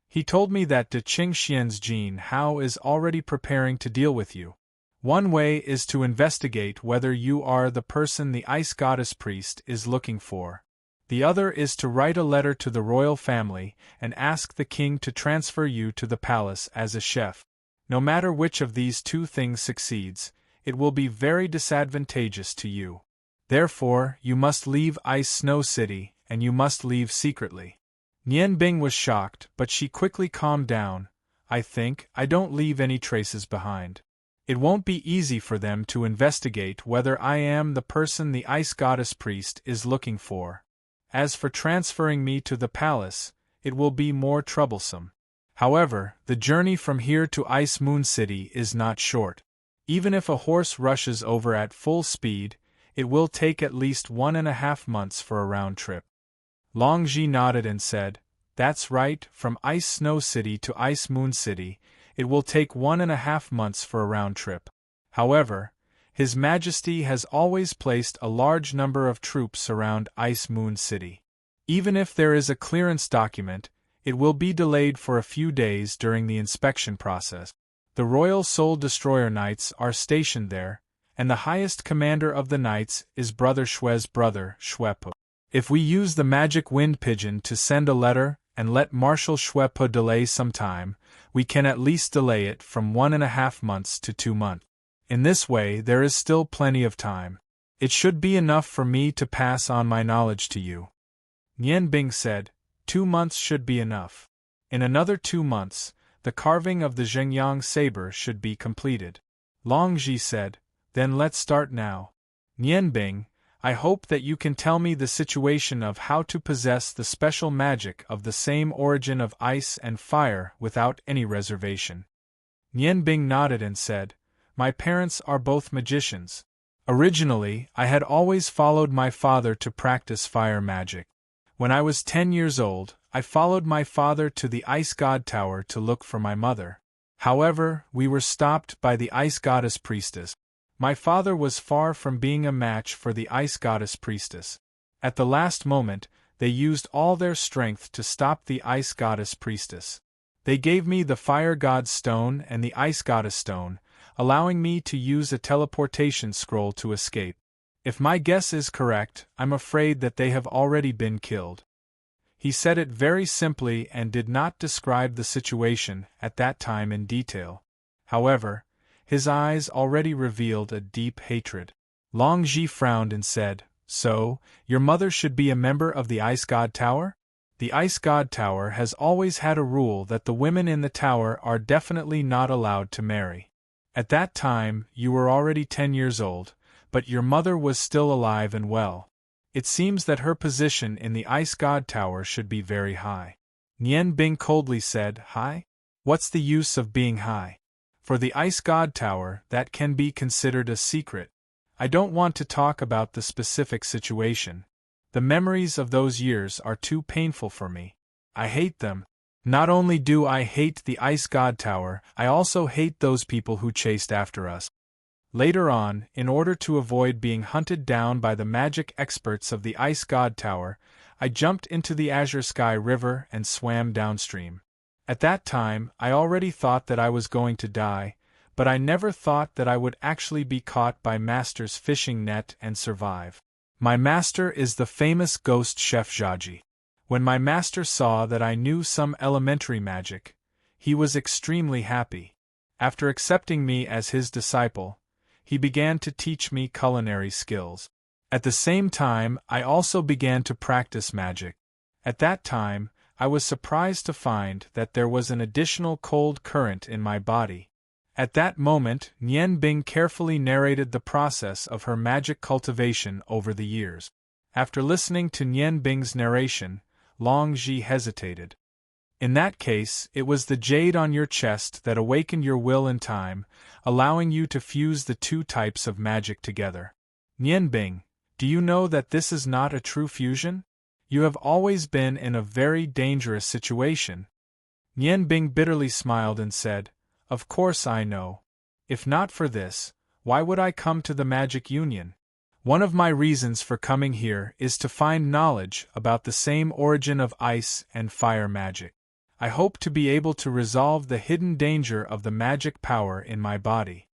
He told me that De Qingxian's Jin Hao is already preparing to deal with you. One way is to investigate whether you are the person the Ice Goddess Priest is looking for. The other is to write a letter to the royal family and ask the king to transfer you to the palace as a chef. No matter which of these 2 things succeeds, it will be very disadvantageous to you. Therefore, you must leave Ice Snow City, and you must leave secretly. Nian Bing was shocked, but she quickly calmed down. I don't leave any traces behind. It won't be easy for them to investigate whether I am the person the Ice Goddess Priest is looking for. As for transferring me to the palace, it will be more troublesome. However, the journey from here to Ice Moon City is not short. Even if a horse rushes over at full speed, it will take at least 1.5 months for a round trip. Long Ji nodded and said, That's right, from Ice Snow City to Ice Moon City, it will take 1.5 months for a round trip. However, His Majesty has always placed a large number of troops around Ice Moon City. Even if there is a clearance document, it will be delayed for a few days during the inspection process. The Royal Soul Destroyer Knights are stationed there, and the highest commander of the Knights is Brother Shue's brother, Shuepo. If we use the magic wind pigeon to send a letter and let Marshal Shuepo delay some time, we can at least delay it from 1.5 months to 2 months. In this way there is still plenty of time. It should be enough for me to pass on my knowledge to you. Nian Bing said, 2 months should be enough. In another 2 months, the carving of the Zhengyang saber should be completed. Long Ji said, then let's start now. Nian Bing, I hope that you can tell me the situation of how to possess the special magic of the same origin of ice and fire without any reservation. Nian Bing nodded and said, my parents are both magicians. Originally, I had always followed my father to practice fire magic. When I was 10 years old, I followed my father to the Ice God Tower to look for my mother. However, we were stopped by the Ice Goddess Priestess. My father was far from being a match for the Ice Goddess Priestess. At the last moment, they used all their strength to stop the Ice Goddess Priestess. They gave me the Fire God's Stone and the Ice Goddess Stone, allowing me to use a teleportation scroll to escape. If my guess is correct, I'm afraid that they have already been killed. He said it very simply and did not describe the situation at that time in detail. However, his eyes already revealed a deep hatred. Long Ji frowned and said, so, your mother should be a member of the Ice God Tower? The Ice God Tower has always had a rule that the women in the tower are definitely not allowed to marry. At that time, you were already 10 years old, but your mother was still alive and well. It seems that her position in the Ice God Tower should be very high. Nian Bing coldly said, high? What's the use of being high? For the Ice God Tower, that can be considered a secret. I don't want to talk about the specific situation. The memories of those years are too painful for me. I hate them. Not only do I hate the Ice God Tower, I also hate those people who chased after us. Later on, in order to avoid being hunted down by the magic experts of the Ice God Tower, I jumped into the Azure Sky River and swam downstream. At that time, I already thought that I was going to die, but I never thought that I would actually be caught by Master's fishing net and survive. My master is the famous ghost chef Zhaji. When my master saw that I knew some elementary magic, he was extremely happy. After accepting me as his disciple, he began to teach me culinary skills. At the same time, I also began to practice magic. At that time, I was surprised to find that there was an additional cold current in my body. At that moment, Nian Bing carefully narrated the process of her magic cultivation over the years. After listening to Nian Bing's narration, Long Ji hesitated. In that case, it was the jade on your chest that awakened your will in time, allowing you to fuse the two types of magic together. Nian Bing, do you know that this is not a true fusion? You have always been in a very dangerous situation. Nian Bing bitterly smiled and said, of course I know. If not for this, why would I come to the Magic Union? One of my reasons for coming here is to find knowledge about the same origin of ice and fire magic. I hope to be able to resolve the hidden danger of the magic power in my body.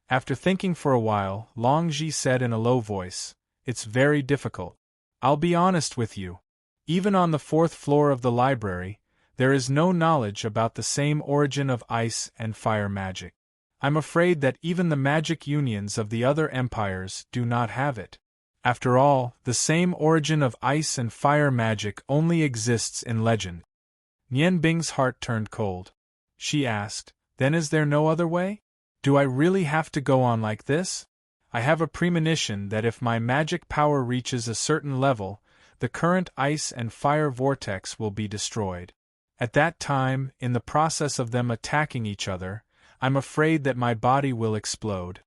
After thinking for a while, Long Ji said in a low voice, it's very difficult. I'll be honest with you. Even on the 4th floor of the library, there is no knowledge about the same origin of ice and fire magic. I'm afraid that even the magic unions of the other empires do not have it. After all, the same origin of ice and fire magic only exists in legend. Nian Bing's heart turned cold. She asked, then is there no other way? Do I really have to go on like this? I have a premonition that if my magic power reaches a certain level, the current ice and fire vortex will be destroyed. At that time, in the process of them attacking each other, I'm afraid that my body will explode.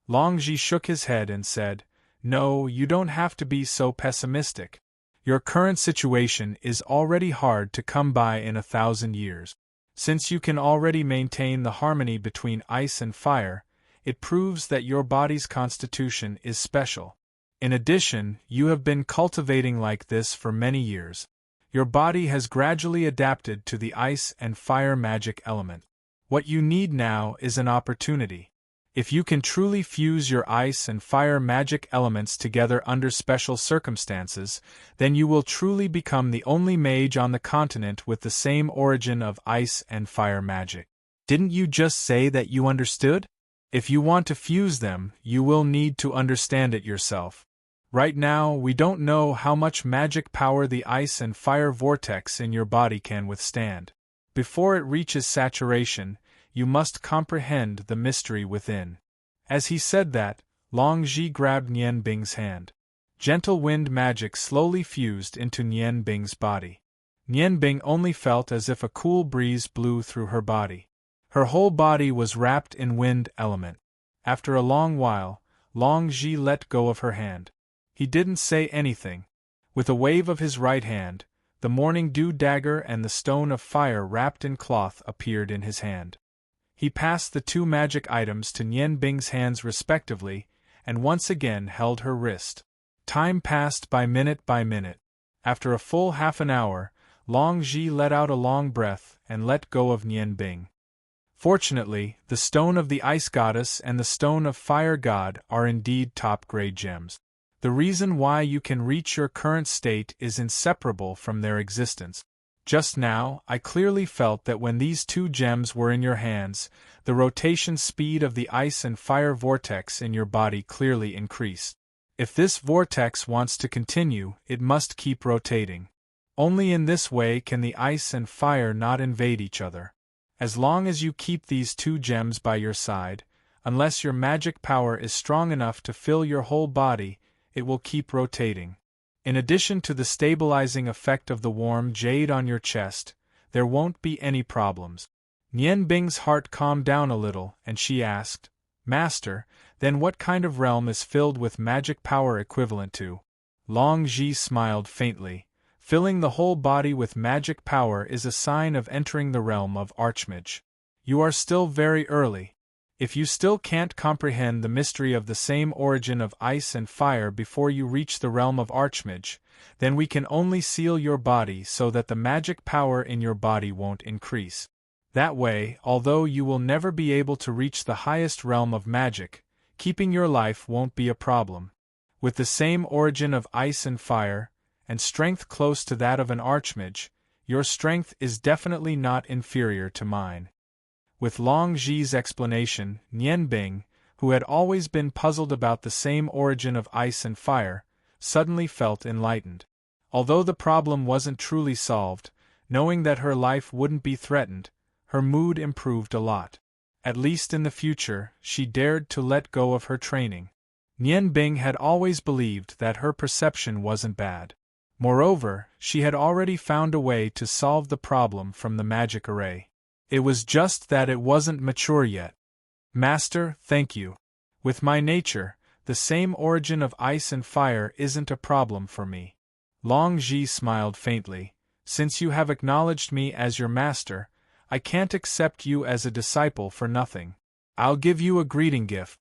Long Ji shook his head and said, no, you don't have to be so pessimistic. Your current situation is already hard to come by in 1,000 years. Since you can already maintain the harmony between ice and fire, it proves that your body's constitution is special. In addition, you have been cultivating like this for many years. Your body has gradually adapted to the ice and fire magic element. What you need now is an opportunity. If you can truly fuse your ice and fire magic elements together under special circumstances, then you will truly become the only mage on the continent with the same origin of ice and fire magic. Didn't you just say that you understood? If you want to fuse them, you will need to understand it yourself. Right now, we don't know how much magic power the ice and fire vortex in your body can withstand. Before it reaches saturation, you must comprehend the mystery within." As he said that, Long Zhi grabbed Nian Bing's hand. Gentle wind magic slowly fused into Nian Bing's body. Nian Bing only felt as if a cool breeze blew through her body. Her whole body was wrapped in wind element. After a long while, Long Zhi let go of her hand. He didn't say anything. With a wave of his right hand, the morning dew dagger and the stone of fire wrapped in cloth appeared in his hand. He passed the two magic items to Nian Bing's hands respectively, and once again held her wrist. Time passed by minute. After a full half an hour, Long Zhi let out a long breath and let go of Nian Bing. Fortunately, the stone of the ice goddess and the stone of fire god are indeed top-grade gems. The reason why you can reach your current state is inseparable from their existence. Just now, I clearly felt that when these two gems were in your hands, the rotation speed of the ice and fire vortex in your body clearly increased. If this vortex wants to continue, it must keep rotating. Only in this way can the ice and fire not invade each other. As long as you keep these two gems by your side, unless your magic power is strong enough to fill your whole body, it will keep rotating. In addition to the stabilizing effect of the warm jade on your chest, there won't be any problems. Nian Bing's heart calmed down a little, and she asked, "Master, then what kind of realm is filled with magic power equivalent to?" Long Zhi smiled faintly. Filling the whole body with magic power is a sign of entering the realm of Archmage. You are still very early. If you still can't comprehend the mystery of the same origin of ice and fire before you reach the realm of Archmage, then we can only seal your body so that the magic power in your body won't increase. That way, although you will never be able to reach the highest realm of magic, keeping your life won't be a problem. With the same origin of ice and fire, and strength close to that of an Archmage, your strength is definitely not inferior to mine. With Long Zhi's explanation, Nian Bing, who had always been puzzled about the same origin of ice and fire, suddenly felt enlightened. Although the problem wasn't truly solved, knowing that her life wouldn't be threatened, her mood improved a lot. At least in the future, she dared to let go of her training. Nian Bing had always believed that her perception wasn't bad. Moreover, she had already found a way to solve the problem from the magic array. It was just that it wasn't mature yet. "Master, thank you. With my nature, the same origin of ice and fire isn't a problem for me." Long Zhi smiled faintly. "Since you have acknowledged me as your master, I can't accept you as a disciple for nothing. I'll give you a greeting gift.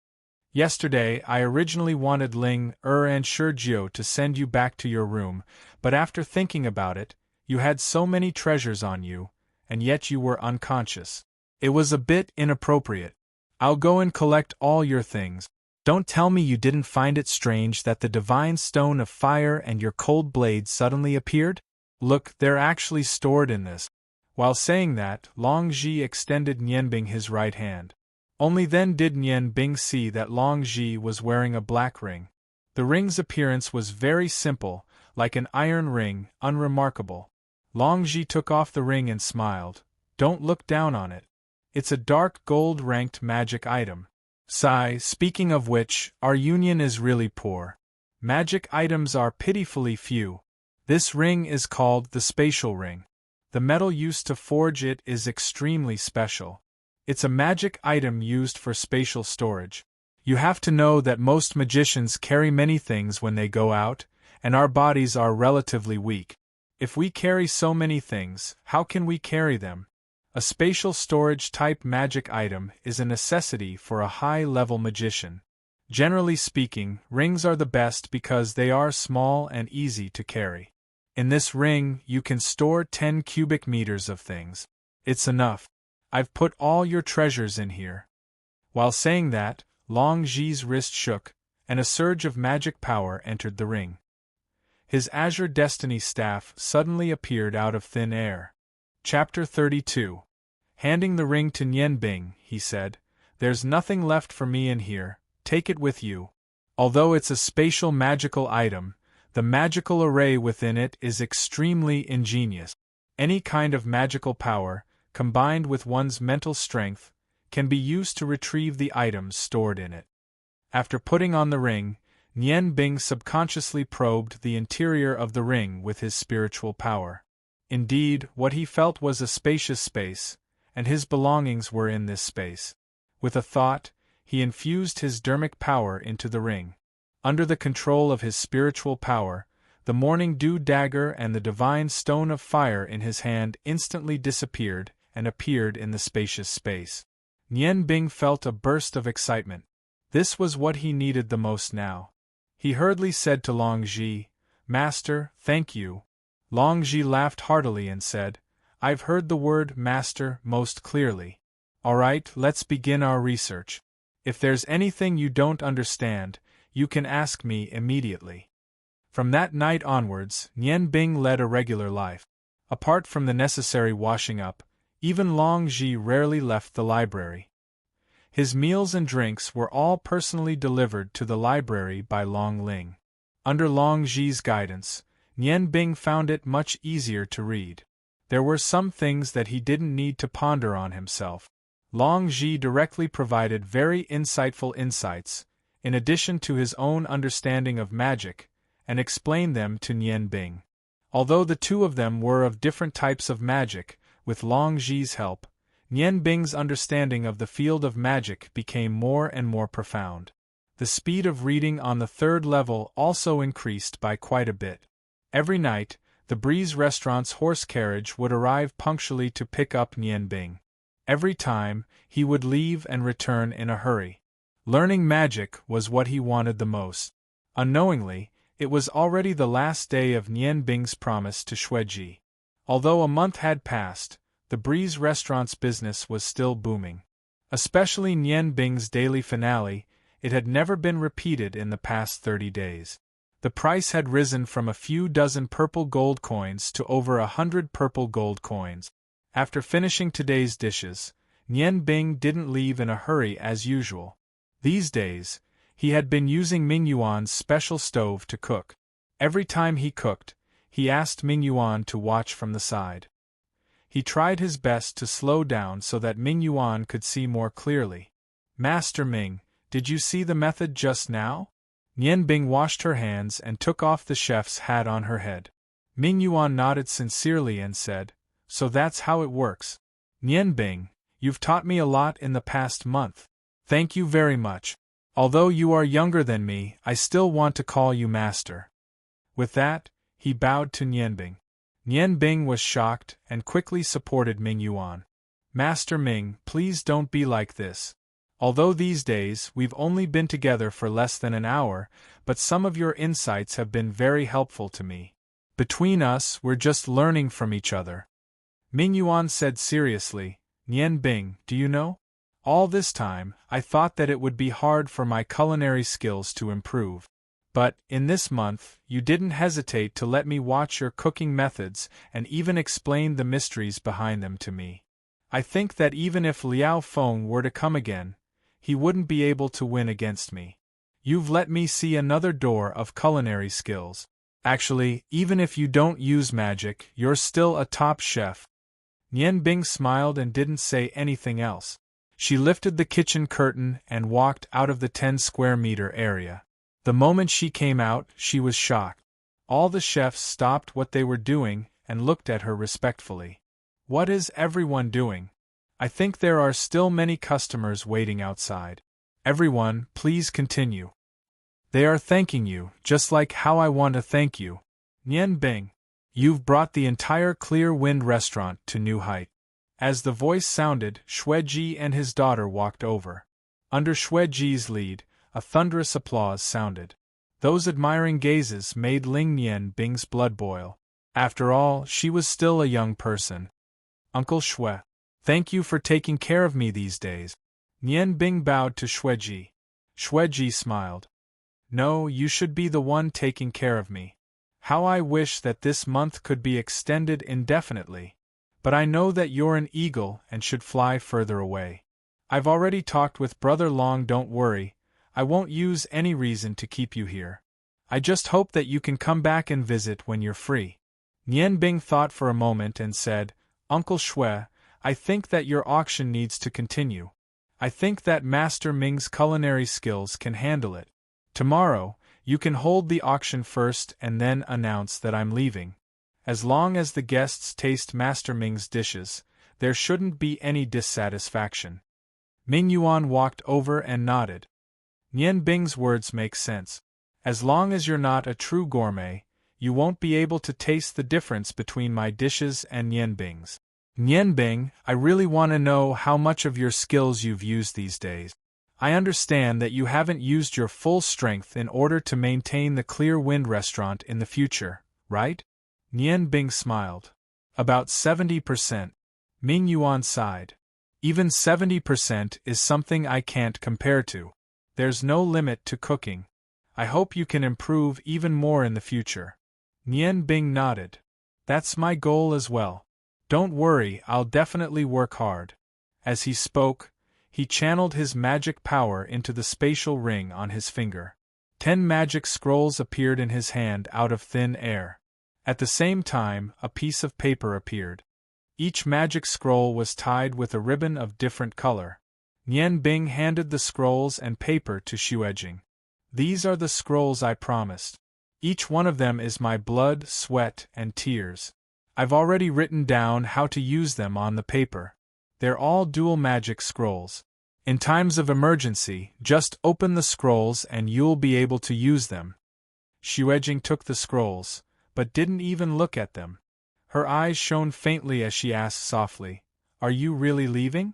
Yesterday, I originally wanted Ling, and Shurjiu to send you back to your room, but after thinking about it, you had so many treasures on you, and yet you were unconscious. It was a bit inappropriate. I'll go and collect all your things. Don't tell me you didn't find it strange that the divine stone of fire and your cold blade suddenly appeared? Look, they're actually stored in this." While saying that, Long Zhi extended Nian Bing his right hand. Only then did Nian Bing see that Long Zhi was wearing a black ring. The ring's appearance was very simple, like an iron ring, unremarkable. Long Zhi took off the ring and smiled. "Don't look down on it. It's a dark gold-ranked magic item. Sigh, speaking of which, our union is really poor. Magic items are pitifully few. This ring is called the spatial ring. The metal used to forge it is extremely special. It's a magic item used for spatial storage. You have to know that most magicians carry many things when they go out, and our bodies are relatively weak. If we carry so many things, how can we carry them? A spatial storage type magic item is a necessity for a high-level magician. Generally speaking, rings are the best because they are small and easy to carry. In this ring, you can store 10 cubic meters of things. It's enough. I've put all your treasures in here." While saying that, Long Zhi's wrist shook, and a surge of magic power entered the ring. His azure destiny staff suddenly appeared out of thin air. Chapter 32. Handing the ring to Nian Bing, he said, There's nothing left for me in here, take it with you. Although it's a spatial magical item, the magical array within it is extremely ingenious. Any kind of magical power, combined with one's mental strength, can be used to retrieve the items stored in it. After putting on the ring, Nian Bing subconsciously probed the interior of the ring with his spiritual power. Indeed, what he felt was a spacious space, and his belongings were in this space. With a thought, he infused his dermic power into the ring. Under the control of his spiritual power, the morning dew dagger and the divine stone of fire in his hand instantly disappeared and appeared in the spacious space. Nian Bing felt a burst of excitement. This was what he needed the most now. He hurriedly said to Long Zhi, "Master, thank you." Long Zhi laughed heartily and said, "I've heard the word master most clearly. All right, let's begin our research. If there's anything you don't understand, you can ask me immediately." From that night onwards, Nian Bing led a regular life. Apart from the necessary washing up, even Long Zhi rarely left the library. His meals and drinks were all personally delivered to the library by Long Ling. Under Long Zhi's guidance, Nian Bing found it much easier to read. There were some things that he didn't need to ponder on himself. Long Zhi directly provided very insightful insights, in addition to his own understanding of magic, and explained them to Nian Bing. Although the two of them were of different types of magic, with Long Zhi's help, Nian Bing's understanding of the field of magic became more and more profound. The speed of reading on the third level also increased by quite a bit. Every night, the Breeze Restaurant's horse carriage would arrive punctually to pick up Nian Bing. Every time, he would leave and return in a hurry. Learning magic was what he wanted the most. Unknowingly, it was already the last day of Nian Bing's promise to Xueji. Although a month had passed, the Breeze Restaurant's business was still booming. Especially Nian Bing's daily finale, it had never been repeated in the past 30 days. The price had risen from a few dozen purple gold coins to over 100 purple gold coins. After finishing today's dishes, Nian Bing didn't leave in a hurry as usual. These days, he had been using Ming Yuan's special stove to cook. Every time he cooked, he asked Ming Yuan to watch from the side. He tried his best to slow down so that Ming Yuan could see more clearly. "Master Ming, did you see the method just now?" Nian Bing washed her hands and took off the chef's hat on her head. Ming Yuan nodded sincerely and said, "So that's how it works. Nian Bing, you've taught me a lot in the past month. Thank you very much. Although you are younger than me, I still want to call you master." With that, he bowed to Nian Bing. Nian Bing was shocked and quickly supported Ming Yuan. "Master Ming, please don't be like this. Although these days we've only been together for less than an hour, but some of your insights have been very helpful to me. Between us, we're just learning from each other." Ming Yuan said seriously, "Nian Bing, do you know? All this time, I thought that it would be hard for my culinary skills to improve. But, in this month, you didn't hesitate to let me watch your cooking methods and even explain the mysteries behind them to me. I think that even if Liao Feng were to come again, he wouldn't be able to win against me. You've let me see another door of culinary skills. Actually, even if you don't use magic, you're still a top chef." Nian Bing smiled and didn't say anything else. She lifted the kitchen curtain and walked out of the 10-square-meter area. The moment she came out, she was shocked. All the chefs stopped what they were doing and looked at her respectfully. "What is everyone doing? I think there are still many customers waiting outside. Everyone, please continue. They are thanking you, just like how I want to thank you. Nian Bing, you've brought the entire Clear Wind restaurant to new height." As the voice sounded, Xueji and his daughter walked over. Under Xueji's lead, a thunderous applause sounded. Those admiring gazes made Ling Nian Bing's blood boil. After all, she was still a young person. "Uncle Xue, thank you for taking care of me these days." Nian Bing bowed to Xueji. Xueji smiled. "No, you should be the one taking care of me. How I wish that this month could be extended indefinitely. But I know that you're an eagle and should fly further away. I've already talked with Brother Long, don't worry, I won't use any reason to keep you here. I just hope that you can come back and visit when you're free. Nian Bing thought for a moment and said, Uncle Shui, I think that your auction needs to continue. I think that Master Ming's culinary skills can handle it. Tomorrow, you can hold the auction first and then announce that I'm leaving. As long as the guests taste Master Ming's dishes, there shouldn't be any dissatisfaction. Ming Yuan walked over and nodded. Nian Bing's words make sense. As long as you're not a true gourmet, you won't be able to taste the difference between my dishes and Nian Bing's. Nian Bing, I really want to know how much of your skills you've used these days. I understand that you haven't used your full strength in order to maintain the Clear Wind restaurant in the future, right? Nian Bing smiled. About 70%. Ming Yuan sighed. Even 70% is something I can't compare to. There's no limit to cooking. I hope you can improve even more in the future. Nian Bing nodded. That's my goal as well. Don't worry, I'll definitely work hard. As he spoke, he channeled his magic power into the spatial ring on his finger. 10 magic scrolls appeared in his hand out of thin air. At the same time, a piece of paper appeared. Each magic scroll was tied with a ribbon of different color. Nian Bing handed the scrolls and paper to Xuejing. These are the scrolls I promised. Each one of them is my blood, sweat, and tears. I've already written down how to use them on the paper. They're all dual magic scrolls. In times of emergency, just open the scrolls and you'll be able to use them. Xuejing took the scrolls, but didn't even look at them. Her eyes shone faintly as she asked softly, Are you really leaving?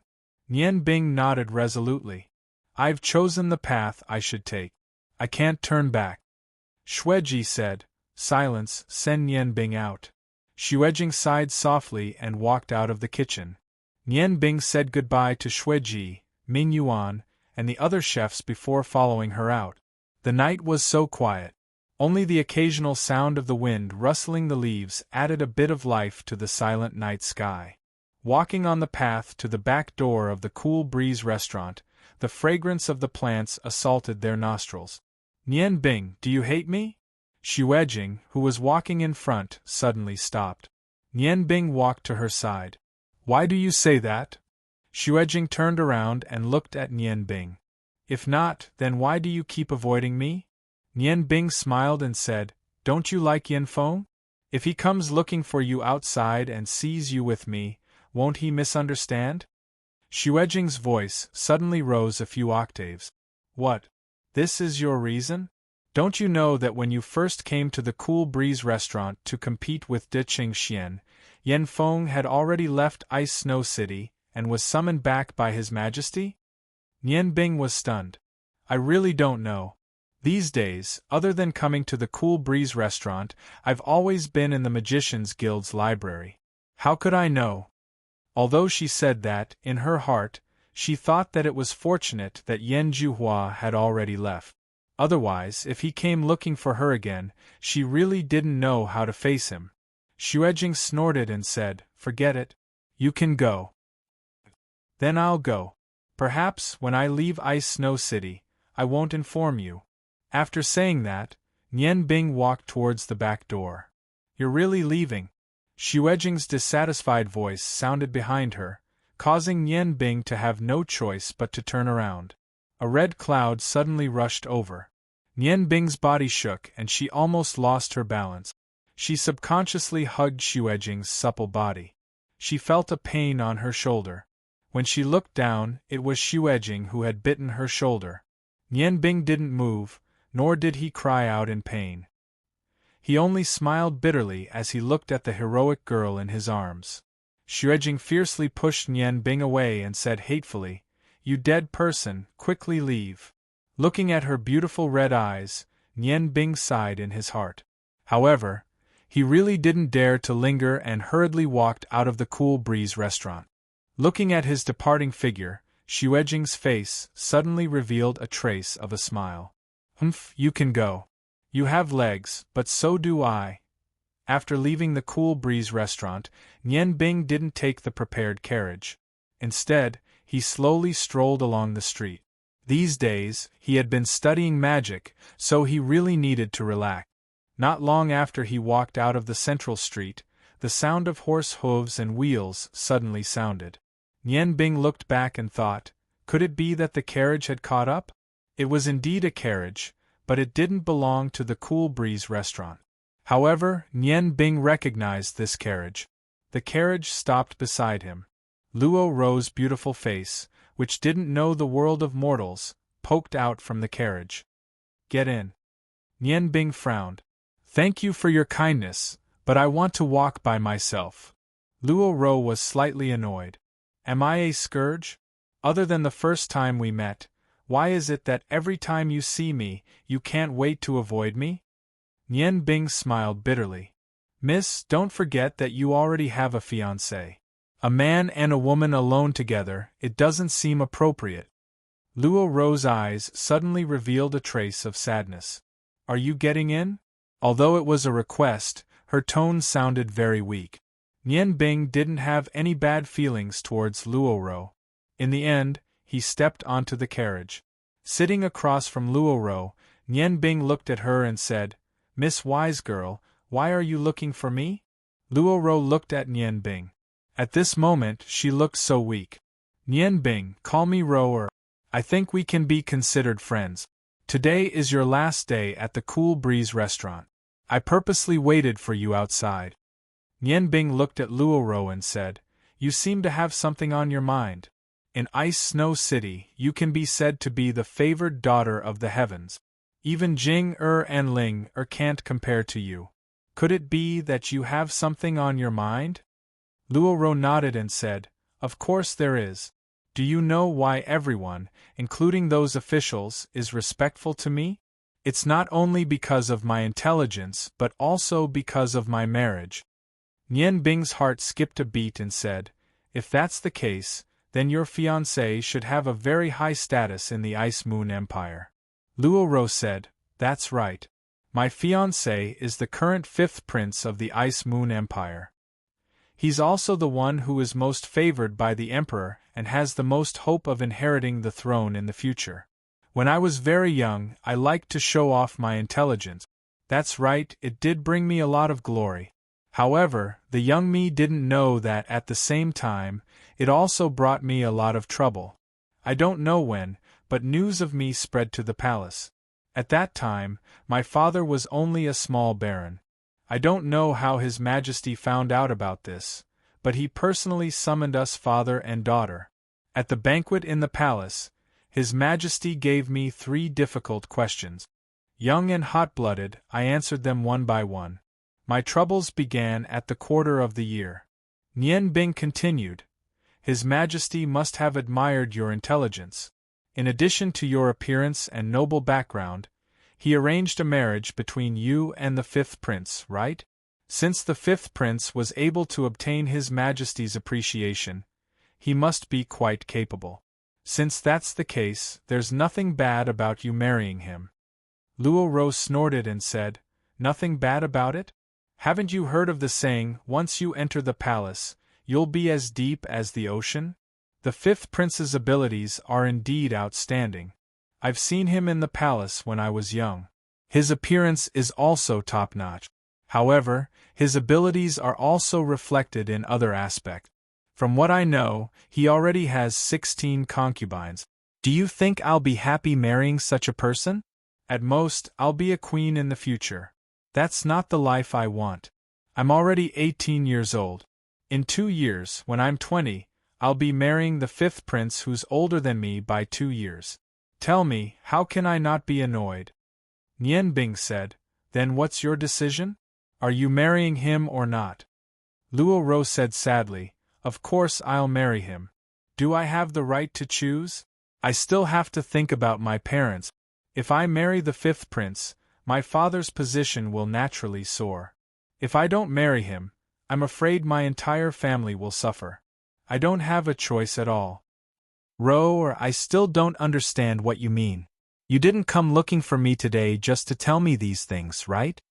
Nian Bing nodded resolutely. I've chosen the path I should take. I can't turn back. Xueji said, Silence, send Nian Bing out. Xuejing sighed softly and walked out of the kitchen. Nian Bing said goodbye to Xueji, Ming Yuan, and the other chefs before following her out. The night was so quiet. Only the occasional sound of the wind rustling the leaves added a bit of life to the silent night sky. Walking on the path to the back door of the Cool Breeze restaurant, the fragrance of the plants assaulted their nostrils. Nian Bing, do you hate me? Xuejing, who was walking in front, suddenly stopped. Nian Bing walked to her side. Why do you say that? Xuejing turned around and looked at Nian Bing. If not, then why do you keep avoiding me? Nian Bing smiled and said, Don't you like Yanfeng? If he comes looking for you outside and sees you with me, won't he misunderstand? Xuejing's voice suddenly rose a few octaves. What? This is your reason? Don't you know that when you first came to the Cool Breeze restaurant to compete with De Qingxian, Yanfeng had already left Ice Snow City and was summoned back by His Majesty? Nian Bing was stunned. I really don't know. These days, other than coming to the Cool Breeze restaurant, I've always been in the Magicians Guild's library. How could I know? Although she said that, in her heart, she thought that it was fortunate that Yan Zhuhua had already left. Otherwise, if he came looking for her again, she really didn't know how to face him. Xuejing snorted and said, Forget it. You can go. Then I'll go. Perhaps, when I leave Ice Snow City, I won't inform you. After saying that, Nian Bing walked towards the back door. You're really leaving? Xuejing's dissatisfied voice sounded behind her, causing Nian Bing to have no choice but to turn around. A red cloud suddenly rushed over. Nian Bing's body shook and she almost lost her balance. She subconsciously hugged Xuejing's supple body. She felt a pain on her shoulder. When she looked down, it was Xuejing who had bitten her shoulder. Nian Bing didn't move, nor did he cry out in pain. He only smiled bitterly as he looked at the heroic girl in his arms. Xuejing fiercely pushed Nian Bing away and said hatefully, You dead person, quickly leave. Looking at her beautiful red eyes, Nian Bing sighed in his heart. However, he really didn't dare to linger and hurriedly walked out of the Cool Breeze restaurant. Looking at his departing figure, Xuejing's face suddenly revealed a trace of a smile. Humph, you can go. You have legs, but so do I. After leaving the Cool Breeze restaurant, Nian Bing didn't take the prepared carriage. Instead, he slowly strolled along the street. These days, he had been studying magic, so he really needed to relax. Not long after he walked out of the central street, the sound of horse hooves and wheels suddenly sounded. Nian Bing looked back and thought, could it be that the carriage had caught up? It was indeed a carriage, but it didn't belong to the Cool Breeze restaurant. However, Nian Bing recognized this carriage. The carriage stopped beside him. Luo Ro's beautiful face, which didn't know the world of mortals, poked out from the carriage. Get in. Nian Bing frowned. Thank you for your kindness, but I want to walk by myself. Luo Ro was slightly annoyed. Am I a scourge? Other than the first time we met, why is it that every time you see me, you can't wait to avoid me? Nian Bing smiled bitterly. Miss, don't forget that you already have a fiancé. A man and a woman alone together, it doesn't seem appropriate. Luo Ro's eyes suddenly revealed a trace of sadness. Are you getting in? Although it was a request, her tone sounded very weak. Nian Bing didn't have any bad feelings towards Luo Ro. In the end, he stepped onto the carriage. Sitting across from Luo Ro, Nian Bing looked at her and said, Miss Wise Girl, why are you looking for me? Luo Ro looked at Nian Bing. At this moment, she looked so weak. Nian Bing, call me Ro or I think we can be considered friends. Today is your last day at the Cool Breeze restaurant. I purposely waited for you outside. Nian Bing looked at Luo Ro and said, You seem to have something on your mind. In Ice Snow City, you can be said to be the favored daughter of the heavens. Even Jing and Ling can't compare to you. Could it be that you have something on your mind? Luo Ro nodded and said, Of course there is. Do you know why everyone, including those officials, is respectful to me? It's not only because of my intelligence but also because of my marriage. Nian Bing's heart skipped a beat and said, If that's the case, then your fiancé should have a very high status in the Ice Moon Empire. Luo Ro said, That's right. My fiancé is the current 5th prince of the Ice Moon Empire. He's also the one who is most favored by the emperor and has the most hope of inheriting the throne in the future. When I was very young, I liked to show off my intelligence. That's right, it did bring me a lot of glory. However, the young me didn't know that at the same time, it also brought me a lot of trouble. I don't know when, but news of me spread to the palace. At that time, my father was only a small baron. I don't know how His Majesty found out about this, but he personally summoned us father and daughter. At the banquet in the palace, His Majesty gave me 3 difficult questions. Young and hot-blooded, I answered them one by one. My troubles began at the quarter of the year. Nian Bing continued, His Majesty must have admired your intelligence. In addition to your appearance and noble background, he arranged a marriage between you and the 5th prince, right? Since the 5th prince was able to obtain His Majesty's appreciation, he must be quite capable. Since that's the case, there's nothing bad about you marrying him. Luo Ro snorted and said, Nothing bad about it? Haven't you heard of the saying, once you enter the palace, you'll be as deep as the ocean? The 5th prince's abilities are indeed outstanding. I've seen him in the palace when I was young. His appearance is also top-notch. However, his abilities are also reflected in other aspects. From what I know, he already has 16 concubines. Do you think I'll be happy marrying such a person? At most, I'll be a queen in the future. That's not the life I want. I'm already 18 years old. In 2 years, when I'm 20, I'll be marrying the 5th prince who's older than me by 2 years. Tell me, how can I not be annoyed? Nian Bing said, Then what's your decision? Are you marrying him or not? Luo Ro said sadly, Of course I'll marry him. Do I have the right to choose? I still have to think about my parents. If I marry the 5th prince, my father's position will naturally soar. If I don't marry him, I'm afraid my entire family will suffer. I don't have a choice at all. Ro, I still don't understand what you mean. You didn't come looking for me today just to tell me these things, right?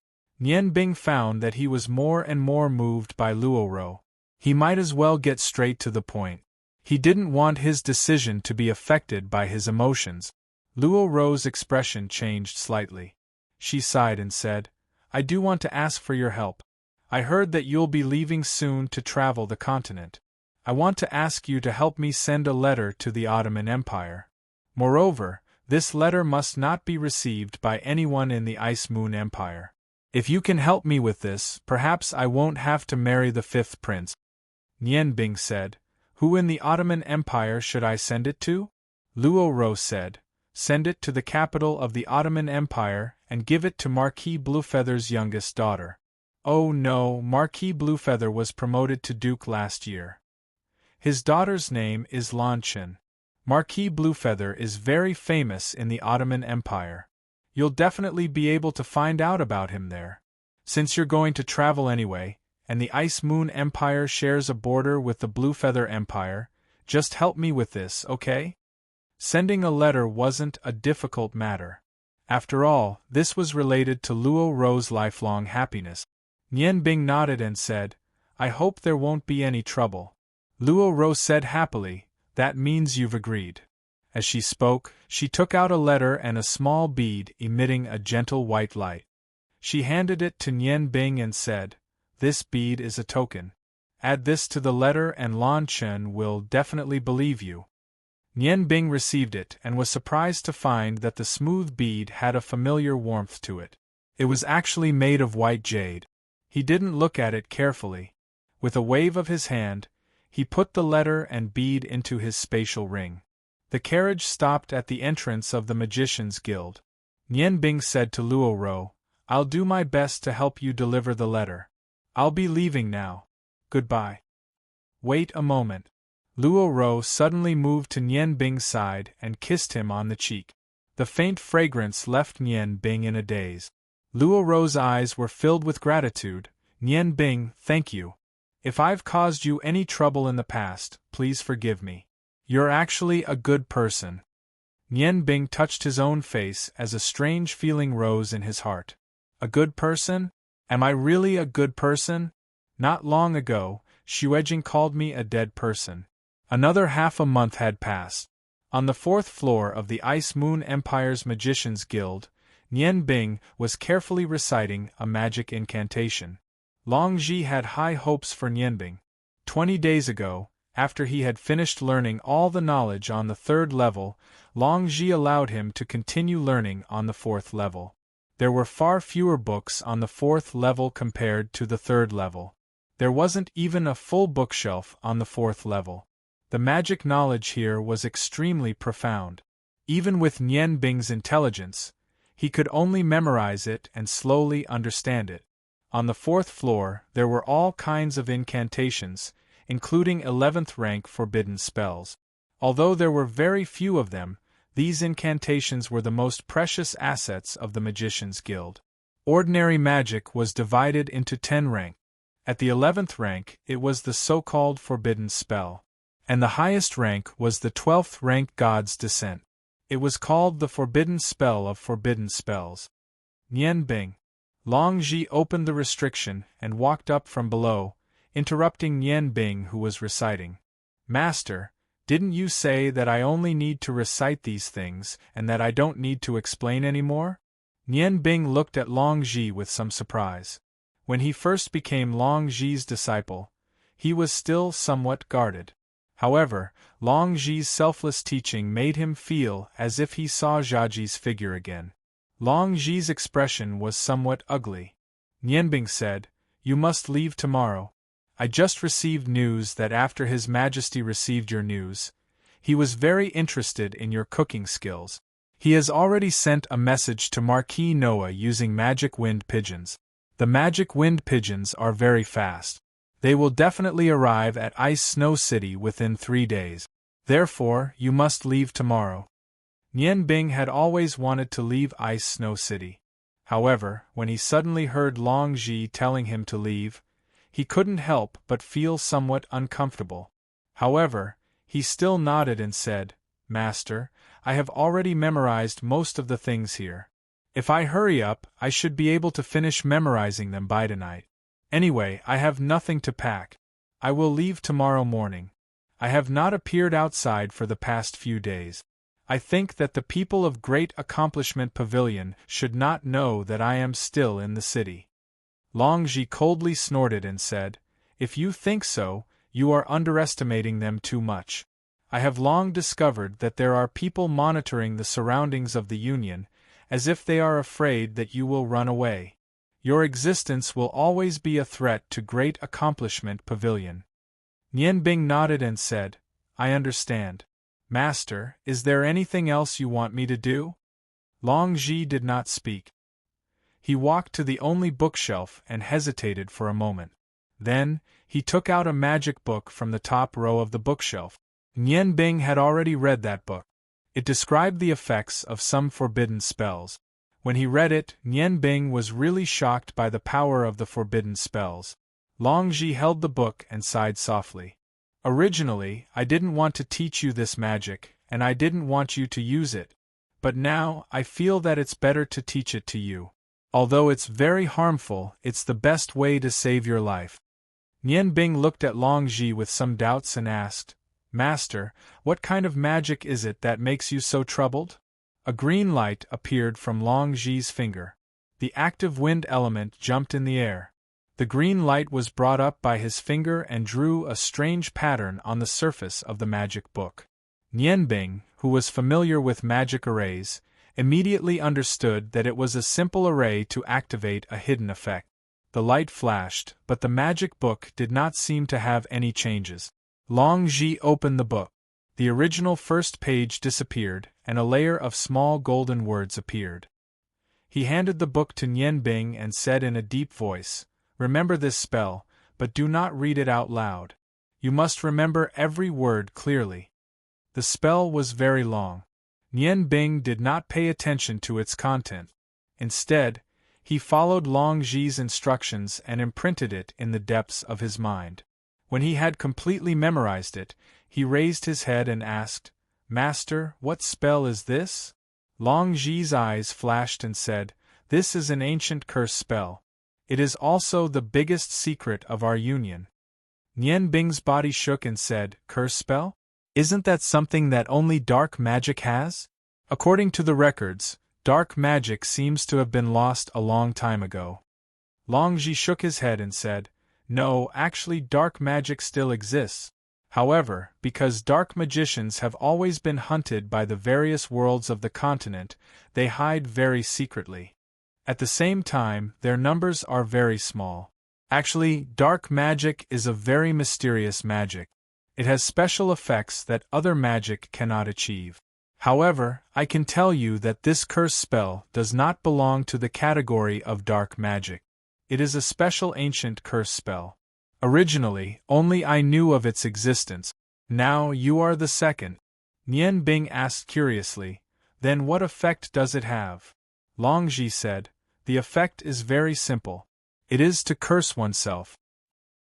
Nian Bing found that he was more and more moved by Luo Ro. He might as well get straight to the point. He didn't want his decision to be affected by his emotions. Luo Ro's expression changed slightly. She sighed and said, I do want to ask for your help. I heard that you'll be leaving soon to travel the continent. I want to ask you to help me send a letter to the Ottoman Empire. Moreover, this letter must not be received by anyone in the Ice Moon Empire. If you can help me with this, perhaps I won't have to marry the fifth prince. Nian Bing said, Who in the Ottoman Empire should I send it to? Luo Ro said, Send it to the capital of the Ottoman Empire and give it to Marquis Bluefeather's youngest daughter. Oh no, Marquis Bluefeather was promoted to Duke last year. His daughter's name is Lan Chen. Marquis Bluefeather is very famous in the Ottoman Empire. You'll definitely be able to find out about him there. Since you're going to travel anyway, and the Ice Moon Empire shares a border with the Bluefeather Empire, just help me with this, okay? Sending a letter wasn't a difficult matter. After all, this was related to Luo Ro's lifelong happiness. Nian Bing nodded and said, I hope there won't be any trouble. Luo Ro said happily, That means you've agreed. As she spoke, she took out a letter and a small bead emitting a gentle white light. She handed it to Nian Bing and said, This bead is a token. Add this to the letter and Lan Chen will definitely believe you. Nian Bing received it and was surprised to find that the smooth bead had a familiar warmth to it. It was actually made of white jade. He didn't look at it carefully. With a wave of his hand, he put the letter and bead into his spatial ring. The carriage stopped at the entrance of the Magician's Guild. Nian Bing said to Luo Ro, I'll do my best to help you deliver the letter. I'll be leaving now. Goodbye. Wait a moment. Luo Ro suddenly moved to Nian Bing's side and kissed him on the cheek. The faint fragrance left Nian Bing in a daze. Luo Ro's eyes were filled with gratitude. Nian Bing, thank you. If I've caused you any trouble in the past, please forgive me. You're actually a good person. Nian Bing touched his own face as a strange feeling rose in his heart. A good person? Am I really a good person? Not long ago, Xuejing called me a dead person. Another half a month had passed. On the fourth floor of the Ice Moon Empire's Magician's Guild, Nian Bing was carefully reciting a magic incantation. Long Ji had high hopes for Nian Bing. 20 days ago, after he had finished learning all the knowledge on the third level, Long Ji allowed him to continue learning on the fourth level. There were far fewer books on the fourth level compared to the third level. There wasn't even a full bookshelf on the fourth level. The magic knowledge here was extremely profound. Even with Nian Bing's intelligence, he could only memorize it and slowly understand it. On the fourth floor, there were all kinds of incantations, including 11th rank forbidden spells. Although there were very few of them, these incantations were the most precious assets of the Magician's Guild. Ordinary magic was divided into 10 ranks. At the 11th rank, it was the so-called forbidden spell. And the highest rank was the 12th rank God's Descent. It was called the forbidden spell of forbidden spells. Nian Bing. Long Ji opened the restriction and walked up from below, interrupting Nian Bing who was reciting. Master, didn't you say that I only need to recite these things and that I don't need to explain anymore? Nian Bing looked at Long Ji with some surprise. When he first became Long Ji's disciple, he was still somewhat guarded. However, Long Ji's selfless teaching made him feel as if he saw Zhaji's figure again. Long Ji's expression was somewhat ugly. Nian Bing said, You must leave tomorrow. I just received news that after His Majesty received your news, he was very interested in your cooking skills. He has already sent a message to Marquis Noah using magic wind pigeons. The magic wind pigeons are very fast. They will definitely arrive at Ice Snow City within 3 days. Therefore, you must leave tomorrow. Nian Bing had always wanted to leave Ice Snow City. However, when he suddenly heard Long Ji telling him to leave, he couldn't help but feel somewhat uncomfortable. However, he still nodded and said, Master, I have already memorized most of the things here. If I hurry up, I should be able to finish memorizing them by tonight. Anyway, I have nothing to pack. I will leave tomorrow morning. I have not appeared outside for the past few days. I think that the people of Great Accomplishment Pavilion should not know that I am still in the city." Longji coldly snorted and said, "If you think so, you are underestimating them too much. I have long discovered that there are people monitoring the surroundings of the Union, as if they are afraid that you will run away. Your existence will always be a threat to Great Accomplishment Pavilion." Nian Bing nodded and said, "I understand. Master, is there anything else you want me to do?" Longji did not speak. He walked to the only bookshelf and hesitated for a moment. Then, he took out a magic book from the top row of the bookshelf. Nian Bing had already read that book. It described the effects of some forbidden spells. When he read it, Nian Bing was really shocked by the power of the forbidden spells. Longji held the book and sighed softly. "Originally, I didn't want to teach you this magic, and I didn't want you to use it. But now, I feel that it's better to teach it to you. Although it's very harmful, it's the best way to save your life." Nian Bing looked at Longji with some doubts and asked, "Master, what kind of magic is it that makes you so troubled?" A green light appeared from Longji's finger. The active wind element jumped in the air. The green light was brought up by his finger and drew a strange pattern on the surface of the magic book. Nian Bing, who was familiar with magic arrays, immediately understood that it was a simple array to activate a hidden effect. The light flashed, but the magic book did not seem to have any changes. Longji opened the book. The original first page disappeared, and a layer of small golden words appeared. He handed the book to Nian Bing and said in a deep voice, "Remember this spell, but do not read it out loud. You must remember every word clearly." The spell was very long. Nian Bing did not pay attention to its content. Instead, he followed Longji's instructions and imprinted it in the depths of his mind. When he had completely memorized it, he raised his head and asked, "Master, what spell is this?" Longji's eyes flashed and said, "This is an ancient curse spell. It is also the biggest secret of our union." Nian Bing's body shook and said, "Curse spell? Isn't that something that only dark magic has?" According to the records, dark magic seems to have been lost a long time ago. Longji shook his head and said, "No, actually dark magic still exists. However, because dark magicians have always been hunted by the various worlds of the continent, they hide very secretly. At the same time, their numbers are very small. Actually, dark magic is a very mysterious magic. It has special effects that other magic cannot achieve. However, I can tell you that this curse spell does not belong to the category of dark magic. It is a special ancient curse spell. Originally, only I knew of its existence. Now you are the second." Nian Bing asked curiously, "Then what effect does it have?" Longji said, "The effect is very simple. It is to curse oneself."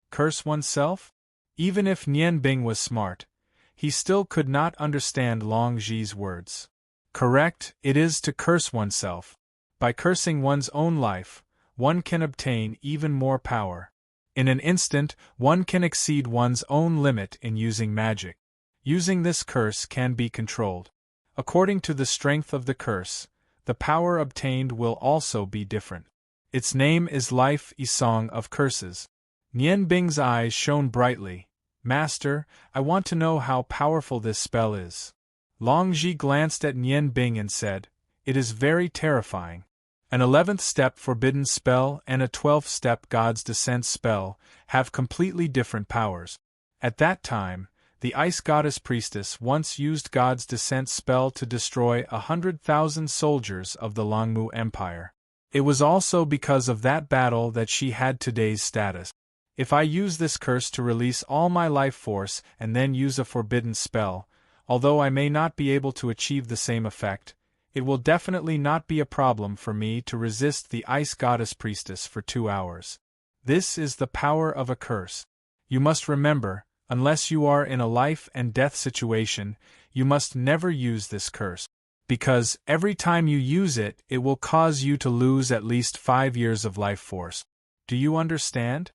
Curse oneself? Even if Nian Bing was smart, he still could not understand Longji's words. Correct, it is to curse oneself. By cursing one's own life, one can obtain even more power. In an instant, one can exceed one's own limit in using magic. Using this curse can be controlled. According to the strength of the curse, the power obtained will also be different. Its name is Life Song of Curses. Nian Bing's eyes shone brightly. "Master, I want to know how powerful this spell is." Longji glanced at Nian Bing and said, "It is very terrifying. An 11th step forbidden spell and a 12th step God's Descent spell have completely different powers. At that time, the Ice Goddess Priestess once used God's Descent spell to destroy 100,000 soldiers of the Longmu Empire. It was also because of that battle that she had today's status. If I use this curse to release all my life force and then use a forbidden spell, although I may not be able to achieve the same effect, it will definitely not be a problem for me to resist the Ice Goddess Priestess for 2 hours. This is the power of a curse. You must remember, unless you are in a life and death situation, you must never use this curse. Because every time you use it, it will cause you to lose at least 5 years of life force. Do you understand?"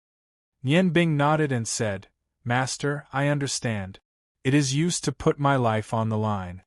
Nian Bing nodded and said, "Master, I understand. It is used to put my life on the line.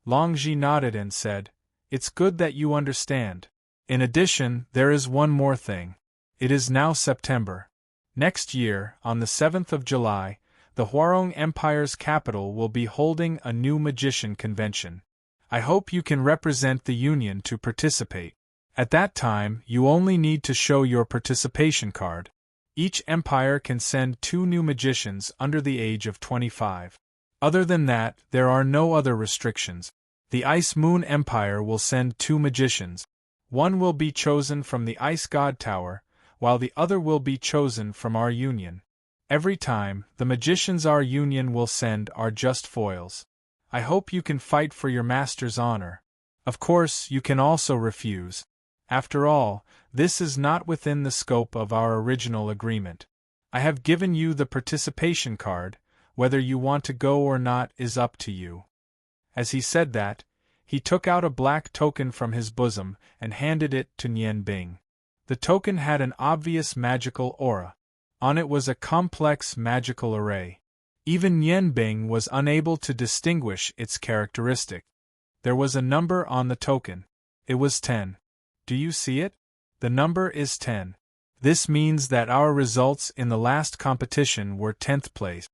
Longji nodded and said, "It's good that you understand. In addition, there is one more thing. It is now September. Next year, on the 7th of July, the Hwarong Empire's capital will be holding a new magician convention. I hope you can represent the Union to participate. At that time, you only need to show your participation card. Each empire can send 2 new magicians under the age of 25. Other than that, there are no other restrictions. The Ice Moon Empire will send 2 magicians. One will be chosen from the Ice God Tower, while the other will be chosen from our Union. Every time, the magicians our Union will send are just foils. I hope you can fight for your master's honor. Of course, you can also refuse. After all, this is not within the scope of our original agreement. I have given you the participation card. Whether you want to go or not is up to you." As he said that, he took out a black token from his bosom and handed it to Nian Bing. The token had an obvious magical aura. On it was a complex magical array. Even Nian Bing was unable to distinguish its characteristic. There was a number on the token. It was 10. Do you see it? The number is 10. This means that our results in the last competition were 10th place.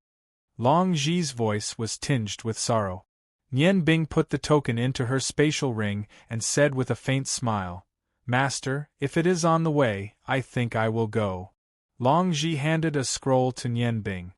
Long Ji's voice was tinged with sorrow. Nian Bing put the token into her spatial ring and said with a faint smile, "Master, if it is on the way, I think I will go." Long Ji handed a scroll to Nian Bing.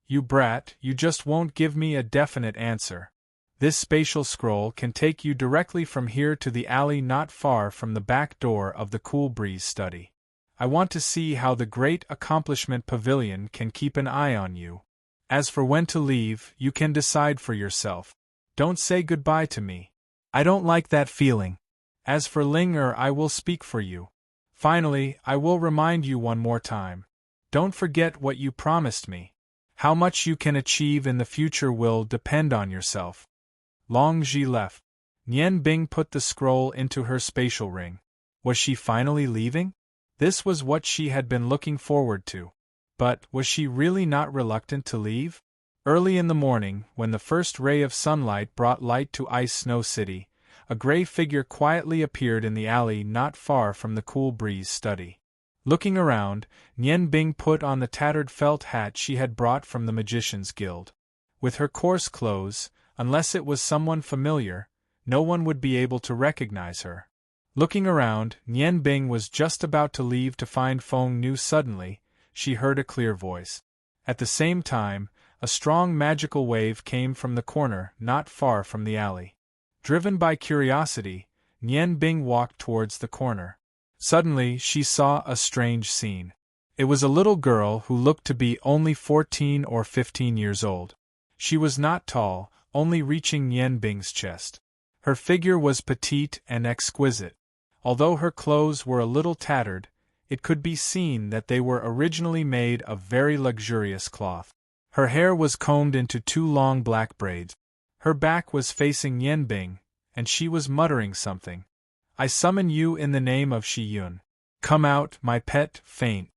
"You brat, you just won't give me a definite answer. This spatial scroll can take you directly from here to the alley not far from the back door of the Cool Breeze study. I want to see how the Great Accomplishment Pavilion can keep an eye on you. As for when to leave, you can decide for yourself. Don't say goodbye to me. I don't like that feeling. As for Ling I will speak for you. Finally, I will remind you one more time. Don't forget what you promised me. How much you can achieve in the future will depend on yourself." Long Ji left. Nian Bing put the scroll into her spatial ring. Was she finally leaving? This was what she had been looking forward to. But was she really not reluctant to leave? Early in the morning, when the first ray of sunlight brought light to Ice Snow City, a gray figure quietly appeared in the alley not far from the Cool Breeze study. Looking around, Nian Bing put on the tattered felt hat she had brought from the Magician's Guild. With her coarse clothes, unless it was someone familiar, no one would be able to recognize her. Looking around, Nian Bing was just about to leave to find Feng Nu. Suddenly, she heard a clear voice. At the same time, a strong magical wave came from the corner not far from the alley. Driven by curiosity, Nian Bing walked towards the corner. Suddenly, she saw a strange scene. It was a little girl who looked to be only 14 or 15 years old. She was not tall, only reaching Nian Bing's chest. Her figure was petite and exquisite. Although her clothes were a little tattered, it could be seen that they were originally made of very luxurious cloth. Her hair was combed into 2 long black braids. Her back was facing Nian Bing, and she was muttering something. "I summon you in the name of Shi Yun. Come out, my pet, faint."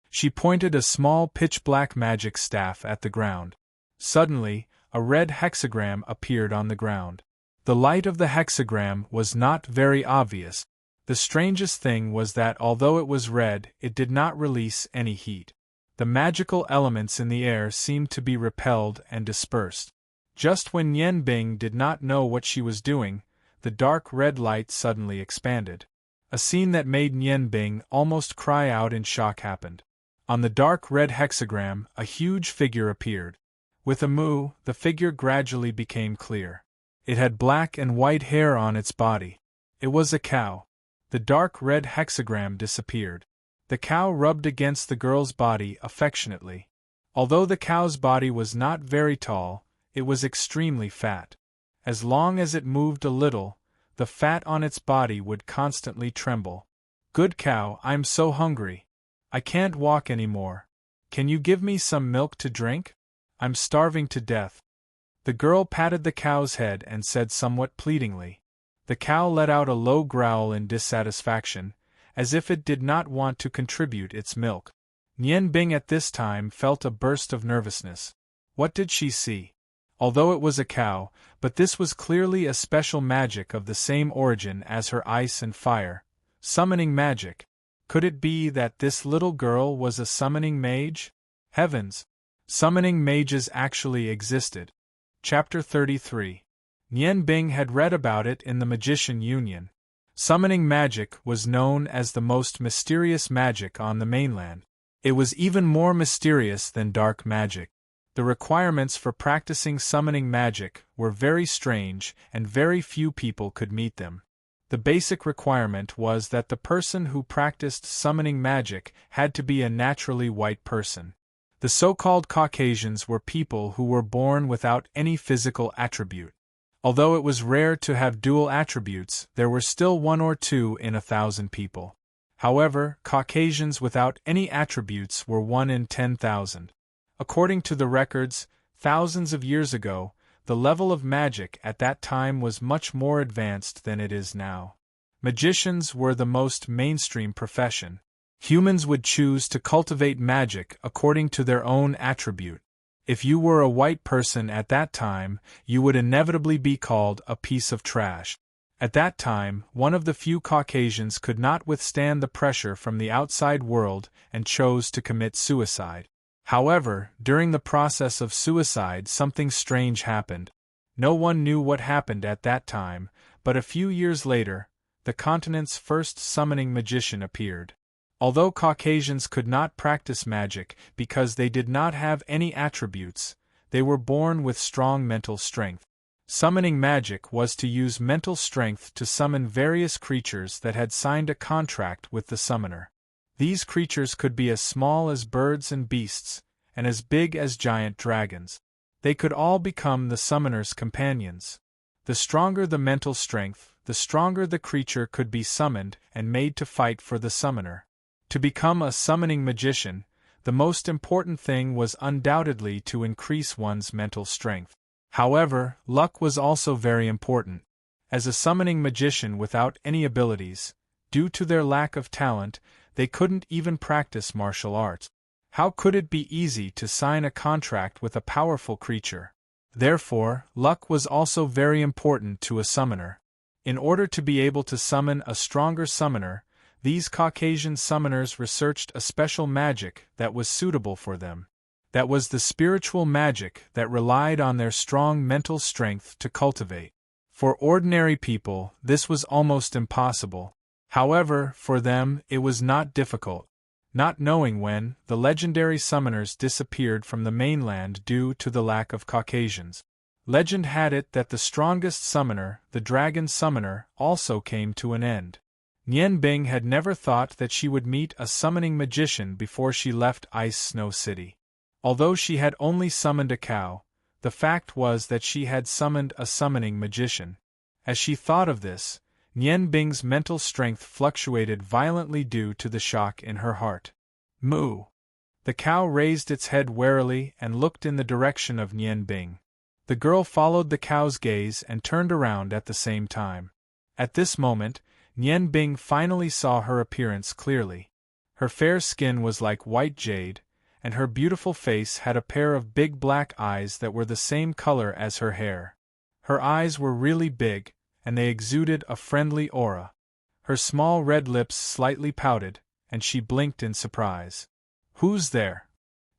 She pointed a small pitch-black magic staff at the ground. Suddenly, a red hexagram appeared on the ground. The light of the hexagram was not very obvious. The strangest thing was that although it was red, it did not release any heat. The magical elements in the air seemed to be repelled and dispersed. Just when Nian Bing did not know what she was doing, the dark red light suddenly expanded. A scene that made Nian Bing almost cry out in shock happened. On the dark red hexagram, a huge figure appeared. With a moo, the figure gradually became clear. It had black and white hair on its body. It was a cow. The dark red hexagram disappeared. The cow rubbed against the girl's body affectionately. Although the cow's body was not very tall, it was extremely fat. As long as it moved a little, the fat on its body would constantly tremble. "Good cow, I'm so hungry. I can't walk anymore. Can you give me some milk to drink? I'm starving to death." The girl patted the cow's head and said somewhat pleadingly. The cow let out a low growl in dissatisfaction, as if it did not want to contribute its milk. Nian Bing at this time felt a burst of nervousness. What did she see? although it was a cow, but this was clearly a special magic of the same origin as her ice and fire, summoning magic. Could it be that this little girl was a summoning mage? Heavens! Summoning mages actually existed. Chapter 33. Nian Bing had read about it in the Magician Union. Summoning magic was known as the most mysterious magic on the mainland. It was even more mysterious than dark magic. The requirements for practicing summoning magic were very strange, and very few people could meet them. The basic requirement was that the person who practiced summoning magic had to be a naturally white person. The so-called Caucasians were people who were born without any physical attribute. Although it was rare to have dual attributes, there were still 1 or 2 in 1,000 people. However, Caucasians without any attributes were 1 in 10,000. According to the records, thousands of years ago, the level of magic at that time was much more advanced than it is now. Magicians were the most mainstream profession. Humans would choose to cultivate magic according to their own attribute. If you were a white person at that time, you would inevitably be called a piece of trash. At that time, one of the few Caucasians could not withstand the pressure from the outside world and chose to commit suicide. However, during the process of suicide, something strange happened. No one knew what happened at that time, but a few years later, the continent's first summoning magician appeared. Although Caucasians could not practice magic because they did not have any attributes, they were born with strong mental strength. Summoning magic was to use mental strength to summon various creatures that had signed a contract with the summoner. These creatures could be as small as birds and beasts, and as big as giant dragons. They could all become the summoner's companions. The stronger the mental strength, the stronger the creature could be summoned and made to fight for the summoner. To become a summoning magician, the most important thing was undoubtedly to increase one's mental strength. However, luck was also very important. As a summoning magician without any abilities, due to their lack of talent, they couldn't even practice martial arts. How could it be easy to sign a contract with a powerful creature? Therefore, luck was also very important to a summoner. In order to be able to summon a stronger summoner, these Caucasian summoners researched a special magic that was suitable for them. That was the spiritual magic that relied on their strong mental strength to cultivate. For ordinary people, this was almost impossible. However, for them, it was not difficult. Not knowing when, the legendary summoners disappeared from the mainland due to the lack of Caucasians. Legend had it that the strongest summoner, the dragon summoner, also came to an end. Nian Bing had never thought that she would meet a summoning magician before she left Ice Snow City. Although she had only summoned a cow, the fact was that she had summoned a summoning magician. As she thought of this, Nian Bing's mental strength fluctuated violently due to the shock in her heart. Moo! The cow raised its head warily and looked in the direction of Nian Bing. The girl followed the cow's gaze and turned around at the same time. At this moment, Nian Bing finally saw her appearance clearly. Her fair skin was like white jade, and her beautiful face had a pair of big black eyes that were the same color as her hair. Her eyes were really big, and they exuded a friendly aura. Her small red lips slightly pouted, and she blinked in surprise. "Who's there?"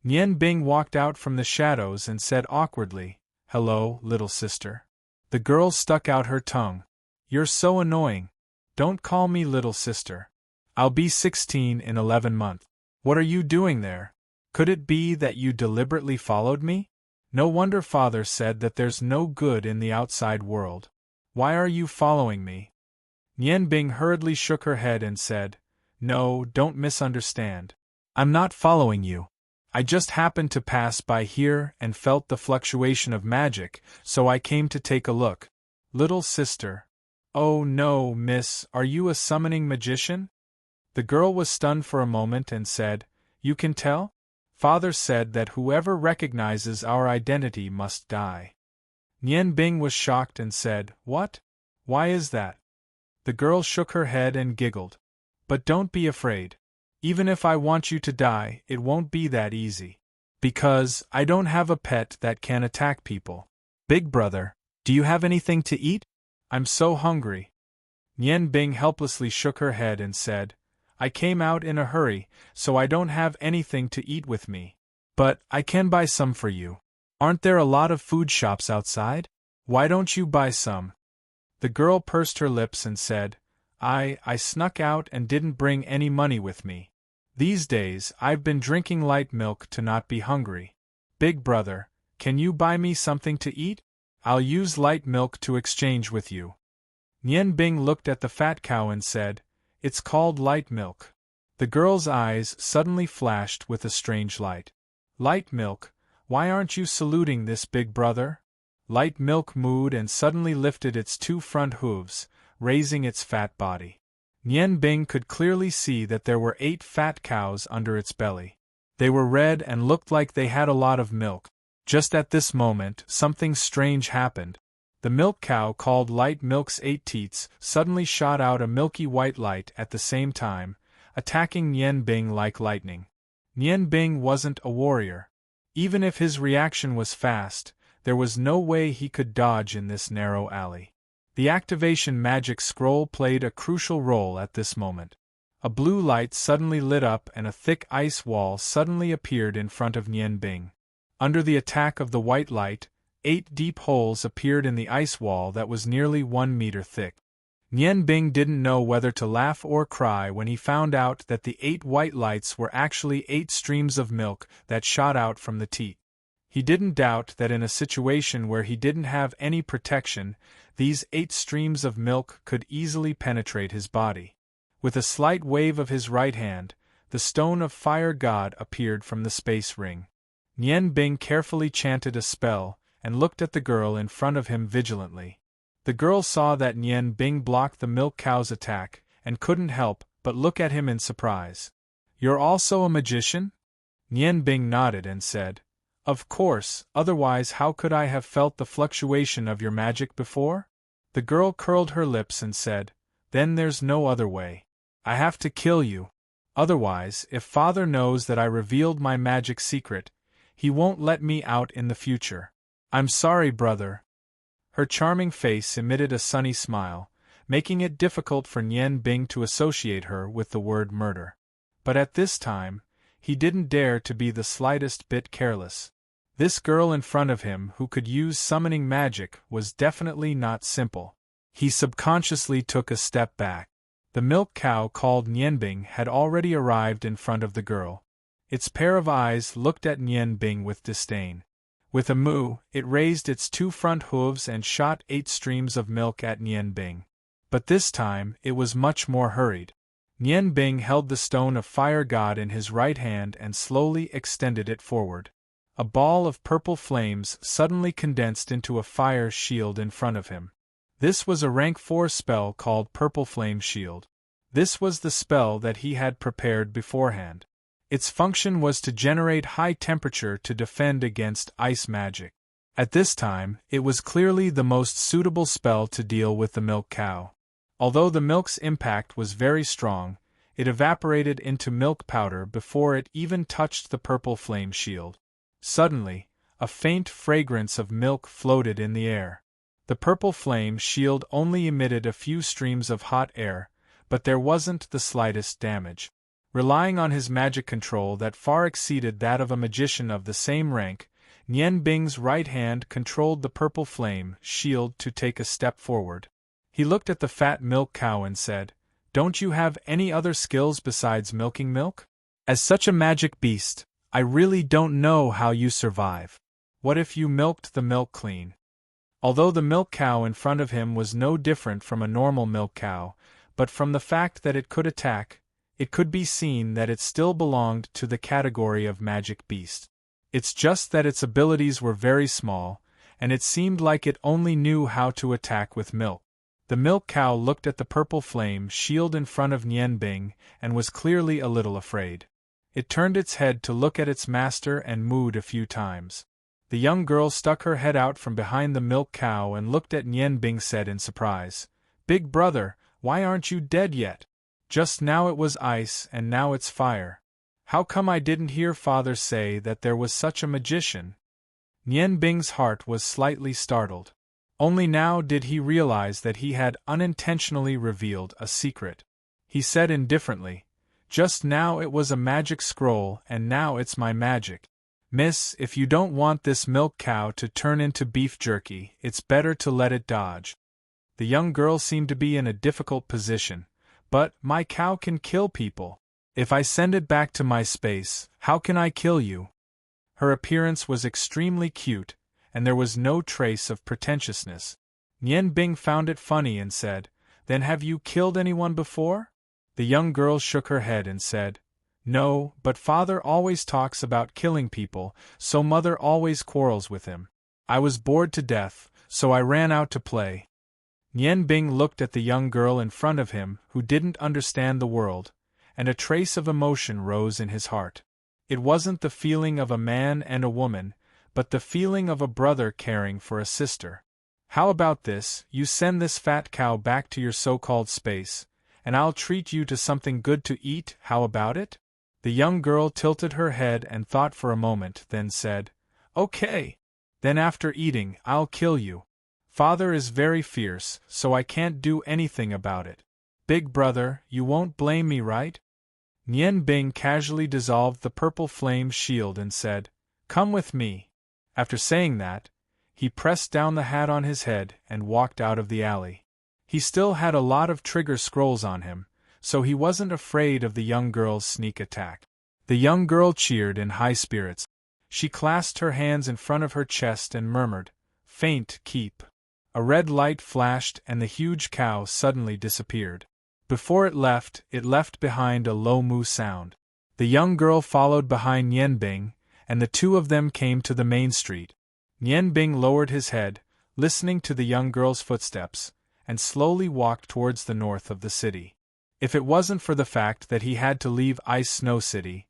Nian Bing walked out from the shadows and said awkwardly, "Hello, little sister." The girl stuck out her tongue. "You're so annoying. Don't call me little sister. I'll be 16 in 11 months. What are you doing there? Could it be that you deliberately followed me? No wonder father said that there's no good in the outside world. Why are you following me?" Nian Bing hurriedly shook her head and said, "No, don't misunderstand. I'm not following you. I just happened to pass by here and felt the fluctuation of magic, so I came to take a look." "Little sister." "Oh no, miss, are you a summoning magician?" The girl was stunned for a moment and said, "You can tell? Father said that whoever recognizes our identity must die." Nian Bing was shocked and said, "What? Why is that?" The girl shook her head and giggled. "But don't be afraid. Even if I want you to die, it won't be that easy. Because I don't have a pet that can attack people. Big brother, do you have anything to eat? I'm so hungry. Nian Bing helplessly shook her head and said, I came out in a hurry, so I don't have anything to eat with me. But I can buy some for you. Aren't there a lot of food shops outside? Why don't you buy some? The girl pursed her lips and said, I snuck out and didn't bring any money with me. These days I've been drinking light milk to not be hungry. Big brother, can you buy me something to eat? I'll use light milk to exchange with you. Nian Bing looked at the fat cow and said, It's called light milk. The girl's eyes suddenly flashed with a strange light. Light milk, why aren't you saluting this big brother? Light milk mooed and suddenly lifted its two front hooves, raising its fat body. Nian Bing could clearly see that there were 8 fat cows under its belly. They were red and looked like they had a lot of milk. Just at this moment, something strange happened. The milk cow called Light Milk's 8 teats suddenly shot out a milky white light at the same time, attacking Nian Bing like lightning. Nian Bing wasn't a warrior. Even if his reaction was fast, there was no way he could dodge in this narrow alley. The activation magic scroll played a crucial role at this moment. A blue light suddenly lit up and a thick ice wall suddenly appeared in front of Nian Bing. Under the attack of the white light, 8 deep holes appeared in the ice wall that was nearly 1 meter thick. Nian Bing didn't know whether to laugh or cry when he found out that the 8 white lights were actually 8 streams of milk that shot out from the teat. He didn't doubt that in a situation where he didn't have any protection, these 8 streams of milk could easily penetrate his body. With a slight wave of his right hand, the stone of fire god appeared from the space ring. Nian Bing carefully chanted a spell and looked at the girl in front of him vigilantly. The girl saw that Nian Bing blocked the milk cow's attack and couldn't help but look at him in surprise. You're also a magician? Nian Bing nodded and said, Of course, otherwise how could I have felt the fluctuation of your magic before? The girl curled her lips and said, Then there's no other way. I have to kill you. Otherwise, if father knows that I revealed my magic secret, he won't let me out in the future. I'm sorry, brother. Her charming face emitted a sunny smile, making it difficult for Nian Bing to associate her with the word murder. But at this time, he didn't dare to be the slightest bit careless. This girl in front of him who could use summoning magic was definitely not simple. He subconsciously took a step back. The milk cow called Nian Bing had already arrived in front of the girl. Its pair of eyes looked at Nian Bing with disdain. With a moo, it raised its 2 front hooves and shot 8 streams of milk at Nian Bing. But this time, it was much more hurried. Nian Bing held the stone of fire god in his right hand and slowly extended it forward. A ball of purple flames suddenly condensed into a fire shield in front of him. This was a rank 4 spell called Purple Flame Shield. This was the spell that he had prepared beforehand. Its function was to generate high temperature to defend against ice magic. At this time, it was clearly the most suitable spell to deal with the milk cow. Although the milk's impact was very strong, it evaporated into milk powder before it even touched the purple flame shield. Suddenly, a faint fragrance of milk floated in the air. The purple flame shield only emitted a few streams of hot air, but there wasn't the slightest damage. Relying on his magic control that far exceeded that of a magician of the same rank, Nian Bing's right hand controlled the purple flame shield to take a step forward. He looked at the fat milk cow and said, Don't you have any other skills besides milking milk? As such a magic beast, I really don't know how you survive. What if you milked the milk clean? Although the milk cow in front of him was no different from a normal milk cow, but from the fact that it could attack, it could be seen that it still belonged to the category of magic beast. It's just that its abilities were very small, and it seemed like it only knew how to attack with milk. The milk cow looked at the purple flame shield in front of Nian Bing and was clearly a little afraid. It turned its head to look at its master and mooed a few times. The young girl stuck her head out from behind the milk cow and looked at Nian Bing said in surprise, Big brother, why aren't you dead yet? Just now it was ice and now it's fire. How come I didn't hear father say that there was such a magician? Nian Bing's heart was slightly startled. Only now did he realize that he had unintentionally revealed a secret. He said indifferently, "Just now it was a magic scroll and now it's my magic. Miss, if you don't want this milk cow to turn into beef jerky, it's better to let it dodge." The young girl seemed to be in a difficult position. "But, my cow can kill people. If I send it back to my space, how can I kill you?" Her appearance was extremely cute, and there was no trace of pretentiousness. Nian Bing found it funny and said, "Then have you killed anyone before?" The young girl shook her head and said, "No, but father always talks about killing people, so mother always quarrels with him. I was bored to death, so I ran out to play." Nian Bing looked at the young girl in front of him who didn't understand the world, and a trace of emotion rose in his heart. It wasn't the feeling of a man and a woman, but the feeling of a brother caring for a sister. "How about this, you send this fat cow back to your so-called space, and I'll treat you to something good to eat, how about it?" The young girl tilted her head and thought for a moment, then said, "Okay. Then after eating, I'll kill you. Father is very fierce, so I can't do anything about it. Big brother, you won't blame me, right?" Nian Bing casually dissolved the purple flame shield and said, "Come with me." After saying that, he pressed down the hat on his head and walked out of the alley. He still had a lot of trigger scrolls on him, so he wasn't afraid of the young girl's sneak attack. The young girl cheered in high spirits. She clasped her hands in front of her chest and murmured, "Faint, keep." A red light flashed and the huge cow suddenly disappeared. Before it left behind a low moo sound. The young girl followed behind Nian Bing, and the two of them came to the main street. Nian Bing lowered his head, listening to the young girl's footsteps, and slowly walked towards the north of the city. If it wasn't for the fact that he had to leave Ice Snow City,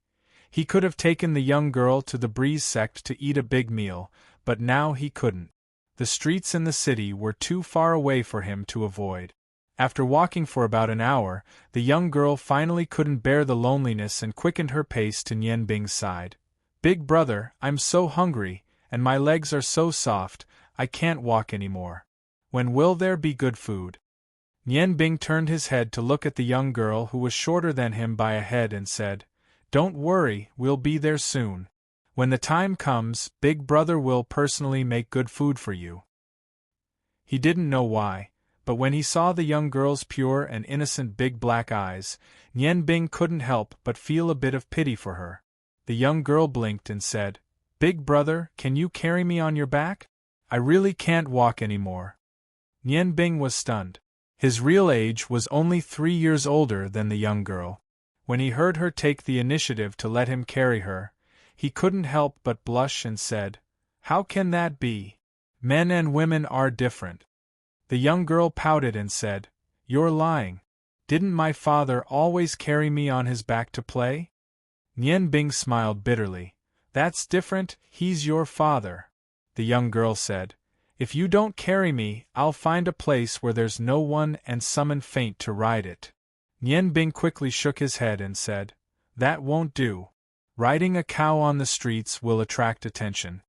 he could have taken the young girl to the Breeze Sect to eat a big meal, but now he couldn't. The streets in the city were too far away for him to avoid. After walking for about an hour, the young girl finally couldn't bear the loneliness and quickened her pace to Nian Bing's side. "Big brother, I'm so hungry, and my legs are so soft, I can't walk anymore. When will there be good food?" Nian Bing turned his head to look at the young girl who was shorter than him by a head and said, "Don't worry, we'll be there soon. When the time comes, Big brother will personally make good food for you." He didn't know why, but when he saw the young girl's pure and innocent big black eyes, Nian Bing couldn't help but feel a bit of pity for her. The young girl blinked and said, "Big brother, can you carry me on your back? I really can't walk anymore." Nian Bing was stunned. His real age was only 3 years older than the young girl. When he heard her take the initiative to let him carry her, he couldn't help but blush and said, "How can that be? Men and women are different." The young girl pouted and said, "You're lying. Didn't my father always carry me on his back to play?" Nian Bing smiled bitterly. "That's different, he's your father." The young girl said, "If you don't carry me, I'll find a place where there's no one and summon Faint to ride it." Nian Bing quickly shook his head and said, "That won't do. Riding a cow on the streets will attract attention."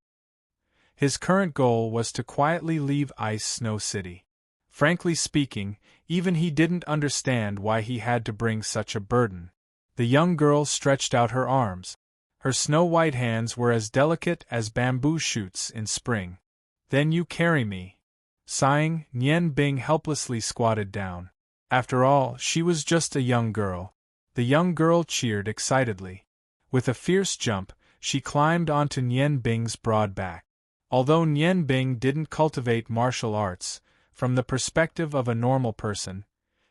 His current goal was to quietly leave Ice Snow City. Frankly speaking, even he didn't understand why he had to bring such a burden. The young girl stretched out her arms. Her snow-white hands were as delicate as bamboo shoots in spring. "Then you carry me." Sighing, Nian Bing helplessly squatted down. After all, she was just a young girl. The young girl cheered excitedly. With a fierce jump, she climbed onto Nian Bing's broad back. Although Nian Bing didn't cultivate martial arts, from the perspective of a normal person,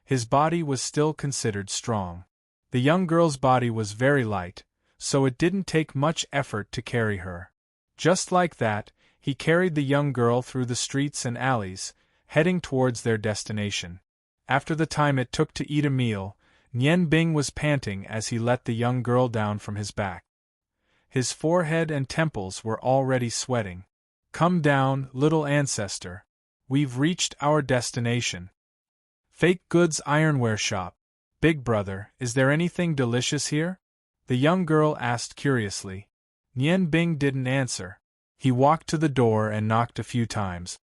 his body was still considered strong. The young girl's body was very light, so it didn't take much effort to carry her. Just like that, he carried the young girl through the streets and alleys, heading towards their destination. After the time it took to eat a meal, Nian Bing was panting as he let the young girl down from his back. His forehead and temples were already sweating. "Come down, little ancestor. We've reached our destination. Fake Goods Ironware Shop. Big brother, is there anything delicious here?" the young girl asked curiously. Nian Bing didn't answer. He walked to the door and knocked a few times.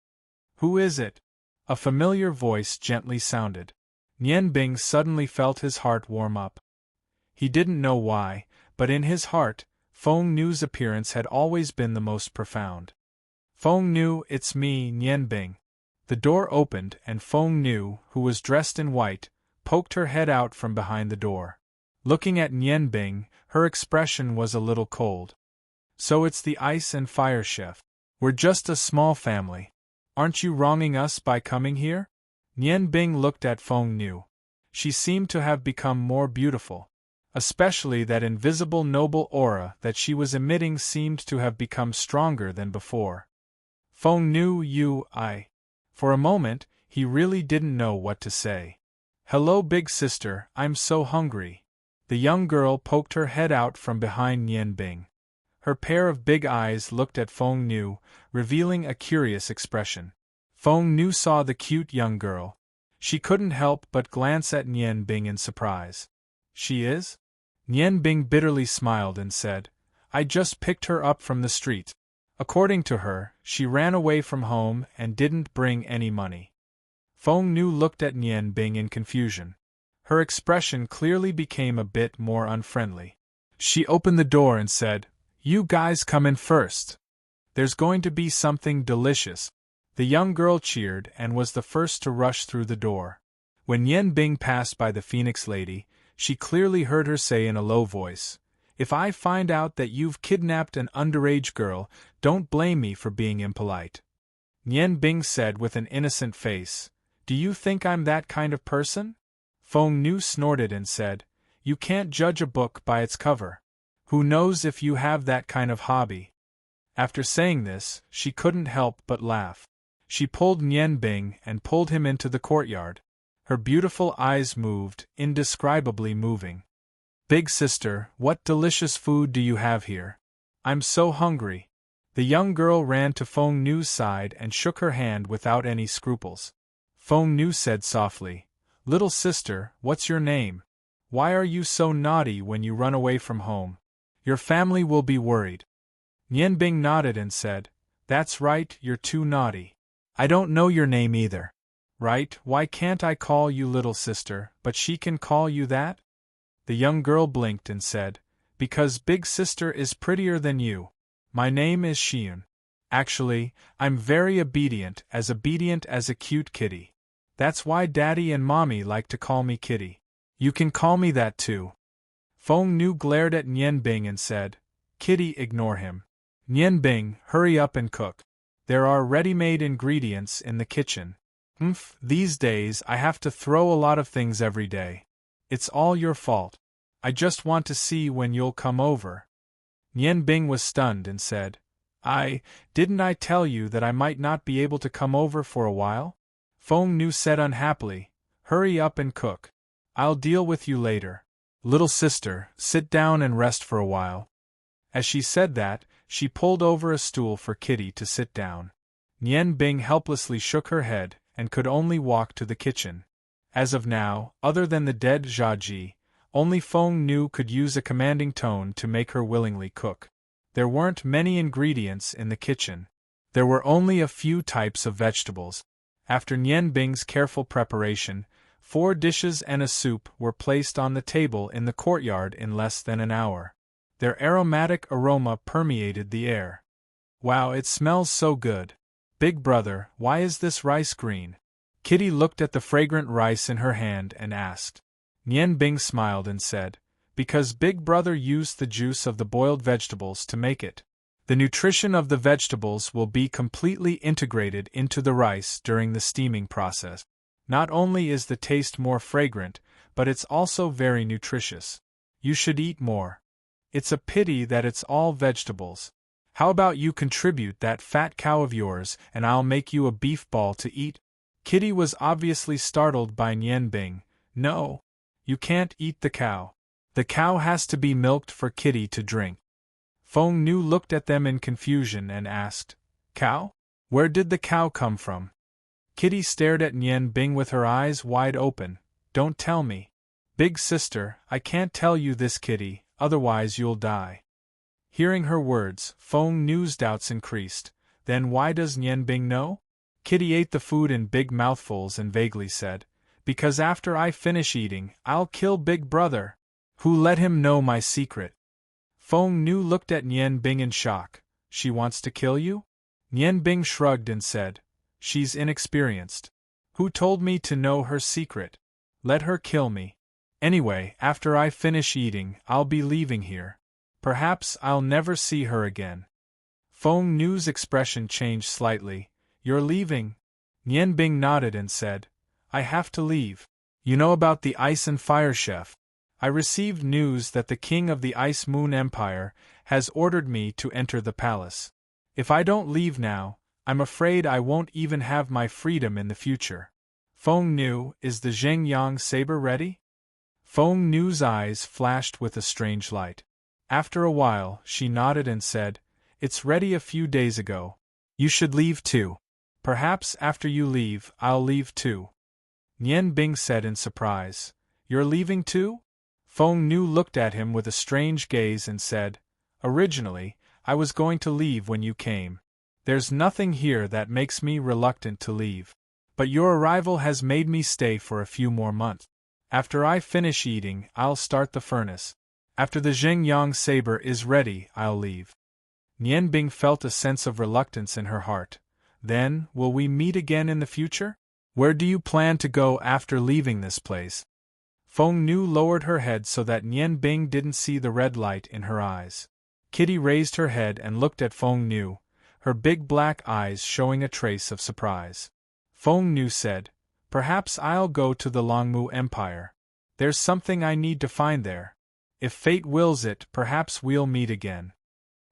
"Who is it?" A familiar voice gently sounded. Nian Bing suddenly felt his heart warm up. He didn't know why, but in his heart, Feng Nu's appearance had always been the most profound. "Feng Nu, it's me, Nian Bing." The door opened and Feng Nu, who was dressed in white, poked her head out from behind the door. Looking at Nian Bing, her expression was a little cold. "So it's the Ice and Fire chef. We're just a small family. Aren't you wronging us by coming here?" Nian Bing looked at Feng Nu. She seemed to have become more beautiful. Especially that invisible noble aura that she was emitting seemed to have become stronger than before. "Feng Nu, For a moment, he really didn't know what to say. "Hello, big sister, I'm so hungry." The young girl poked her head out from behind Nian Bing. Her pair of big eyes looked at Feng Nu, revealing a curious expression. Feng Nu saw the cute young girl. She couldn't help but glance at Nian Bing in surprise. "She is?" Nian Bing bitterly smiled and said, "I just picked her up from the street. According to her, she ran away from home and didn't bring any money." Feng Nu looked at Nian Bing in confusion. Her expression clearly became a bit more unfriendly. She opened the door and said, "You guys come in first. There's going to be something delicious." The young girl cheered and was the first to rush through the door. When Nian Bing passed by the Phoenix Lady, she clearly heard her say in a low voice, "If I find out that you've kidnapped an underage girl, don't blame me for being impolite." Nian Bing said with an innocent face, "Do you think I'm that kind of person?" Feng Nu snorted and said, "You can't judge a book by its cover. Who knows if you have that kind of hobby?" After saying this, she couldn't help but laugh. She pulled Nian Bing and pulled him into the courtyard. Her beautiful eyes moved, indescribably moving. "Big sister, what delicious food do you have here? I'm so hungry." The young girl ran to Feng Nu's side and shook her hand without any scruples. Feng Nu said softly, "Little sister, what's your name? Why are you so naughty when you run away from home? Your family will be worried." Nian Bing nodded and said, "That's right, you're too naughty. I don't know your name either." "Right, why can't I call you little sister, but she can call you that?" The young girl blinked and said, "Because big sister is prettier than you. My name is Xiun. Actually, I'm very obedient as a cute kitty. That's why Daddy and Mommy like to call me Kitty. You can call me that too." Feng Nu glared at Nian Bing and said, "Kitty, ignore him. Nian Bing, hurry up and cook. There are ready-made ingredients in the kitchen." These days I have to throw a lot of things every day. It's all your fault. I just want to see when you'll come over." Nian Bing was stunned and said, Didn't I tell you that I might not be able to come over for a while?" Feng Nu said unhappily, "Hurry up and cook. I'll deal with you later. Little sister, sit down and rest for a while." As she said that, she pulled over a stool for Kitty to sit down. Nian Bing helplessly shook her head and could only walk to the kitchen. As of now, other than the dead Zhaji, only Feng Nu could use a commanding tone to make her willingly cook. There weren't many ingredients in the kitchen. There were only a few types of vegetables. After Nian Bing's careful preparation, 4 dishes and a soup were placed on the table in the courtyard in less than an hour. Their aromatic aroma permeated the air. "Wow, it smells so good. Big brother, why is this rice green?" Kitty looked at the fragrant rice in her hand and asked. Nian Bing smiled and said, "Because Big Brother used the juice of the boiled vegetables to make it. The nutrition of the vegetables will be completely integrated into the rice during the steaming process. Not only is the taste more fragrant, but it's also very nutritious. You should eat more. It's a pity that it's all vegetables. How about you contribute that fat cow of yours and I'll make you a beef ball to eat?" Kitty was obviously startled by Nian Bing. "No. You can't eat the cow. The cow has to be milked for Kitty to drink." Feng Nu looked at them in confusion and asked, "Cow? Where did the cow come from?" Kitty stared at Nian Bing with her eyes wide open. "Don't tell me." "Big sister, I can't tell you this, Kitty, otherwise you'll die." Hearing her words, Feng Nu's doubts increased. Then why does Nian Bing know? Kitty ate the food in big mouthfuls and vaguely said, "Because after I finish eating, I'll kill Big Brother. Who let him know my secret?" Feng Nu looked at Nian Bing in shock. "She wants to kill you?" Nian Bing shrugged and said, "She's inexperienced. Who told me to know her secret? Let her kill me. Anyway, after I finish eating, I'll be leaving here. Perhaps I'll never see her again." Feng Nu's expression changed slightly. "You're leaving?" Nian Bing nodded and said, "I have to leave. You know about the Ice and Fire Chef? I received news that the king of the Ice Moon Empire has ordered me to enter the palace. If I don't leave now, I'm afraid I won't even have my freedom in the future." Feng Nu, is the Zhengyang saber ready? Feng Nu's eyes flashed with a strange light. After a while, she nodded and said, "It's ready a few days ago. You should leave too. Perhaps after you leave, I'll leave too." Nian Bing said in surprise, "You're leaving too?" Feng Nu looked at him with a strange gaze and said, "Originally, I was going to leave when you came. There's nothing here that makes me reluctant to leave. But your arrival has made me stay for a few more months. After I finish eating, I'll start the furnace. After the Zhengyang saber is ready, I'll leave." Nian Bing felt a sense of reluctance in her heart. "Then, will we meet again in the future? Where do you plan to go after leaving this place?" Feng Nu lowered her head so that Nian Bing didn't see the red light in her eyes. Kitty raised her head and looked at Feng Nu, her big black eyes showing a trace of surprise. Feng Nu said, "Perhaps I'll go to the Longmu Empire. There's something I need to find there. If fate wills it, perhaps we'll meet again."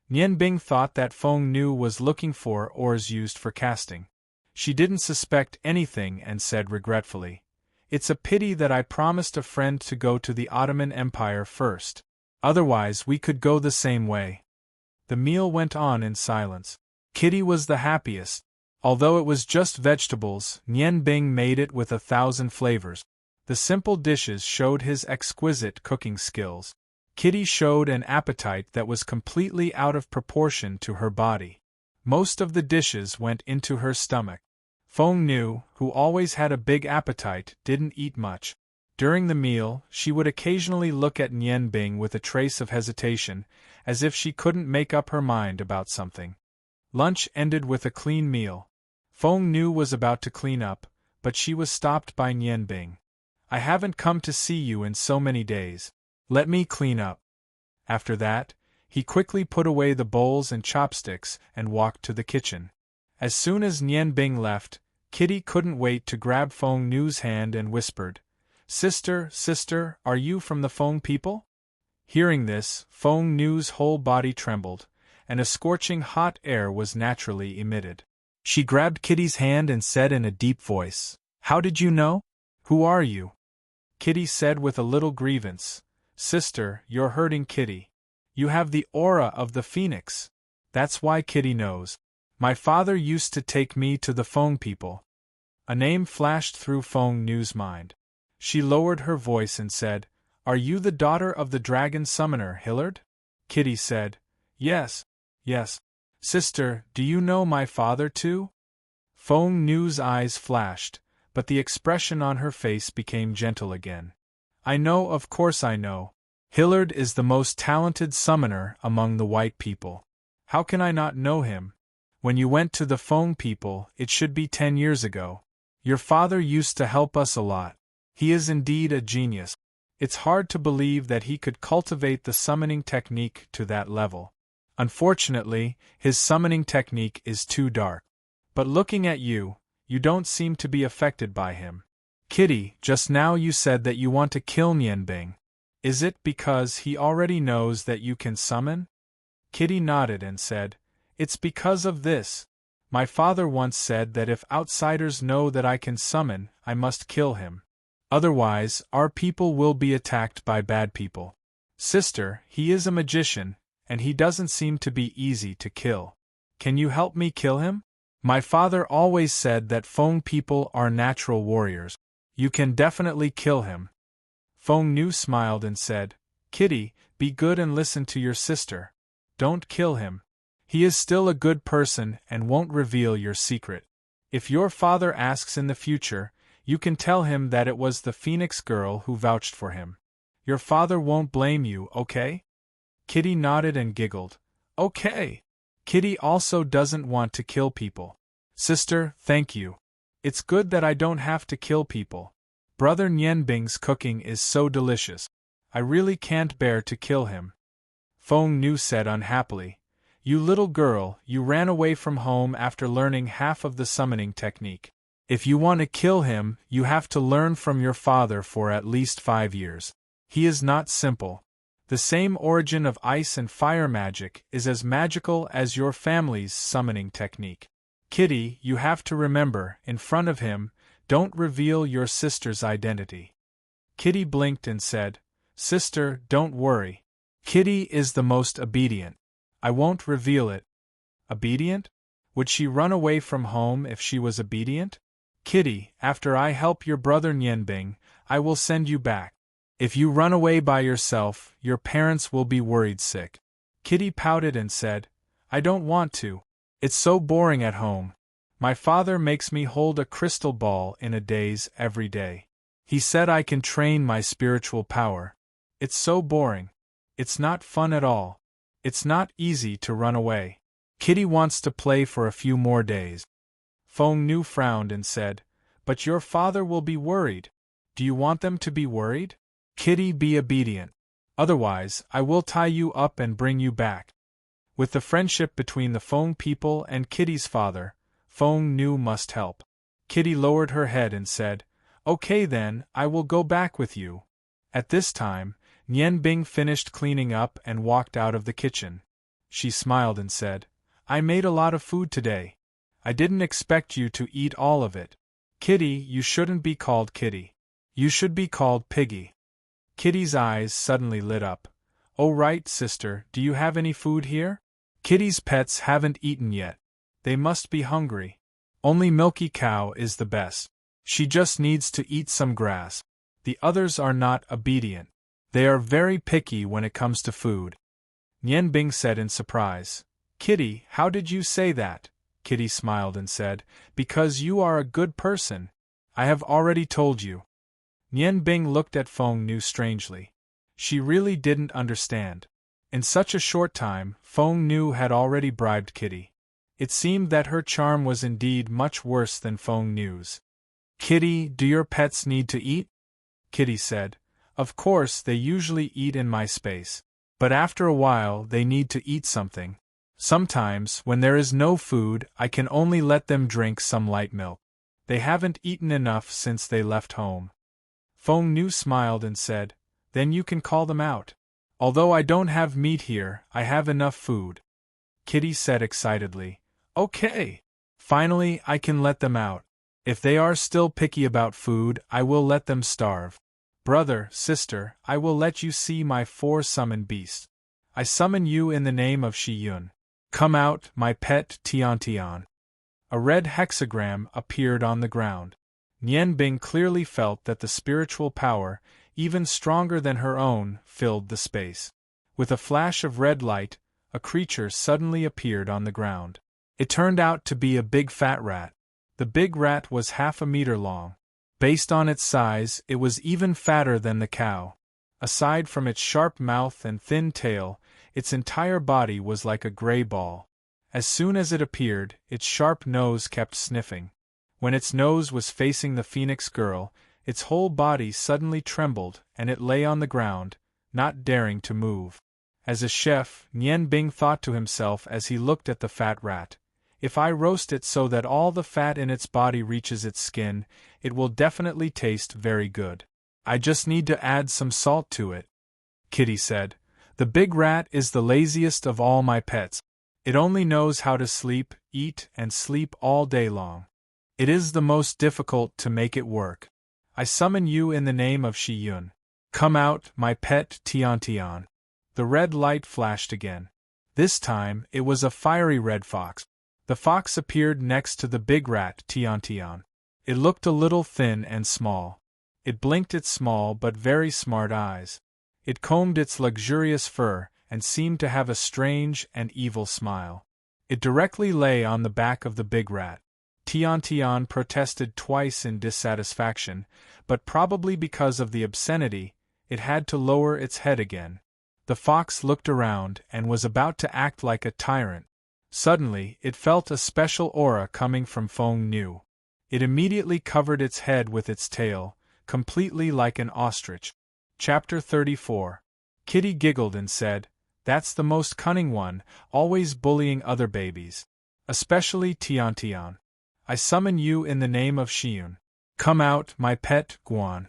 Nian Bing thought that Feng Nu was looking for oars used for casting. She didn't suspect anything and said regretfully, "It's a pity that I promised a friend to go to the Ottoman Empire first. Otherwise we could go the same way." The meal went on in silence. Kitty was the happiest. Although it was just vegetables, Nian Bing made it with 1,000 flavors. The simple dishes showed his exquisite cooking skills. Kitty showed an appetite that was completely out of proportion to her body. Most of the dishes went into her stomach. Feng Nu, who always had a big appetite, didn't eat much. During the meal, she would occasionally look at Nian Bing with a trace of hesitation, as if she couldn't make up her mind about something. Lunch ended with a clean meal. Feng Nu was about to clean up, but she was stopped by Nian Bing. "I haven't come to see you in so many days. Let me clean up." After that, he quickly put away the bowls and chopsticks and walked to the kitchen. As soon as Nian Bing left, Kitty couldn't wait to grab Feng Nu's hand and whispered, "Sister, sister, are you from the Feng people?" Hearing this, Feng Nu's whole body trembled, and a scorching hot air was naturally emitted. She grabbed Kitty's hand and said in a deep voice, "How did you know? Who are you?" Kitty said with a little grievance, "Sister, you're hurting Kitty. You have the aura of the phoenix. That's why Kitty knows. My father used to take me to the Feng people." A name flashed through Feng Nu's mind. She lowered her voice and said, "Are you the daughter of the dragon summoner, Hillard?" Kitty said, "Yes, yes. Sister, do you know my father too?" Feng Nu's eyes flashed, but the expression on her face became gentle again. "I know, of course I know. Hillard is the most talented summoner among the white people. How can I not know him? When you went to the Feng people, it should be 10 years ago. Your father used to help us a lot. He is indeed a genius. It's hard to believe that he could cultivate the summoning technique to that level. Unfortunately, his summoning technique is too dark. But looking at you, you don't seem to be affected by him. Kitty, just now you said that you want to kill Nian Bing. Is it because he already knows that you can summon?" Kitty nodded and said, "It's because of this. My father once said that if outsiders know that I can summon, I must kill him. Otherwise, our people will be attacked by bad people. Sister, he is a magician, and he doesn't seem to be easy to kill. Can you help me kill him? My father always said that Feng people are natural warriors. You can definitely kill him." Feng Nu smiled and said, "Kitty, be good and listen to your sister. Don't kill him. He is still a good person and won't reveal your secret. If your father asks in the future, you can tell him that it was the Phoenix girl who vouched for him. Your father won't blame you, okay? Kitty nodded and giggled. Okay. Kitty also doesn't want to kill people. Sister, thank you. It's good that I don't have to kill people. Brother Nianbing's cooking is so delicious. I really can't bear to kill him. Feng Nu said unhappily. You little girl, you ran away from home after learning half of the summoning technique. If you want to kill him, you have to learn from your father for at least 5 years. He is not simple. The same origin of ice and fire magic is as magical as your family's summoning technique. Kitty, you have to remember, in front of him, don't reveal your sister's identity. Kitty blinked and said, Sister, don't worry. Kitty is the most obedient. I won't reveal it. Obedient? Would she run away from home if she was obedient? Kitty, after I help your brother Nianbing, I will send you back. If you run away by yourself, your parents will be worried sick. Kitty pouted and said, I don't want to. It's so boring at home. My father makes me hold a crystal ball in a daze every day. He said I can train my spiritual power. It's so boring. It's not fun at all. It's not easy to run away. Kitty wants to play for a few more days. Feng Nu frowned and said, But your father will be worried. Do you want them to be worried? Kitty, be obedient. Otherwise, I will tie you up and bring you back. With the friendship between the Feng people and Kitty's father, Feng Nu must help. Kitty lowered her head and said, Okay then, I will go back with you. At this time, Nianbing finished cleaning up and walked out of the kitchen. She smiled and said, I made a lot of food today. I didn't expect you to eat all of it. Kitty, you shouldn't be called Kitty. You should be called Piggy. Kitty's eyes suddenly lit up. Oh right, sister, do you have any food here? Kitty's pets haven't eaten yet. They must be hungry. Only Milky Cow is the best. She just needs to eat some grass. The others are not obedient. They are very picky when it comes to food. Nianbing said in surprise. Kitty, how did you say that? Kitty smiled and said, Because you are a good person. I have already told you. Nianbing looked at Feng Nu strangely. She really didn't understand. In such a short time, Feng Nu had already bribed Kitty. It seemed that her charm was indeed much worse than Feng Nu's. Kitty, do your pets need to eat? Kitty said, Of course they usually eat in my space. But after a while they need to eat something. Sometimes, when there is no food, I can only let them drink some light milk. They haven't eaten enough since they left home. Feng Nu smiled and said, Then you can call them out. Although I don't have meat here, I have enough food. Kitty said excitedly, Okay. Finally, I can let them out. If they are still picky about food, I will let them starve. Brother, sister, I will let you see my 4 summoned beasts. I summon you in the name of Shi Yun. Come out, my pet Tian Tian. A red hexagram appeared on the ground. Nianbing clearly felt that the spiritual power, even stronger than her own, filled the space. With a flash of red light, a creature suddenly appeared on the ground. It turned out to be a big fat rat. The big rat was half a meter long. Based on its size, it was even fatter than the cow. Aside from its sharp mouth and thin tail, its entire body was like a gray ball. As soon as it appeared, its sharp nose kept sniffing. When its nose was facing the Phoenix girl, its whole body suddenly trembled and it lay on the ground, not daring to move. As a chef, Nianbing thought to himself as he looked at the fat rat, If I roast it so that all the fat in its body reaches its skin, it will definitely taste very good. I just need to add some salt to it. Kitty said, The big rat is the laziest of all my pets. It only knows how to sleep, eat, and sleep all day long. It is the most difficult to make it work. I summon you in the name of Shi Yun. Come out, my pet Tian Tian. The red light flashed again. This time, it was a fiery red fox. The fox appeared next to the big rat Tian Tian. It looked a little thin and small. It blinked its small but very smart eyes. It combed its luxurious fur, and seemed to have a strange and evil smile. It directly lay on the back of the big rat. Tian protested twice in dissatisfaction, but probably because of the obscenity, it had to lower its head again. The fox looked around and was about to act like a tyrant. Suddenly, it felt a special aura coming from Feng Nu. It immediately covered its head with its tail, completely like an ostrich. Chapter 34. Kitty giggled and said, "That's the most cunning one, always bullying other babies. Especially Tian. I summon you in the name of Xiun. Come out, my pet, Guan."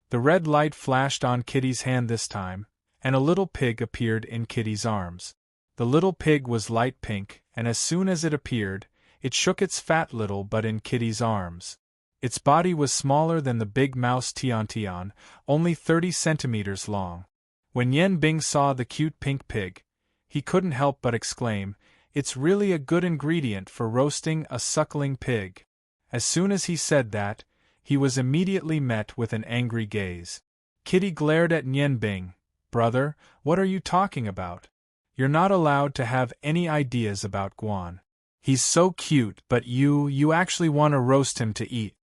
The red light flashed on Kitty's hand this time, and a little pig appeared in Kitty's arms. The little pig was light pink, and as soon as it appeared, it shook its fat little butt in Kitty's arms. Its body was smaller than the big mouse Tian, only 30 centimeters long. When Yen Bing saw the cute pink pig, he couldn't help but exclaim, "It's really a good ingredient for roasting a suckling pig." As soon as he said that, he was immediately met with an angry gaze. Kitty glared at Yen Bing. "Brother, what are you talking about? You're not allowed to have any ideas about Guan. He's so cute, but you actually want to roast him to eat."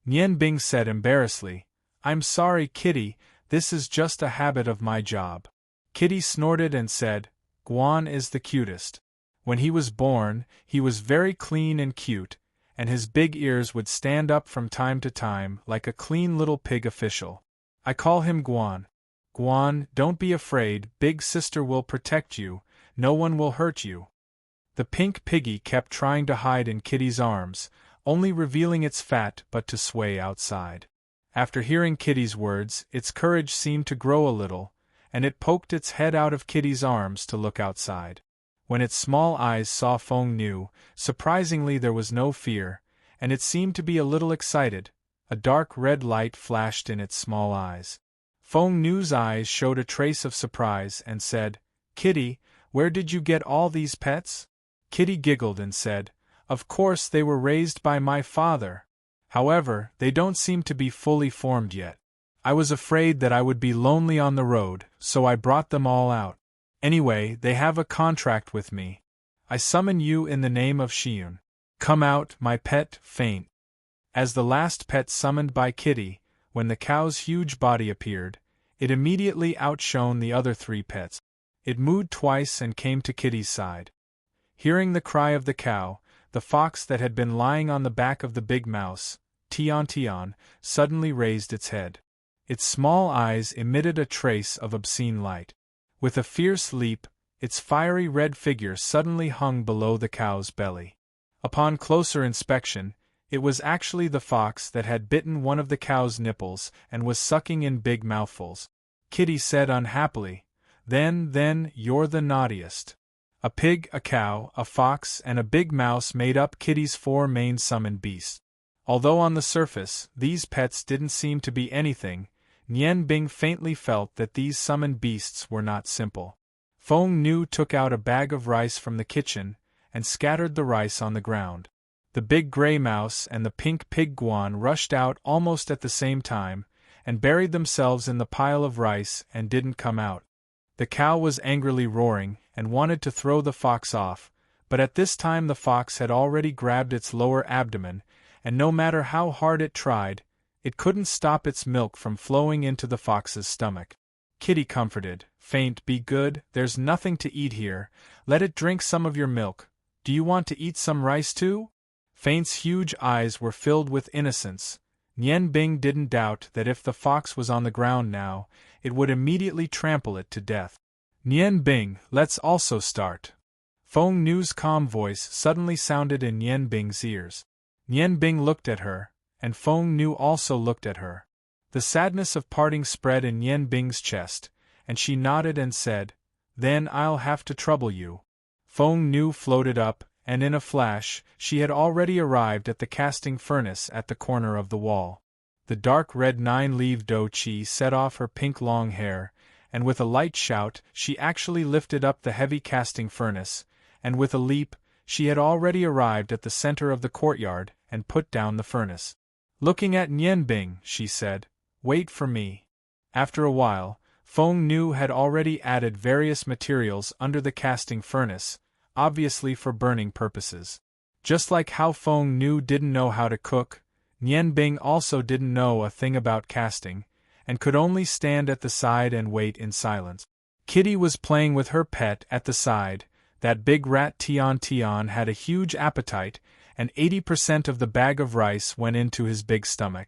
Yen Bing said embarrassedly, "I'm sorry, Kitty, this is just a habit of my job." Kitty snorted and said, "Guan is the cutest. When he was born, he was very clean and cute, and his big ears would stand up from time to time like a clean little pig official. I call him Guan. Guan, don't be afraid, big sister will protect you, no one will hurt you." The pink piggy kept trying to hide in Kitty's arms, only revealing its fat butt to sway outside. After hearing Kitty's words, its courage seemed to grow a little, and it poked its head out of Kitty's arms to look outside. When its small eyes saw Feng Nu, surprisingly there was no fear, and it seemed to be a little excited. A dark red light flashed in its small eyes. Feng Nu's eyes showed a trace of surprise and said, "Kitty, where did you get all these pets?" Kitty giggled and said, "Of course they were raised by my father. However, they don't seem to be fully formed yet. I was afraid that I would be lonely on the road, so I brought them all out. Anyway, they have a contract with me. I summon you in the name of Xiun. Come out, my pet, faint." As the last pet summoned by Kitty, when the cow's huge body appeared, it immediately outshone the other 3 pets. It mooed twice and came to Kitty's side. Hearing the cry of the cow, the fox that had been lying on the back of the big mouse, Tian, suddenly raised its head. Its small eyes emitted a trace of obscene light. With a fierce leap, its fiery red figure suddenly hung below the cow's belly. Upon closer inspection, it was actually the fox that had bitten one of the cow's nipples and was sucking in big mouthfuls. Kitty said unhappily, Then, you're the naughtiest." A pig, a cow, a fox, and a big mouse made up Kitty's 4 main summoned beasts. Although on the surface, these pets didn't seem to be anything, Yen Bing faintly felt that these summoned beasts were not simple. Feng Nu took out a bag of rice from the kitchen, and scattered the rice on the ground. The big gray mouse and the pink pig Guan rushed out almost at the same time, and buried themselves in the pile of rice and didn't come out. The cow was angrily roaring, and wanted to throw the fox off, but at this time the fox had already grabbed its lower abdomen, and no matter how hard it tried, it couldn't stop its milk from flowing into the fox's stomach. Kitty comforted, "Faint, be good, there's nothing to eat here, let it drink some of your milk. Do you want to eat some rice too?" Faint's huge eyes were filled with innocence. Yen Bing didn't doubt that if the fox was on the ground now, it would immediately trample it to death. "Yen Bing, let's also start." Feng Nu's calm voice suddenly sounded in Yen Bing's ears. Yen Bing looked at her, and Feng Nu also looked at her. The sadness of parting spread in Yen Bing's chest, and she nodded and said, "Then I'll have to trouble you." Feng Nu floated up, and in a flash, she had already arrived at the casting furnace at the corner of the wall. The dark red 9-leaved Do Chi set off her pink long hair, and with a light shout she actually lifted up the heavy casting furnace, and with a leap, she had already arrived at the center of the courtyard and put down the furnace. Looking at Yen Bing, she said, "Wait for me." After a while, Feng Nu had already added various materials under the casting furnace, obviously for burning purposes. Just like how Feng Nu didn't know how to cook, Nian Bing also didn't know a thing about casting, and could only stand at the side and wait in silence. Kitty was playing with her pet at the side. That big rat Tian Tian had a huge appetite, and 80% of the bag of rice went into his big stomach.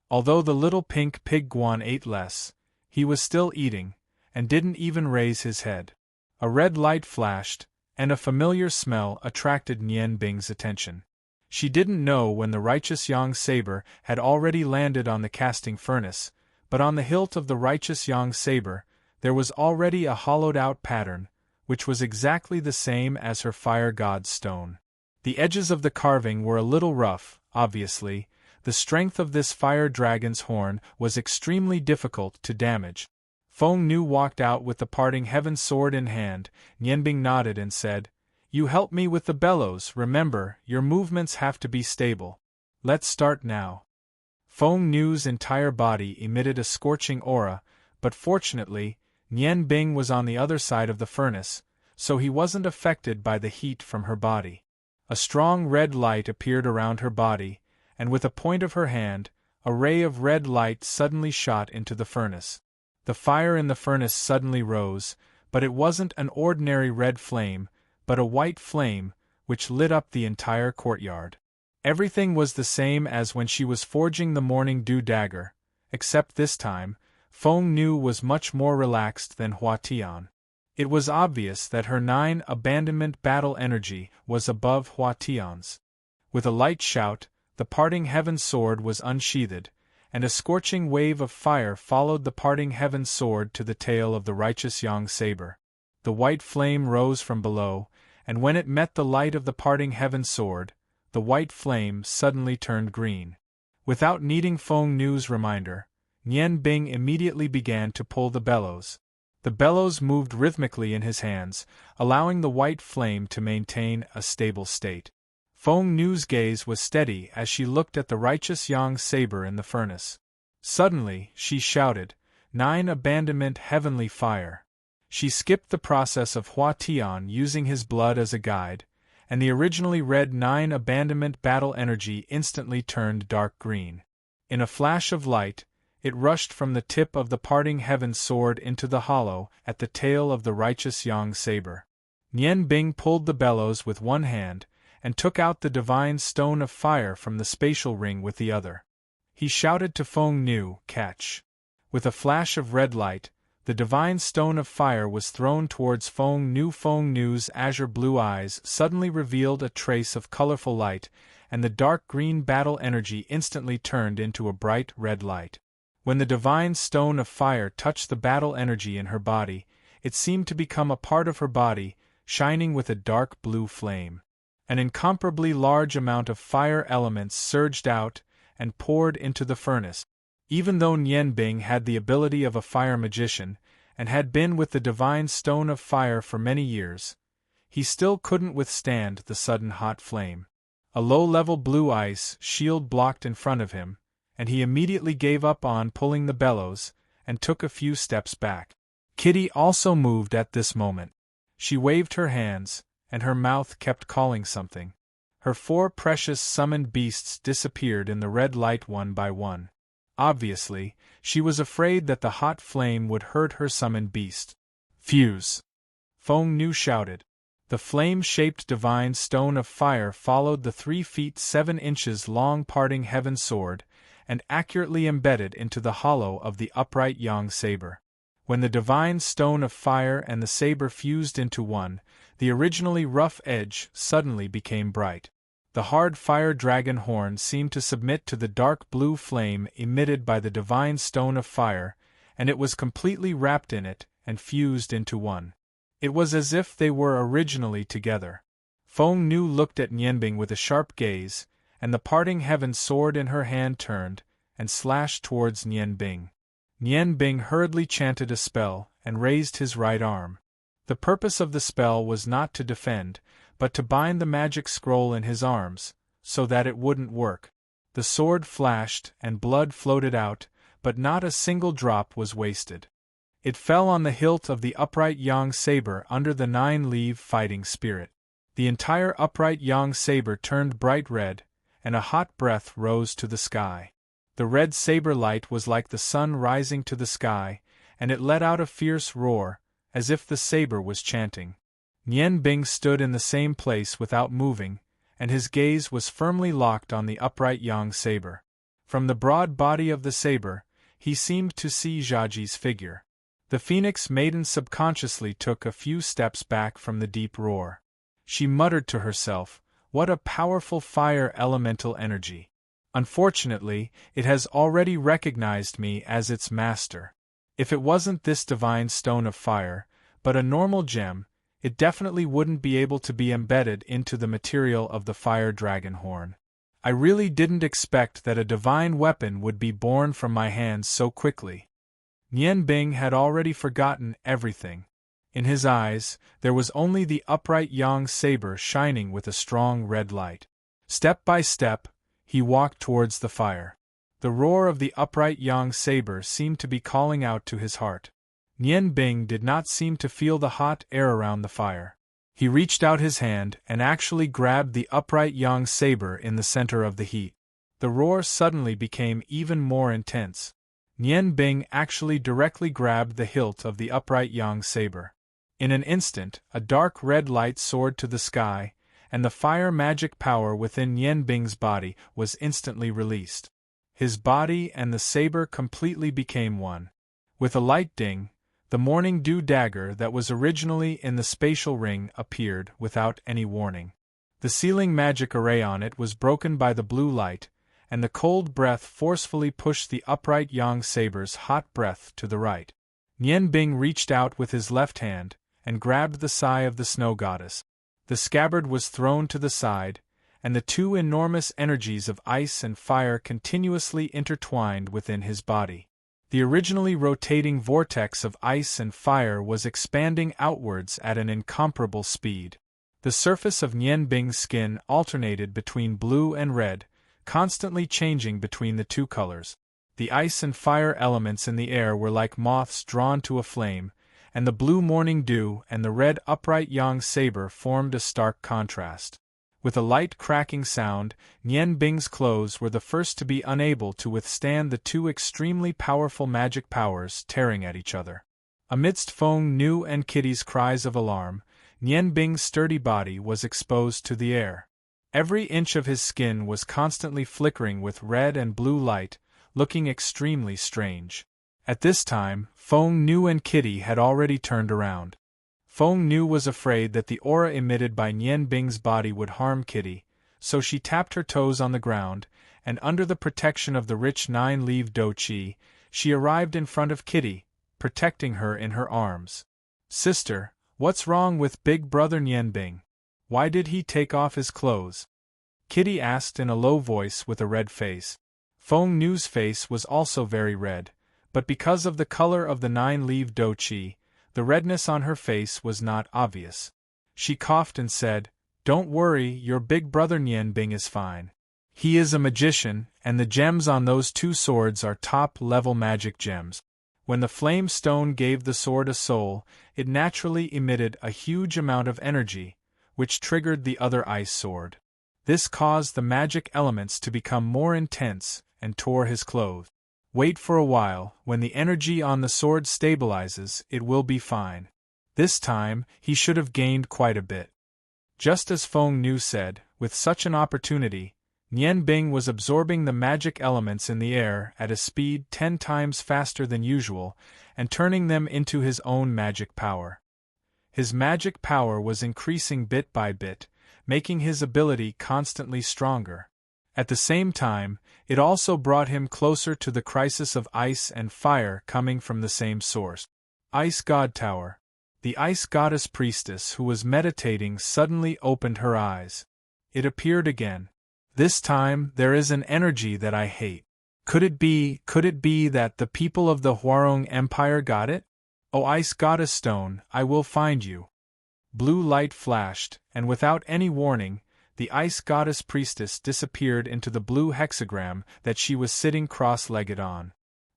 Although the little pink pig Guan ate less, he was still eating, and didn't even raise his head. A red light flashed, and a familiar smell attracted Nian Bing's attention. She didn't know when the righteous Yang saber had already landed on the casting furnace, but on the hilt of the righteous Yang saber, there was already a hollowed-out pattern, which was exactly the same as her fire god's stone. The edges of the carving were a little rough, obviously. The strength of this fire dragon's horn was extremely difficult to damage. Feng Nu walked out with the parting heaven sword in hand. Nianbing nodded and said, "You help me with the bellows, remember, your movements have to be stable. Let's start now." Feng Nu's entire body emitted a scorching aura, but fortunately, Nian Bing was on the other side of the furnace, so he wasn't affected by the heat from her body. A strong red light appeared around her body, and with a point of her hand, a ray of red light suddenly shot into the furnace. The fire in the furnace suddenly rose, but it wasn't an ordinary red flame, but a white flame, which lit up the entire courtyard. Everything was the same as when she was forging the morning dew dagger, except this time, Feng Nu was much more relaxed than Hua Tian. It was obvious that her 9 abandonment battle energy was above Hua Tian's. With a light shout, the parting heaven sword was unsheathed, and a scorching wave of fire followed the parting heaven sword to the tail of the righteous Yang saber. The white flame rose from below, and when it met the light of the parting heaven sword, the white flame suddenly turned green. Without needing Feng Nu's reminder, Nian Bing immediately began to pull the bellows. The bellows moved rhythmically in his hands, allowing the white flame to maintain a stable state. Feng Nu's gaze was steady as she looked at the righteous Yang saber in the furnace. Suddenly, she shouted, "9 abandonment heavenly fire." She skipped the process of Hua Tian using his blood as a guide, and the originally red 9 abandonment battle energy instantly turned dark green. In a flash of light, it rushed from the tip of the parting heaven sword into the hollow at the tail of the righteous Yang saber. Nian Bing pulled the bellows with one hand, and took out the divine stone of fire from the spatial ring with the other. He shouted to Feng Nu, "Catch!" With a flash of red light, the divine stone of fire was thrown towards Feng Nu. Feng Nu's azure blue eyes suddenly revealed a trace of colorful light, and the dark green battle energy instantly turned into a bright red light. When the divine stone of fire touched the battle energy in her body, it seemed to become a part of her body, shining with a dark blue flame. An incomparably large amount of fire elements surged out and poured into the furnace. Even though Nian Bing had the ability of a fire magician, and had been with the divine stone of fire for many years, he still couldn't withstand the sudden hot flame. A low-level blue ice shield blocked in front of him, and he immediately gave up on pulling the bellows, and took a few steps back. Kitty also moved at this moment. She waved her hands, and her mouth kept calling something. Her 4 precious summoned beasts disappeared in the red light one by one. Obviously, she was afraid that the hot flame would hurt her summoned beast. "Fuse!" Feng Nu shouted. The flame-shaped divine stone of fire followed the 3 feet 7 inches long parting heaven sword, and accurately embedded into the hollow of the upright Yang saber. When the divine stone of fire and the saber fused into one, the originally rough edge suddenly became bright. The hard fire dragon horn seemed to submit to the dark blue flame emitted by the divine stone of fire, and it was completely wrapped in it and fused into one. It was as if they were originally together. Feng Nu looked at Nianbing with a sharp gaze, and the parting heaven sword in her hand turned and slashed towards Nianbing. Nianbing hurriedly chanted a spell and raised his right arm. The purpose of the spell was not to defend, but to bind the magic scroll in his arms, so that it wouldn't work. The sword flashed and blood floated out, but not a single drop was wasted. It fell on the hilt of the upright yang saber under the 9-leaf fighting spirit. The entire upright yang saber turned bright red, and a hot breath rose to the sky. The red saber light was like the sun rising to the sky, and it let out a fierce roar, as if the saber was chanting. Nian Bing stood in the same place without moving, and his gaze was firmly locked on the upright yang saber. From the broad body of the saber, he seemed to see Zhaji's figure. The Phoenix Maiden subconsciously took a few steps back from the deep roar. She muttered to herself, "What a powerful fire elemental energy! Unfortunately, it has already recognized me as its master. If it wasn't this divine stone of fire, but a normal gem, it definitely wouldn't be able to be embedded into the material of the fire dragon horn. I really didn't expect that a divine weapon would be born from my hands so quickly." Nian Bing had already forgotten everything. In his eyes, there was only the upright yang saber shining with a strong red light. Step by step, he walked towards the fire. The roar of the upright yang saber seemed to be calling out to his heart. Nian Bing did not seem to feel the hot air around the fire. He reached out his hand and actually grabbed the upright yang saber in the center of the heat. The roar suddenly became even more intense. Nian Bing actually directly grabbed the hilt of the upright yang saber. In an instant, a dark red light soared to the sky, and the fire magic power within Nian Bing's body was instantly released. His body and the saber completely became one. With a light ding, the morning dew dagger that was originally in the spatial ring appeared without any warning. The sealing magic array on it was broken by the blue light, and the cold breath forcefully pushed the upright yang saber's hot breath to the right. Nian Bing reached out with his left hand, and grabbed the sai of the snow goddess. The scabbard was thrown to the side, and the two enormous energies of ice and fire continuously intertwined within his body. The originally rotating vortex of ice and fire was expanding outwards at an incomparable speed. The surface of Nian Bing's skin alternated between blue and red, constantly changing between the two colors. The ice and fire elements in the air were like moths drawn to a flame, and the blue morning dew and the red upright yang saber formed a stark contrast. With a light cracking sound, Nian Bing's clothes were the first to be unable to withstand the two extremely powerful magic powers tearing at each other. Amidst Feng Nu and Kitty's cries of alarm, Nian Bing's sturdy body was exposed to the air. Every inch of his skin was constantly flickering with red and blue light, looking extremely strange. At this time, Feng Nu and Kitty had already turned around. Feng Nu was afraid that the aura emitted by Nian Bing's body would harm Kitty, so she tapped her toes on the ground, and under the protection of the rich 9-leaf do qi, she arrived in front of Kitty, protecting her in her arms. "Sister, what's wrong with big brother Nian Bing? Why did he take off his clothes?" Kitty asked in a low voice with a red face. Feng Nu's face was also very red, but because of the color of the 9-leaf do qi, the redness on her face was not obvious. She coughed and said, "Don't worry, your big brother Nian Bing is fine. He is a magician, and the gems on those two swords are top-level magic gems. When the flame stone gave the sword a soul, it naturally emitted a huge amount of energy, which triggered the other ice sword. This caused the magic elements to become more intense and tore his clothes. Wait for a while, when the energy on the sword stabilizes, it will be fine." This time, he should have gained quite a bit. Just as Feng Nu said, with such an opportunity, Nian Bing was absorbing the magic elements in the air at a speed 10 times faster than usual, and turning them into his own magic power. His magic power was increasing bit by bit, making his ability constantly stronger. At the same time, it also brought him closer to the crisis of ice and fire coming from the same source. Ice God Tower. The ice goddess priestess who was meditating suddenly opened her eyes. It appeared again. "This time, there is an energy that I hate. Could it be that the people of the Huarong Empire got it? O ice goddess stone, I will find you." Blue light flashed, and without any warning, the ice goddess priestess disappeared into the blue hexagram that she was sitting cross-legged on.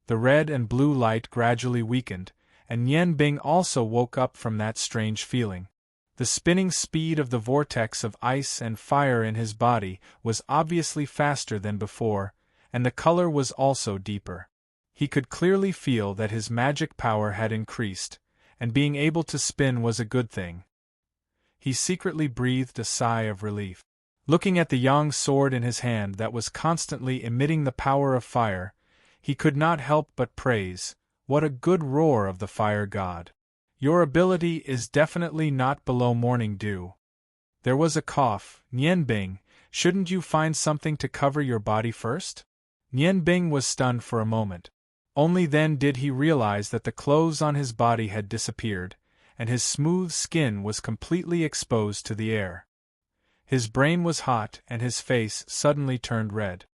The red and blue light gradually weakened, and Nian Bing also woke up from that strange feeling. The spinning speed of the vortex of ice and fire in his body was obviously faster than before, and the color was also deeper. He could clearly feel that his magic power had increased, and being able to spin was a good thing. He secretly breathed a sigh of relief. Looking at the yang sword in his hand that was constantly emitting the power of fire, he could not help but praise, "What a good roar of the fire god! Your ability is definitely not below morning dew." There was a cough. "Nian Bing, shouldn't you find something to cover your body first?" Nian Bing was stunned for a moment. Only then did he realize that the clothes on his body had disappeared, and his smooth skin was completely exposed to the air. His brain was hot and his face suddenly turned red.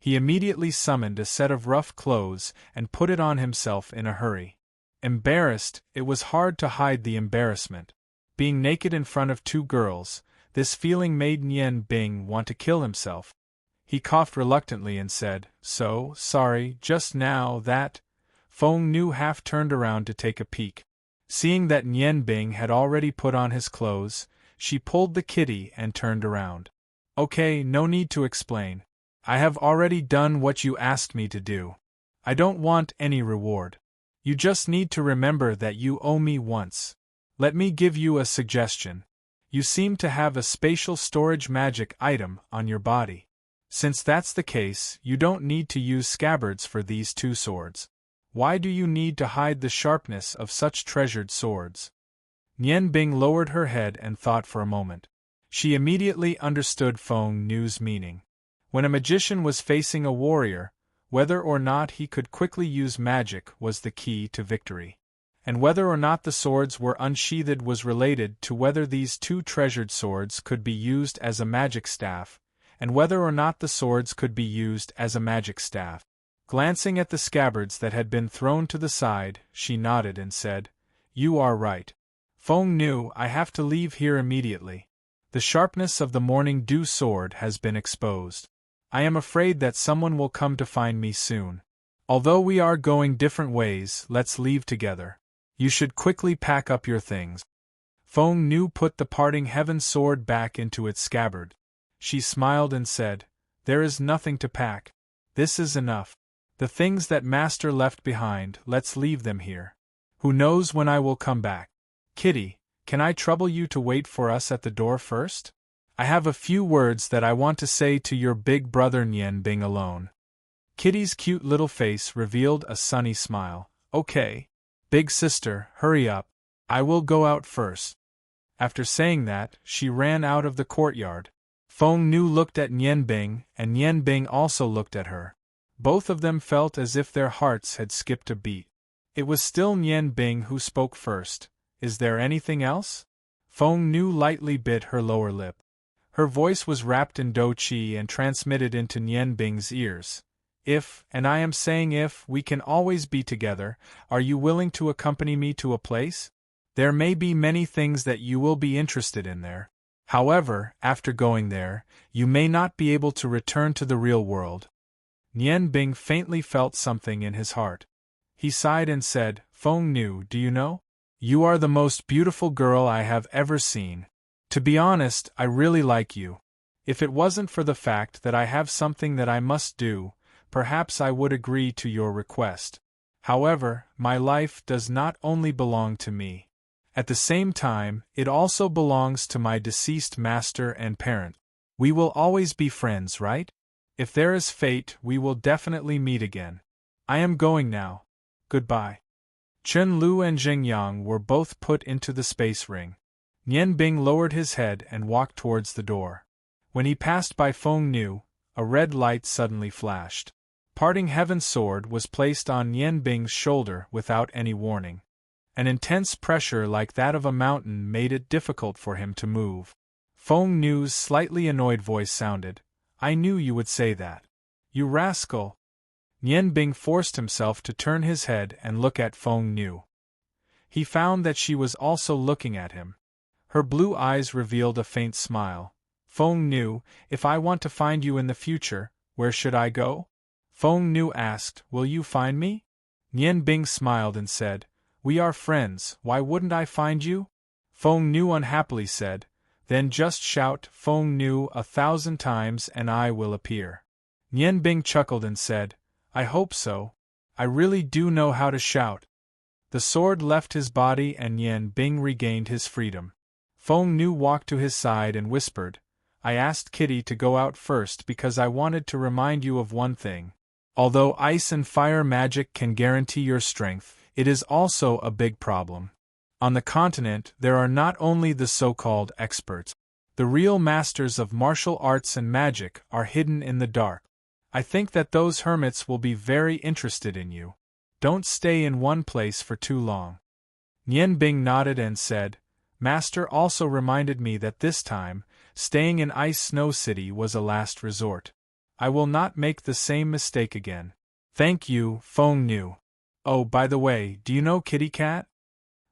He immediately summoned a set of rough clothes and put it on himself in a hurry. Embarrassed, it was hard to hide the embarrassment. Being naked in front of two girls, this feeling made Nian Bing want to kill himself. He coughed reluctantly and said, "So, sorry, just now that..." Feng Nu half turned around to take a peek. Seeing that Nian Bing had already put on his clothes, she pulled the kitty and turned around. "Okay, no need to explain. I have already done what you asked me to do. I don't want any reward. You just need to remember that you owe me once. Let me give you a suggestion. You seem to have a spatial storage magic item on your body. Since that's the case, you don't need to use scabbards for these two swords. Why do you need to hide the sharpness of such treasured swords?" Nian Bing lowered her head and thought for a moment. She immediately understood Feng Nu's meaning. When a magician was facing a warrior, whether or not he could quickly use magic was the key to victory. And whether or not the swords were unsheathed was related to whether these two treasured swords could be used as a magic staff, and whether or not the swords could be used as a magic staff. Glancing at the scabbards that had been thrown to the side, she nodded and said, "You are right. Feng Nu, I have to leave here immediately. The sharpness of the morning dew sword has been exposed. I am afraid that someone will come to find me soon. Although we are going different ways, let's leave together. You should quickly pack up your things." Feng Nu put the parting heaven sword back into its scabbard. She smiled and said, "There is nothing to pack. This is enough. The things that Master left behind, let's leave them here. Who knows when I will come back? Kitty, can I trouble you to wait for us at the door first? I have a few words that I want to say to your big brother Nian Bing alone." Kitty's cute little face revealed a sunny smile. "Okay. Big sister, hurry up. I will go out first." After saying that, she ran out of the courtyard. Feng Nu looked at Nian Bing, and Nian Bing also looked at her. Both of them felt as if their hearts had skipped a beat. It was still Nian Bing who spoke first. "Is there anything else?" Feng Nu lightly bit her lower lip. Her voice was wrapped in dou qi and transmitted into Nian Bing's ears. "If, and I am saying if, we can always be together, are you willing to accompany me to a place? There may be many things that you will be interested in there. However, after going there, you may not be able to return to the real world." Nian Bing faintly felt something in his heart. He sighed and said, "Feng Nu, do you know? You are the most beautiful girl I have ever seen. To be honest, I really like you. If it wasn't for the fact that I have something that I must do, perhaps I would agree to your request. However, my life does not only belong to me. At the same time, it also belongs to my deceased master and parent. We will always be friends, right? If there is fate, we will definitely meet again. I am going now. Goodbye." Chen Lu and Jing Yang were both put into the space ring. Nian Bing lowered his head and walked towards the door. When he passed by Feng Nu, a red light suddenly flashed. Parting Heaven Sword was placed on Nian Bing's shoulder without any warning. An intense pressure like that of a mountain made it difficult for him to move. Feng Nu's slightly annoyed voice sounded, "I knew you would say that. You rascal." Nian Bing forced himself to turn his head and look at Feng Nu. He found that she was also looking at him. Her blue eyes revealed a faint smile. "Feng Nu, if I want to find you in the future, where should I go?" Feng Nu asked, "Will you find me?" Nian Bing smiled and said, We are friends, why wouldn't I find you? Feng Nu unhappily said, then just shout Feng Nu 1,000 times and I will appear. Nian Bing chuckled and said, I hope so. I really do know how to shout. The sword left his body and Nian Bing regained his freedom. Feng Nu walked to his side and whispered, I asked Kitty to go out first because I wanted to remind you of one thing. Although ice and fire magic can guarantee your strength, it is also a big problem. On the continent, there are not only the so-called experts. The real masters of martial arts and magic are hidden in the dark. I think that those hermits will be very interested in you. Don't stay in one place for too long. Nian Bing nodded and said, Master also reminded me that this time, staying in Ice Snow City was a last resort. I will not make the same mistake again. Thank you, Feng Nu. Oh, by the way, do you know Kitty Cat?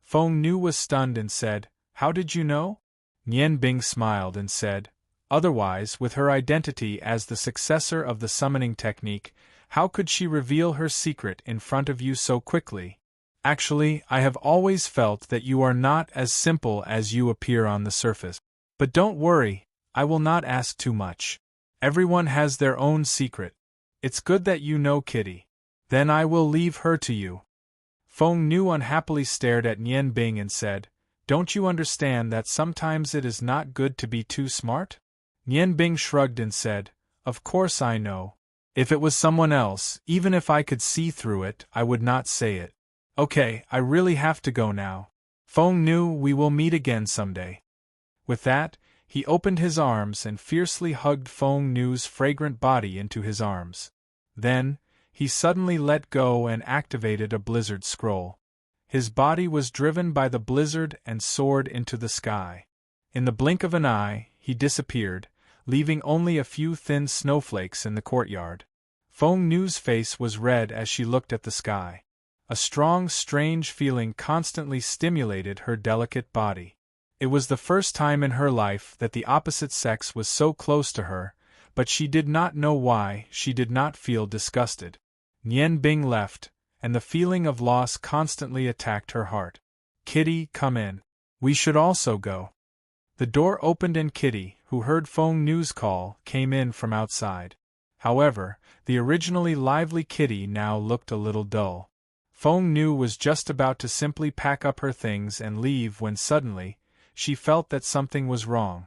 Feng Nu was stunned and said, How did you know? Nian Bing smiled and said, Otherwise, with her identity as the successor of the summoning technique, how could she reveal her secret in front of you so quickly? Actually, I have always felt that you are not as simple as you appear on the surface. But don't worry, I will not ask too much. Everyone has their own secret. It's good that you know Kitty. Then I will leave her to you. Feng Nu unhappily stared at Nian Bing and said, Don't you understand that sometimes it is not good to be too smart? Nian Bing shrugged and said, Of course I know. If it was someone else, even if I could see through it, I would not say it. Okay, I really have to go now. Feng Nu, we will meet again someday. With that, he opened his arms and fiercely hugged Feng Nu's fragrant body into his arms. Then, he suddenly let go and activated a blizzard scroll. His body was driven by the blizzard and soared into the sky. In the blink of an eye, he disappeared, leaving only a few thin snowflakes in the courtyard. Feng Nu's face was red as she looked at the sky. A strong, strange feeling constantly stimulated her delicate body. It was the first time in her life that the opposite sex was so close to her, but she did not know why she did not feel disgusted. Nian Bing left, and the feeling of loss constantly attacked her heart. Kitty, come in. We should also go. The door opened and Kitty, who heard Feng Nu's call, came in from outside. However, the originally lively Kitty now looked a little dull. Feng Nu was just about to simply pack up her things and leave when suddenly, she felt that something was wrong.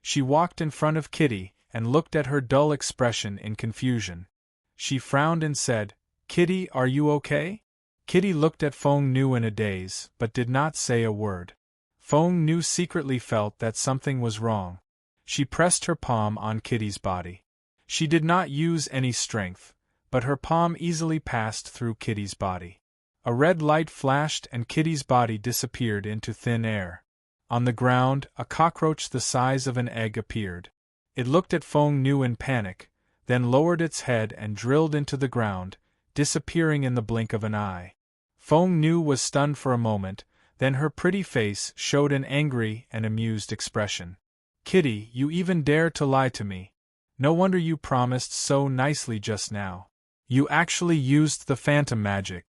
She walked in front of Kitty and looked at her dull expression in confusion. She frowned and said, Kitty, are you okay? Kitty looked at Feng Nu in a daze, but did not say a word. Feng Nu secretly felt that something was wrong. She pressed her palm on Kitty's body. She did not use any strength, but her palm easily passed through Kitty's body. A red light flashed and Kitty's body disappeared into thin air. On the ground, a cockroach the size of an egg appeared. It looked at Feng Nu in panic, then lowered its head and drilled into the ground, disappearing in the blink of an eye. Feng Nu was stunned for a moment, then her pretty face showed an angry and amused expression. Kitty, you even dare to lie to me. No wonder you promised so nicely just now. You actually used the phantom magic.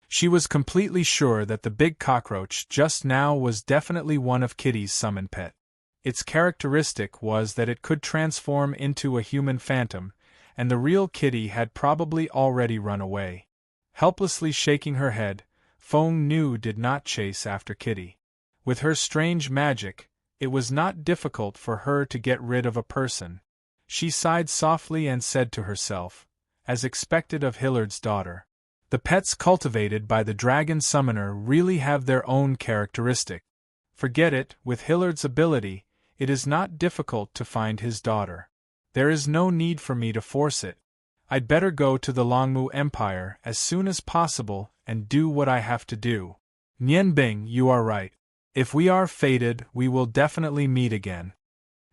She was completely sure that the big cockroach just now was definitely one of Kitty's summoned pet. Its characteristic was that it could transform into a human phantom, and the real Kitty had probably already run away. Helplessly shaking her head, Feng Nu did not chase after Kitty. With her strange magic, it was not difficult for her to get rid of a person. She sighed softly and said to herself, as expected of Hillard's daughter, the pets cultivated by the dragon summoner really have their own characteristic. Forget it, with Hillard's ability, it is not difficult to find his daughter. There is no need for me to force it. I'd better go to the Longmu Empire as soon as possible and do what I have to do. Nian Bing, you are right. If we are fated, we will definitely meet again.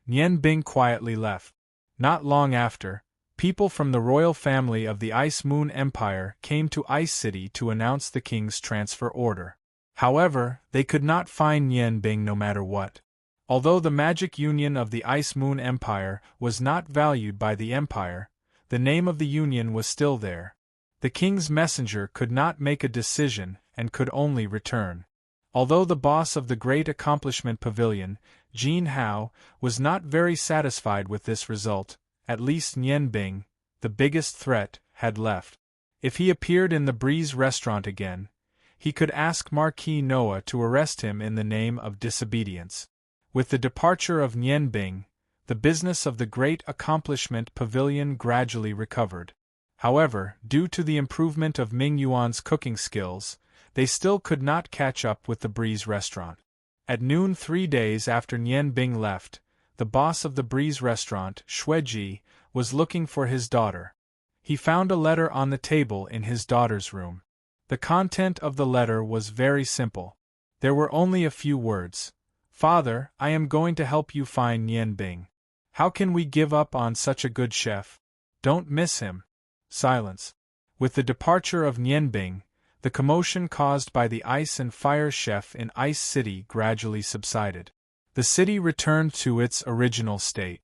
Nian Bing quietly left. Not long after, people from the royal family of the Ice Moon Empire came to Ice City to announce the king's transfer order. However, they could not find Nian Bing no matter what. Although the magic union of the Ice Moon Empire was not valued by the Empire, the name of the union was still there. The king's messenger could not make a decision and could only return. Although the boss of the Great Accomplishment Pavilion, Jin Hao, was not very satisfied with this result, at least Nian Bing, the biggest threat, had left. If he appeared in the Breeze restaurant again, he could ask Marquis Noah to arrest him in the name of disobedience. With the departure of Nian Bing, the business of the Great Accomplishment Pavilion gradually recovered. However, due to the improvement of Ming Yuan's cooking skills, they still could not catch up with the Breeze restaurant. At noon 3 days after Nian Bing left, the boss of the Breeze restaurant, Xueji, was looking for his daughter. He found a letter on the table in his daughter's room. The content of the letter was very simple. There were only a few words. "Father, I am going to help you find Nian Bing. How can we give up on such a good chef? Don't miss him." Silence. With the departure of Nian Bing, the commotion caused by the ice and fire chef in Ice City gradually subsided. The city returned to its original state.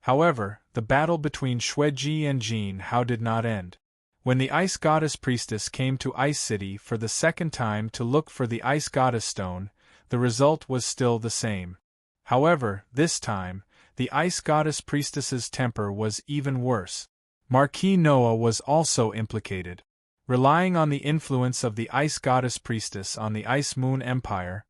However, the battle between Xueji and Jin Hao did not end. When the Ice Goddess Priestess came to Ice City for the second time to look for the Ice Goddess Stone, the result was still the same. However, this time, the Ice Goddess Priestess's temper was even worse. Marquis Noah was also implicated. Relying on the influence of the Ice Goddess Priestess on the Ice Moon Empire,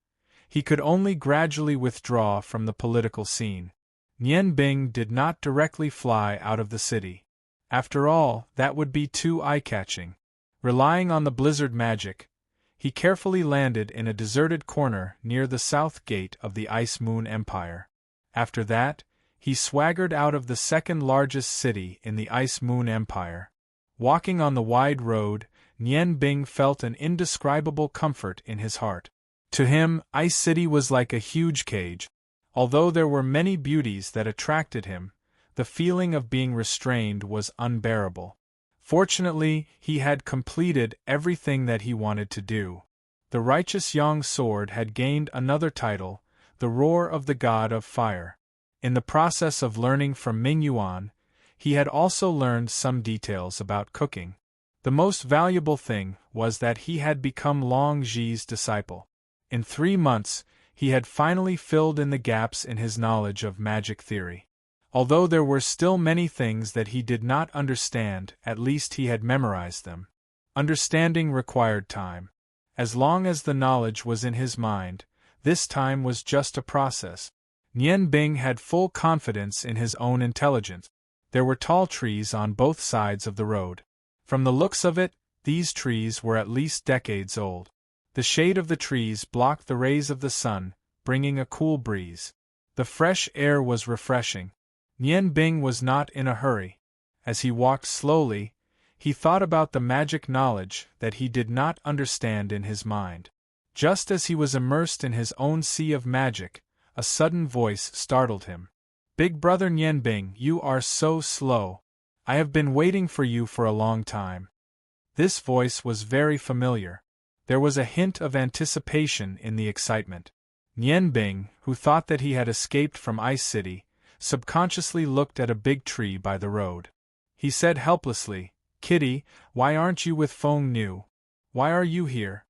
he could only gradually withdraw from the political scene. Nian Bing did not directly fly out of the city. After all, that would be too eye-catching. Relying on the blizzard magic, he carefully landed in a deserted corner near the south gate of the Ice Moon Empire. After that, he swaggered out of the second-largest city in the Ice Moon Empire. Walking on the wide road, Nian Bing felt an indescribable comfort in his heart. To him, Ice City was like a huge cage. Although there were many beauties that attracted him, the feeling of being restrained was unbearable. Fortunately, he had completed everything that he wanted to do. The righteous Yang sword had gained another title, the Roar of the God of Fire. In the process of learning from Ming Yuan, he had also learned some details about cooking. The most valuable thing was that he had become Long Ji's disciple. In 3 months, he had finally filled in the gaps in his knowledge of magic theory. Although there were still many things that he did not understand, at least he had memorized them. Understanding required time. As long as the knowledge was in his mind, this time was just a process. Nian Bing had full confidence in his own intelligence. There were tall trees on both sides of the road. From the looks of it, these trees were at least decades old. The shade of the trees blocked the rays of the sun, bringing a cool breeze. The fresh air was refreshing. Nian Bing was not in a hurry. As he walked slowly, he thought about the magic knowledge that he did not understand in his mind. Just as he was immersed in his own sea of magic, a sudden voice startled him. "Big brother Nian Bing, you are so slow. I have been waiting for you for a long time." This voice was very familiar. There was a hint of anticipation in the excitement. Nian Bing, who thought that he had escaped from Ice City, subconsciously looked at a big tree by the road. He said helplessly, "Kitty, why aren't you with Feng Nu? Why are you here?"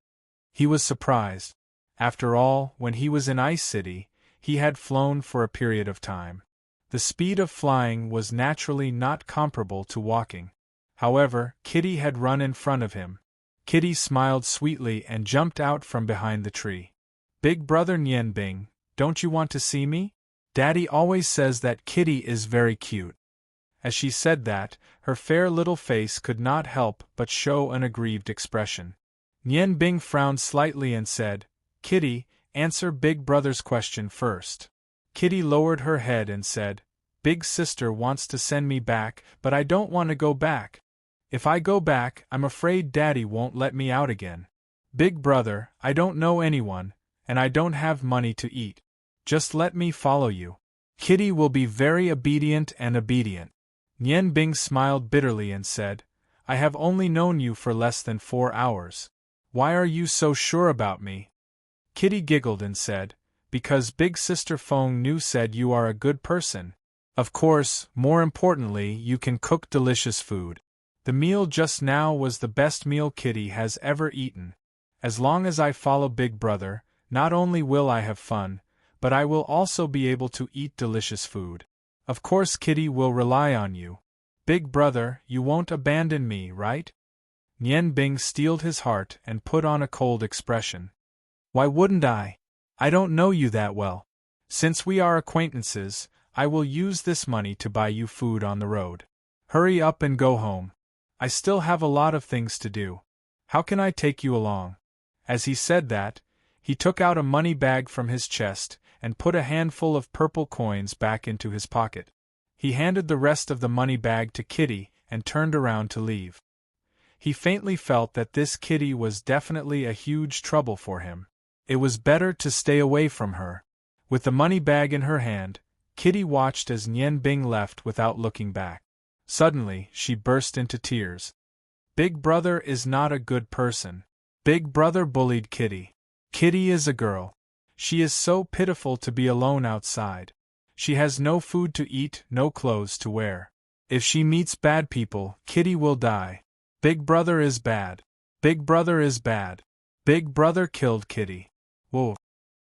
He was surprised. After all, when he was in Ice City, he had flown for a period of time. The speed of flying was naturally not comparable to walking. However, Kitty had run in front of him. Kitty smiled sweetly and jumped out from behind the tree. "Big brother Nian Bing, don't you want to see me? Daddy always says that Kitty is very cute." As she said that, her fair little face could not help but show an aggrieved expression. Nian Bing frowned slightly and said, "Kitty, answer Big Brother's question first." Kitty lowered her head and said, "Big Sister wants to send me back, but I don't want to go back. If I go back, I'm afraid Daddy won't let me out again. Big Brother, I don't know anyone, and I don't have money to eat. Just let me follow you." "Kitty will be very obedient and obedient." Nian Bing smiled bitterly and said, "I have only known you for less than 4 hours. Why are you so sure about me?" Kitty giggled and said, "Because Big Sister Feng Nu said you are a good person. Of course, more importantly, you can cook delicious food. The meal just now was the best meal Kitty has ever eaten." As long as I follow Big Brother, not only will I have fun, but I will also be able to eat delicious food. Of course Kitty will rely on you. Big Brother, you won't abandon me, right? Nian Bing steeled his heart and put on a cold expression. Why wouldn't I? I don't know you that well. Since we are acquaintances, I will use this money to buy you food on the road. Hurry up and go home. I still have a lot of things to do. How can I take you along? As he said that, he took out a money bag from his chest and put a handful of purple coins back into his pocket. He handed the rest of the money bag to Kitty and turned around to leave. He faintly felt that this Kitty was definitely a huge trouble for him. It was better to stay away from her. With the money bag in her hand, Kitty watched as Nian Bing left without looking back. Suddenly, she burst into tears. Big Brother is not a good person. Big Brother bullied Kitty. Kitty is a girl. She is so pitiful to be alone outside. She has no food to eat, no clothes to wear. If she meets bad people, Kitty will die. Big Brother is bad. Big Brother is bad. Big Brother killed Kitty. Whoa.